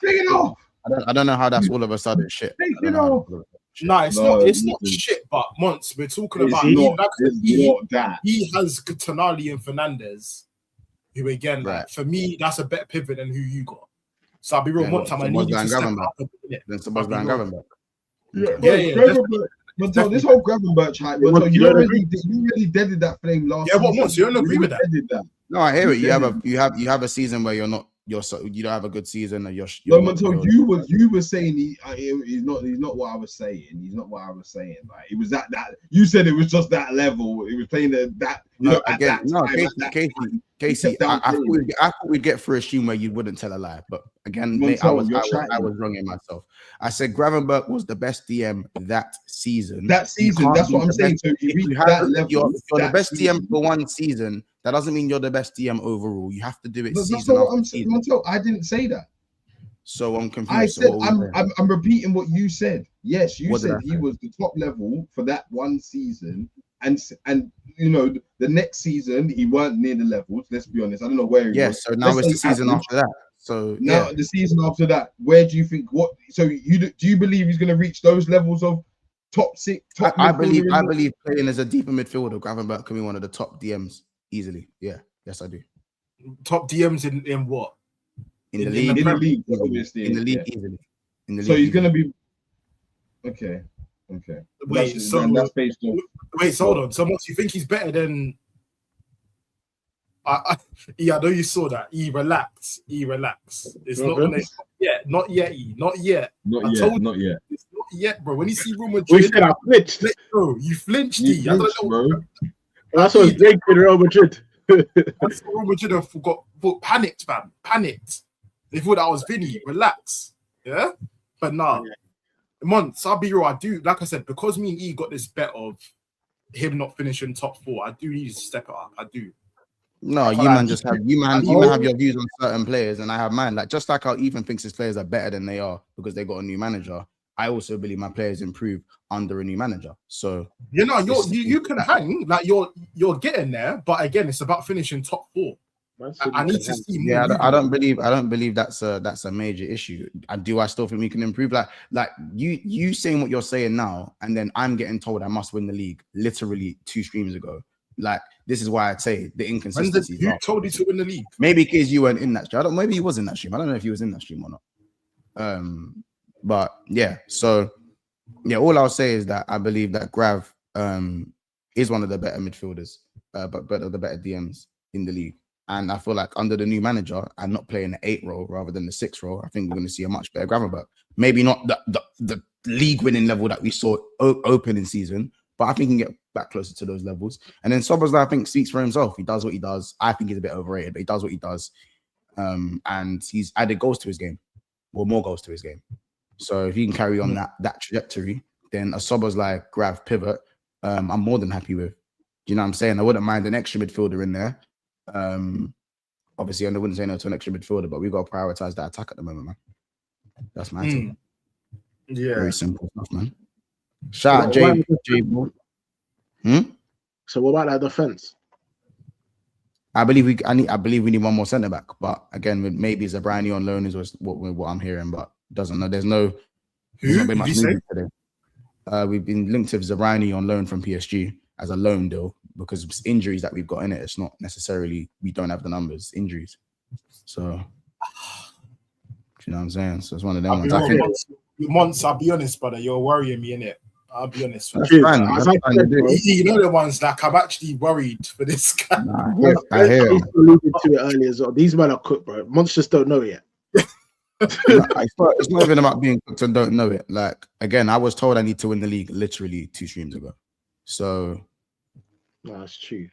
Speaker 3: Take it off.
Speaker 4: I don't know how that's all of a sudden shit.
Speaker 2: It's not shit, but once we're talking about he has Tonali and Fernandez, who again, like, for me, that's a better pivot than who you got. So I'll be real, one time I need you to step up.
Speaker 4: Then Szoboszlai and Gravenberch.
Speaker 3: But this whole Gravenberch hype, you already deaded that flame last
Speaker 2: season. Yeah, but you don't agree with that.
Speaker 4: No, I hear it. You have a season where you don't have a good season, and
Speaker 3: you were saying he's not what I was saying. He's not what I was saying. Like, it was that you said it was just that level. He was playing that.
Speaker 4: Casey, I thought we'd get through a stream where you wouldn't tell a lie, but again, I was wrong in myself. I said Gravenberch was the best DM that season.
Speaker 3: That's what I'm saying. So you're
Speaker 4: the best DM for one season. That doesn't mean you're the best DM overall. You have to do it season after season.
Speaker 3: I didn't say that.
Speaker 4: So I'm confused.
Speaker 3: I said I'm repeating what you said. Yes, you said he was the top level for that one season, and you know the next season he weren't near the levels. Let's be honest. I don't know where he was.
Speaker 4: So now it's the season after that. So
Speaker 3: now the season after that, where do you think So do you believe he's going to reach those levels of top 6?
Speaker 4: I believe playing as a deeper midfielder, Gravenberch can be one of the top DMs easily. Yeah, yes, I do.
Speaker 2: Top DMs in what?
Speaker 3: In the league, obviously.
Speaker 4: In the league, easily.
Speaker 3: So he's going to be okay.
Speaker 2: Wait,
Speaker 3: that's based on.
Speaker 2: Wait, hold on. So much you think he's better than? I know you saw that. He relaxed. It's not yet. Not yet.
Speaker 3: Not yet.
Speaker 2: It's not yet, bro. When you see Real Madrid,
Speaker 9: we said I flinched.
Speaker 2: Bro, you flinched. I don't know,
Speaker 3: bro.
Speaker 9: That's what was big in Real Madrid.
Speaker 2: That's what Real Madrid panicked, man. Panicked. They thought that was Vinny. Relax. Yeah? But nah. Months, I'll be real. I do, like I said, because me and E got this bet of him not finishing top 4, I do need to step it up. I do.
Speaker 4: No, you man have your views on certain players, and I have mine. Like, just like how Ethan thinks his players are better than they are because they got a new manager, I also believe my players improve under a new manager. So
Speaker 2: you can hang, like you're getting there, but again, it's about finishing top 4. I need to see more.
Speaker 4: Yeah, I don't believe that's a major issue. I still think we can improve. Like you saying what you're saying now, and then I'm getting told I must win the league literally 2 streams ago. Like, this is why I say the inconsistency.
Speaker 2: Who told you to win the league?
Speaker 4: Maybe because you weren't in that stream. Maybe he was in that stream. I don't know if he was in that stream or not. But yeah, so yeah, all I'll say is that I believe that Grav is one of the better midfielders, but of the better DMs in the league. And I feel like under the new manager and not playing the 8 role rather than the 6 role, I think we're going to see a much better Gravenberch. Maybe not the league winning level that we saw opening season, but I think he can get back closer to those levels. And then Szoboszlai, I think, speaks for himself. He does what he does. I think he's a bit overrated, but he does what he does. And he's added goals to his game, or more goals to his game. So if he can carry on that trajectory, then a Szoboszlai Grav pivot, I'm more than happy with. Do you know what I'm saying? I wouldn't mind an extra midfielder in there. Obviously, I wouldn't say no to an extra midfielder, but we've got to prioritize that attack at the moment, man. That's my team.
Speaker 2: Yeah.
Speaker 4: Very simple stuff, man. Shout out Jay.
Speaker 9: So what about that defense?
Speaker 4: I believe we need one more centre back, but again, maybe Zabrani on loan is what I'm hearing, but doesn't know. There's not been much movement today. We've been linked with Zabrani on loan from PSG as a loan deal because it's injuries that we've got in it. It's not necessarily we don't have the numbers, injuries. So, you know what I'm saying? So it's one of them ones.
Speaker 2: Months, I'll be honest, brother. You're worrying me, innit? I'll be honest.
Speaker 4: That's fine.
Speaker 2: You know the ones like I'm actually worried for this guy.
Speaker 9: I alluded to it earlier as well. These men are cooked, bro. Monsters don't know it yet.
Speaker 4: It's not even about being cooked and don't know it. Like, again, I was told I need to win the league literally 2 streams ago. So,
Speaker 9: no, that's true.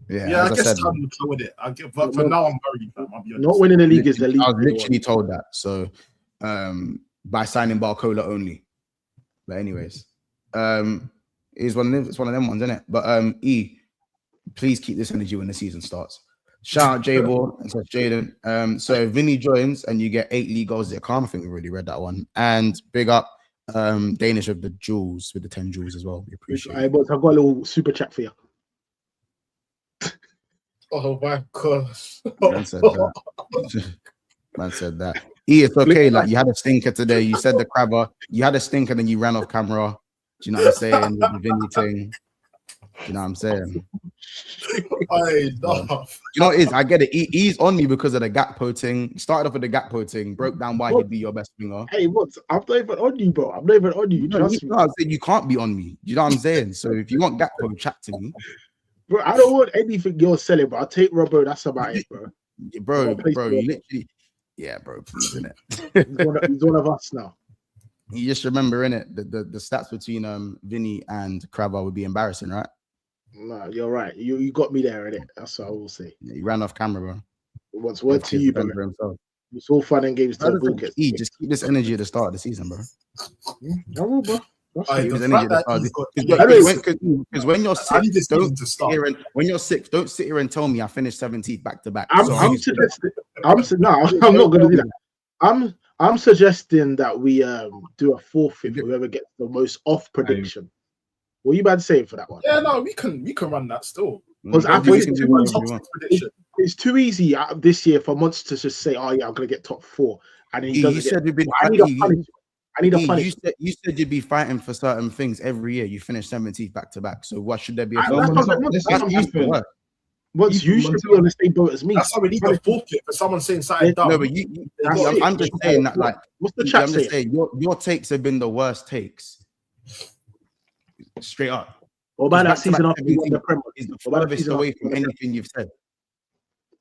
Speaker 2: Yeah, I guess I'm with it. But for now, I'm worried. I'll be honest.
Speaker 9: Not winning the league is the league.
Speaker 4: I was literally told that. So, by signing Barcola only. But anyways, it's one of them ones, isn't it? But E, please keep this energy when the season starts. Shout out J-Ball and says Jaden. So if Vinny joins and you get 8 league goals, I think we already read that one. And big up Danish with the jewels, with the 10 jewels as well. We appreciate it.
Speaker 9: I've got a little super chat for you.
Speaker 2: Oh my gosh.
Speaker 4: Man said that. Man said that. E, it's okay. Like, you had a stinker today. You said the crabber. You had a stinker, then you ran off camera. Do you know what I'm saying? With the Vinny thing. You know what I'm saying?
Speaker 2: You
Speaker 4: know what it is? I get it. He's on me because of the Gakpo thing. He started off with the Gakpo thing, broke down why he'd be your best winger.
Speaker 9: Hey, what? I'm not even on you, bro. I'm not even on you. Trust me.
Speaker 4: I'm saying you can't be on me. You know what I'm saying? So if you want Gakpo, chat to me.
Speaker 9: Bro, I don't want anything you're selling, but I'll take Robbo. That's about it, bro.
Speaker 4: Bro, you literally. Yeah, bro, please, innit?
Speaker 9: He's one of us now.
Speaker 4: You just remember, innit, the stats between Vinny and Crabber would be embarrassing, right?
Speaker 9: No, you're right. You got me there, innit? That's what I will say.
Speaker 4: Yeah, he ran off camera, bro.
Speaker 9: What's word to you, bro? It's all fun and games.
Speaker 4: Just keep this energy at the start of the season, bro.
Speaker 9: I will, bro.
Speaker 4: Because when you're sick, when you're sick, don't sit here and tell me I finished 17th back to back.
Speaker 9: I'm not gonna do that. I'm suggesting that we do a forfeit for whoever gets the most off prediction. What are you about to say for that one?
Speaker 2: Yeah, no, we can run that still.
Speaker 9: Because I think it's too easy this year for Monster to just say, "Oh yeah, I'm gonna get top 4," and he doesn't. I need a punishment.
Speaker 4: You said you'd be fighting for certain things every year. You finished 17th back to back. So what should there be?
Speaker 9: What's you should be on the same boat as me.
Speaker 2: That's how we need a forfeit for someone saying something dumb.
Speaker 4: No, but I'm just saying that, like,
Speaker 9: what's the chat
Speaker 4: I'm just saying your takes have been the worst takes. Straight up.
Speaker 9: What about that season after we won the Premier?
Speaker 4: Is the furthest away from anything you've said.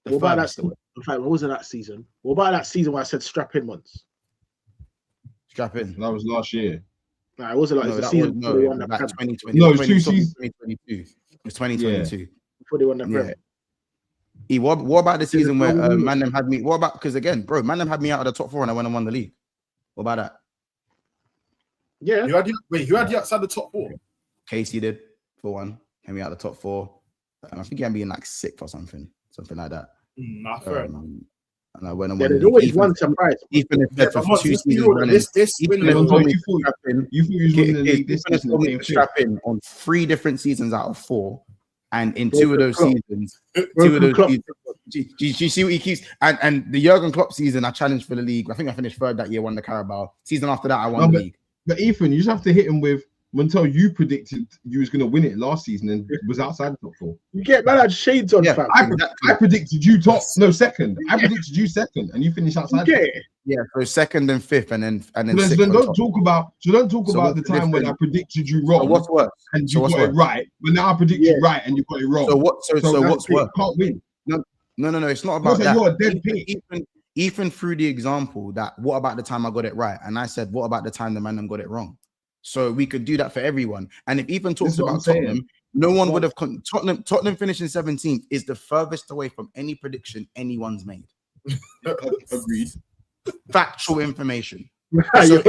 Speaker 9: What about that season? In fact, what was it that season? What about that season where I said strap in once?
Speaker 4: Strap in.
Speaker 3: That was last year.
Speaker 9: Nah, it wasn't like
Speaker 4: no,
Speaker 9: the season.
Speaker 4: No, like 2020.
Speaker 3: No, it was 2 seasons.
Speaker 4: 2022. It was 2022.
Speaker 9: Yeah. Before they won the Premier.
Speaker 4: Yeah. What about the season where Mandem had me? What about, because again, bro, Mandem had me out of the top 4 and I went and won the league. What about that?
Speaker 9: Yeah.
Speaker 2: You had you outside the top 4.
Speaker 4: Casey did for one. Had me out of the top 4. I think he had me in like 6th or something like that.
Speaker 2: Nah, fair enough.
Speaker 4: And I went and won.
Speaker 9: There's always one surprise.
Speaker 4: Even if they're for 2 seasons running, you thought you was winning the league this season. Strap in on 3 different seasons out of 4, and in 2 of those seasons, do you see what he keeps? And the Jurgen Klopp season, I challenged for the league. I think I finished 3rd that year, won the Carabao. Season after that, I won the league.
Speaker 3: But Ethan, you just have to hit him with. Until you predicted you was going to win it last season and was outside the top 4.
Speaker 9: You get man had shades on, fam.
Speaker 3: I predicted you second. I predicted you second, and you finished outside.
Speaker 4: Yeah, so 2nd and 5th, and then.
Speaker 3: So don't talk about the time when I predicted you wrong.
Speaker 4: So what's worse?
Speaker 3: And you got it right. But now I predict you right, and you got it wrong.
Speaker 4: So what's worse?
Speaker 3: You can't win.
Speaker 4: No. It's not about that.
Speaker 3: You're a dead pick.
Speaker 4: Even through the example that what about the time I got it right, and I said what about the time the man got it wrong. So we could do that for everyone. And if Ethan talks about Tottenham, no one would have Tottenham finishing 17th is the furthest away from any prediction anyone's made.
Speaker 3: Agreed.
Speaker 4: Factual information.
Speaker 3: So you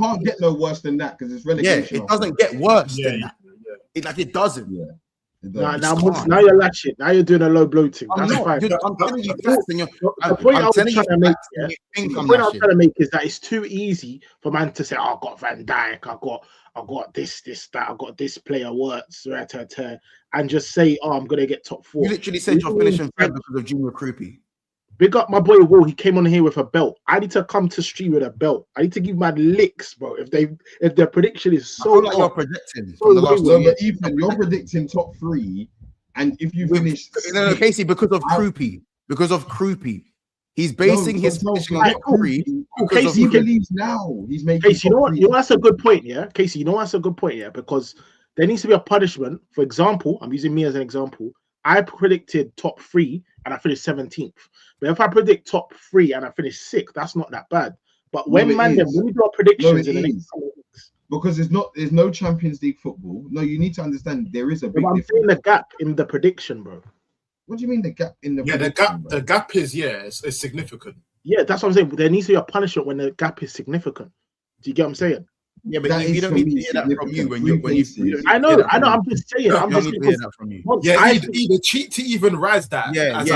Speaker 3: can't get no worse than that because it's relegation.
Speaker 4: Yeah, it doesn't get worse than that. It doesn't.
Speaker 3: Yeah.
Speaker 9: Now you're latching. Now you're doing a low blow thing. That's fine.
Speaker 4: I'm telling you facts, and
Speaker 9: the point I was trying to make is that it's too easy for man to say, "Oh, I got Van Dijk, I got this, that, I got this player works, and just say, "Oh, I'm gonna get top 4."
Speaker 4: You literally said you're finishing 3rd because of Junior Kroupi.
Speaker 9: Big up my boy Will. He came on here with a belt. I need to come to stream with a belt. I need to give my licks, bro. If their prediction is so
Speaker 4: like you're predicting.
Speaker 3: Ethan, you're predicting top 3, and if you finish,
Speaker 4: Casey, because of Kroupi, He's basing his finishing on top three.
Speaker 3: Casey, he believes now he's making.
Speaker 9: Casey, you know what? You know that's a good point, yeah. Casey, you know that's a good point, yeah, because there needs to be a punishment. For example, I'm using me as an example. I predicted top 3 and I finished 17th. But if I predict top 3 and I finish 6th, that's not that bad. But when when we do our predictions in the next couple of weeks,
Speaker 3: because there's no Champions League football. No, you need to understand there is a big
Speaker 9: I'm saying the gap in the prediction, bro.
Speaker 3: What do you mean the gap in the
Speaker 2: the gap is it's significant.
Speaker 9: Yeah, that's what I'm saying. There needs to be a punishment when the gap is significant. Do you get what I'm saying?
Speaker 4: Yeah, but you don't need to hear that from you when you.
Speaker 9: I know. I'm just saying. I'm just
Speaker 4: need to hear that from you.
Speaker 2: Yeah, either cheat to even rise that.
Speaker 4: Yeah. You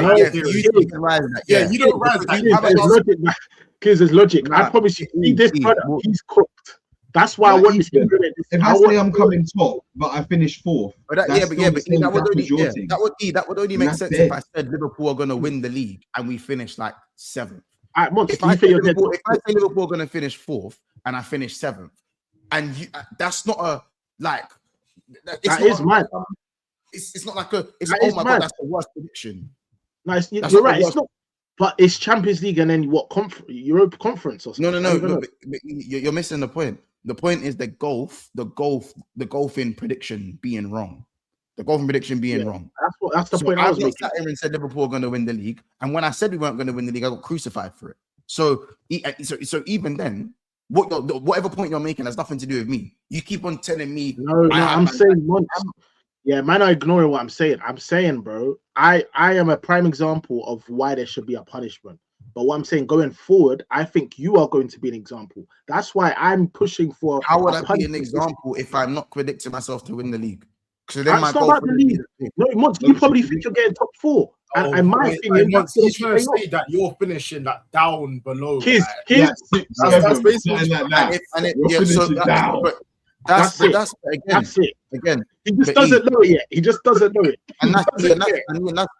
Speaker 2: don't rise that.
Speaker 9: Because there's logic. I promise you, this product, he's cooked. That's why I want you to do it.
Speaker 3: If I say I'm coming top, but I finish 4th,
Speaker 4: that would only make sense if I said Liverpool are going to win the league and we finish like 7th. If I say Liverpool are going to finish 4th and I finish 7th, and that's not a like.
Speaker 9: That is mad.
Speaker 4: It's not like oh my god, that's the worst prediction.
Speaker 9: No, you're right. It's not. But it's Champions League and then what? Europa Conference or something?
Speaker 4: No. But you're missing the point. The point is the golfing prediction being wrong. The golfing prediction being wrong.
Speaker 9: That's the point I was making.
Speaker 4: I sat here and said Liverpool are going to win the league, and when I said we weren't going to win the league, I got crucified for it. So even then, whatever point you're making has nothing to do with me. You keep on telling me.
Speaker 9: No, I'm saying once. Yeah, man, are ignoring what I'm saying. I'm saying, bro, I am a prime example of why there should be a punishment. But what I'm saying, going forward, I think you are going to be an example. That's why I'm pushing for.
Speaker 4: How would I be an example if I'm not predicting myself to win the league? So then my
Speaker 9: goal for the league. No, you probably think you're getting top 4. And my opinion,
Speaker 2: he's trying to say that you're finishing that down below.
Speaker 9: That's
Speaker 2: basically
Speaker 4: That's it. Again,
Speaker 9: he just doesn't know it yet. He just doesn't know it.
Speaker 4: And that's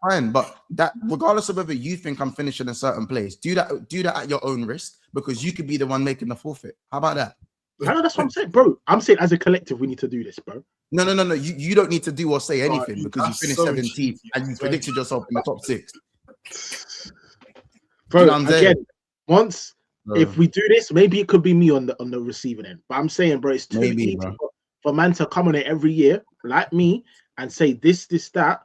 Speaker 4: fine. But that, regardless of whether you think I'm finishing a certain place, do that at your own risk, because you could be the one making the forfeit. How about that?
Speaker 9: I know, that's what I'm saying, bro. I'm saying as a collective, we need to do this, bro.
Speaker 4: No. You don't need to do or say anything because you finished 17th and you predicted yourself in the top 6.
Speaker 9: Bro, you know again, once. If we do this, maybe it could be me on the receiving end. But I'm saying, bro, it's too easy for man to come on it every year, like me, and say this, that,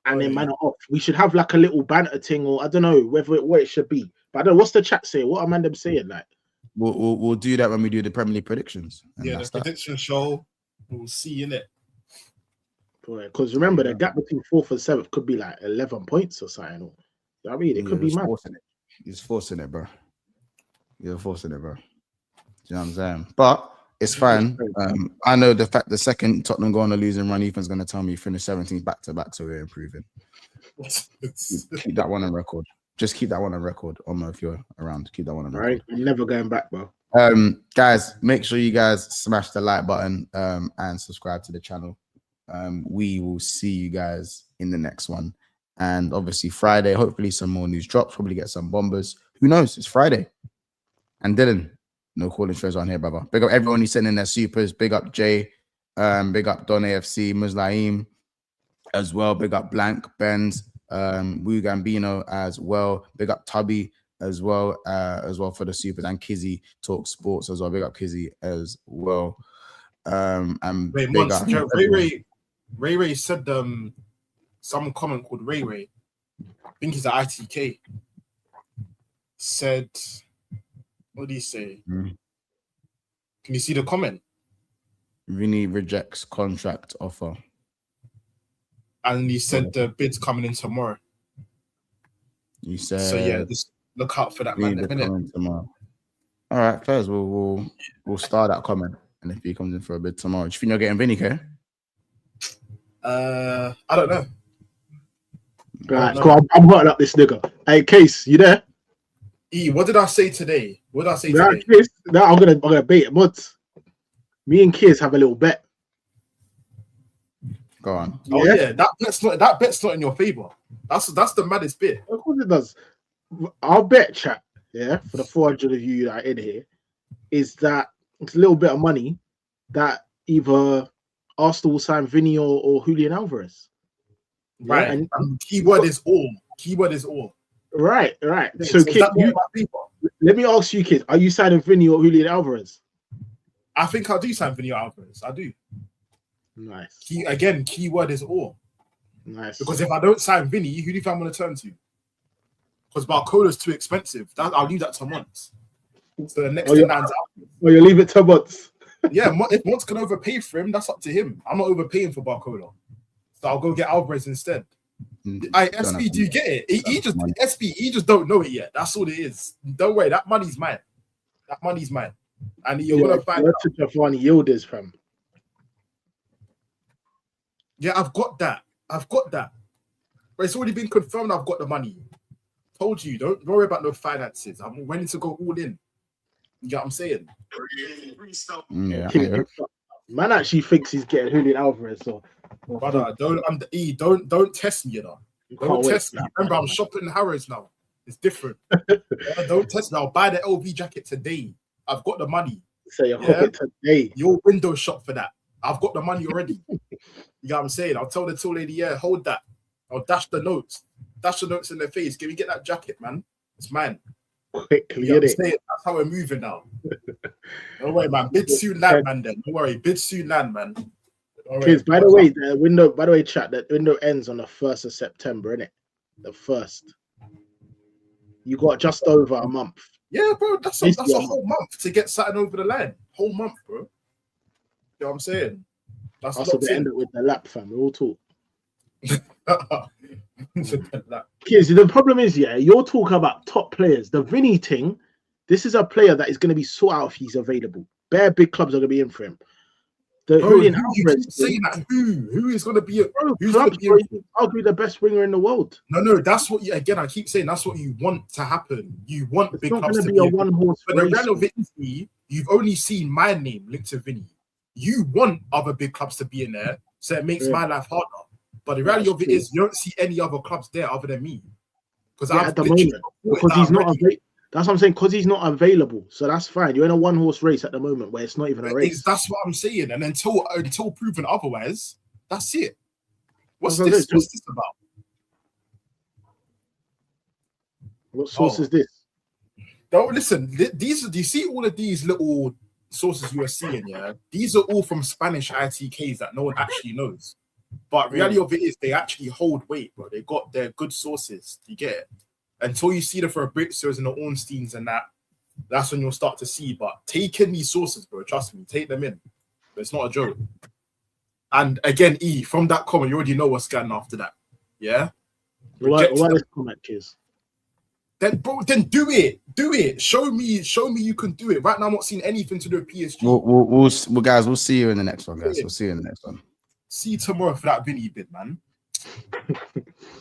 Speaker 9: and then man are off. We should have like a little banter thing, or I don't know what it should be. But I don't know, what's the chat saying? What are man them saying? Like,
Speaker 4: we'll do that when we do the Premier League predictions.
Speaker 2: Yeah, the prediction show. We'll see in it.
Speaker 9: Because remember, the gap between 4th and 7th could be like 11 points or something. Or, I mean, it could be mad.
Speaker 4: He's forcing it, bro. You're forcing it, bro. Do you know what I'm saying? But it's fine. I know the second Tottenham go on a losing run, Ethan's going to tell me finish 17th back to back, so we're improving. Keep that one on record. Just keep that one on record, Omar, if you're around. Keep that one on record.
Speaker 9: All right, I'm never going back, bro.
Speaker 4: Guys, make sure you guys smash the like button and subscribe to the channel. We will see you guys in the next one. And obviously Friday, hopefully some more news drops. Probably get some bombers. Who knows? It's Friday. And Dylan, no calling shows on here, brother. Big up everyone who's sending their supers. Big up Jay. Big up Don AFC, Muslaim as well. Big up Blank, Benz, Wu Gambino as well. Big up Tubby as well for the supers. And Kizzy Talk Sports as well. Big up Kizzy as well. And
Speaker 2: wait, Ray said some comment called Ray. I think he's at ITK. Said, what did he say? Can you see the comment?
Speaker 4: Vinny rejects contract offer.
Speaker 2: And he said the bid's coming in tomorrow.
Speaker 4: You said
Speaker 2: so. Yeah, just look out for that man.
Speaker 4: Tomorrow. All right, first we'll start that comment, and if he comes in for a bid tomorrow, do you think you're getting Vinny, K?
Speaker 2: I don't know.
Speaker 9: Right, cool. I'm hurting up this nigga. Hey, Case, you there?
Speaker 2: What did I say today? Today?
Speaker 9: Case, no, I'm gonna bait it, but me and Kiz have a little bet.
Speaker 4: Go on.
Speaker 2: Oh yeah, that bet's not in your favor. That's the maddest bit.
Speaker 9: Of course it does. Our bet, chat, for the 400 of you that are in here, is that it's a little bit of money that either Arsenal will sign Vinny or Julian Alvarez.
Speaker 2: Right. And keyword is all.
Speaker 9: Right.
Speaker 2: Yeah,
Speaker 9: So,
Speaker 2: is
Speaker 9: kid,
Speaker 2: that what about people?
Speaker 9: let me ask you, kid, are you signing Vinny or Julian Alvarez?
Speaker 2: I think I do sign Vinny Alvarez. I do.
Speaker 9: Nice.
Speaker 2: Keyword is all.
Speaker 9: Nice.
Speaker 2: Because if I don't sign Vinny, who do you think I'm going to turn to? Because Barcola's too expensive. I'll leave that to Monts. So the next 10 lands out.
Speaker 9: Oh, you leave it to Monts.
Speaker 2: Yeah, if Monts can overpay for him, that's up to him. I'm not overpaying for Barcola. So I'll go get Alvarez instead. SB, do you get it? He just don't know it yet. That's all it is. Don't worry, that money's mine. And you're gonna find
Speaker 9: out. Giovanni Yildiz, fam.
Speaker 2: Yeah, I've got that. But it's already been confirmed I've got the money. Told you, don't worry about no finances. I'm ready to go all in. You get what I'm saying?
Speaker 4: Yeah.
Speaker 9: Man actually thinks he's getting Julian Alvarez. So,
Speaker 2: brother, don't test me, you know. Don't test me. Remember, I'm shopping in Harrods now. It's different. Don't test me. I'll buy the LV jacket today. I've got the money.
Speaker 9: So you're it today.
Speaker 2: Your window shop for that. I've got the money already. You know what I'm saying? I'll tell the till lady, yeah, hold that. I'll dash the notes in their face. Can we get that jacket, man? It's mine.
Speaker 9: Quickly,
Speaker 2: you know that's how we're moving now. Don't worry, man. Bid soon land, man. Then don't worry. Bid soon land, man.
Speaker 9: Kids, by the way, chat, that window ends on the 1st of September, innit? The 1st. You got just over a month.
Speaker 2: Yeah, bro. That's a whole month to get something over the line. Whole month, bro. You know what I'm saying? That's
Speaker 9: also the end with the lap, fam. We all talk. Kids, the problem is, you're talking about top players. The Vinny thing, this is a player that is going to be sought out if he's available. Bare big clubs are going to be in for him. Julian Alvarez
Speaker 2: saying that who is going to be
Speaker 9: arguably the best winger in the world.
Speaker 2: No, that's what I keep saying that's what you want to happen. You want big clubs to be
Speaker 9: a one-horse
Speaker 2: race. But the reality is, you've only seen my name linked to Vinny. You want other big clubs to be in there, so it makes my life harder. But the reality of it is, you don't see any other clubs there other than me. Because
Speaker 9: at the moment, because he's not available. That's what I'm saying. Because he's not available, so that's fine. You're in a one-horse race at the moment where it's not even a race.
Speaker 2: That's what I'm saying. And until proven otherwise, that's it. What's this about?
Speaker 9: What source is this?
Speaker 2: Don't listen. Do you see all of these little sources you are seeing? Yeah, these are all from Spanish ITKs that no one actually knows. But reality of it is, they actually hold weight, bro. They got their good sources. You get it. Until you see the Fabrizios and the Ornsteins and that's when you'll start to see. But take in these sources, bro. Trust me, take them in. It's not a joke. And again, from that comment, you already know what's going after that. Yeah.
Speaker 9: What is comment, kids?
Speaker 2: Then do it. Do it. Show me you can do it. Right now, I'm not seeing anything to do with PSG.
Speaker 4: We'll see you in the next one, guys. We'll see you in the next one.
Speaker 2: See you tomorrow for that Vinny bid, man.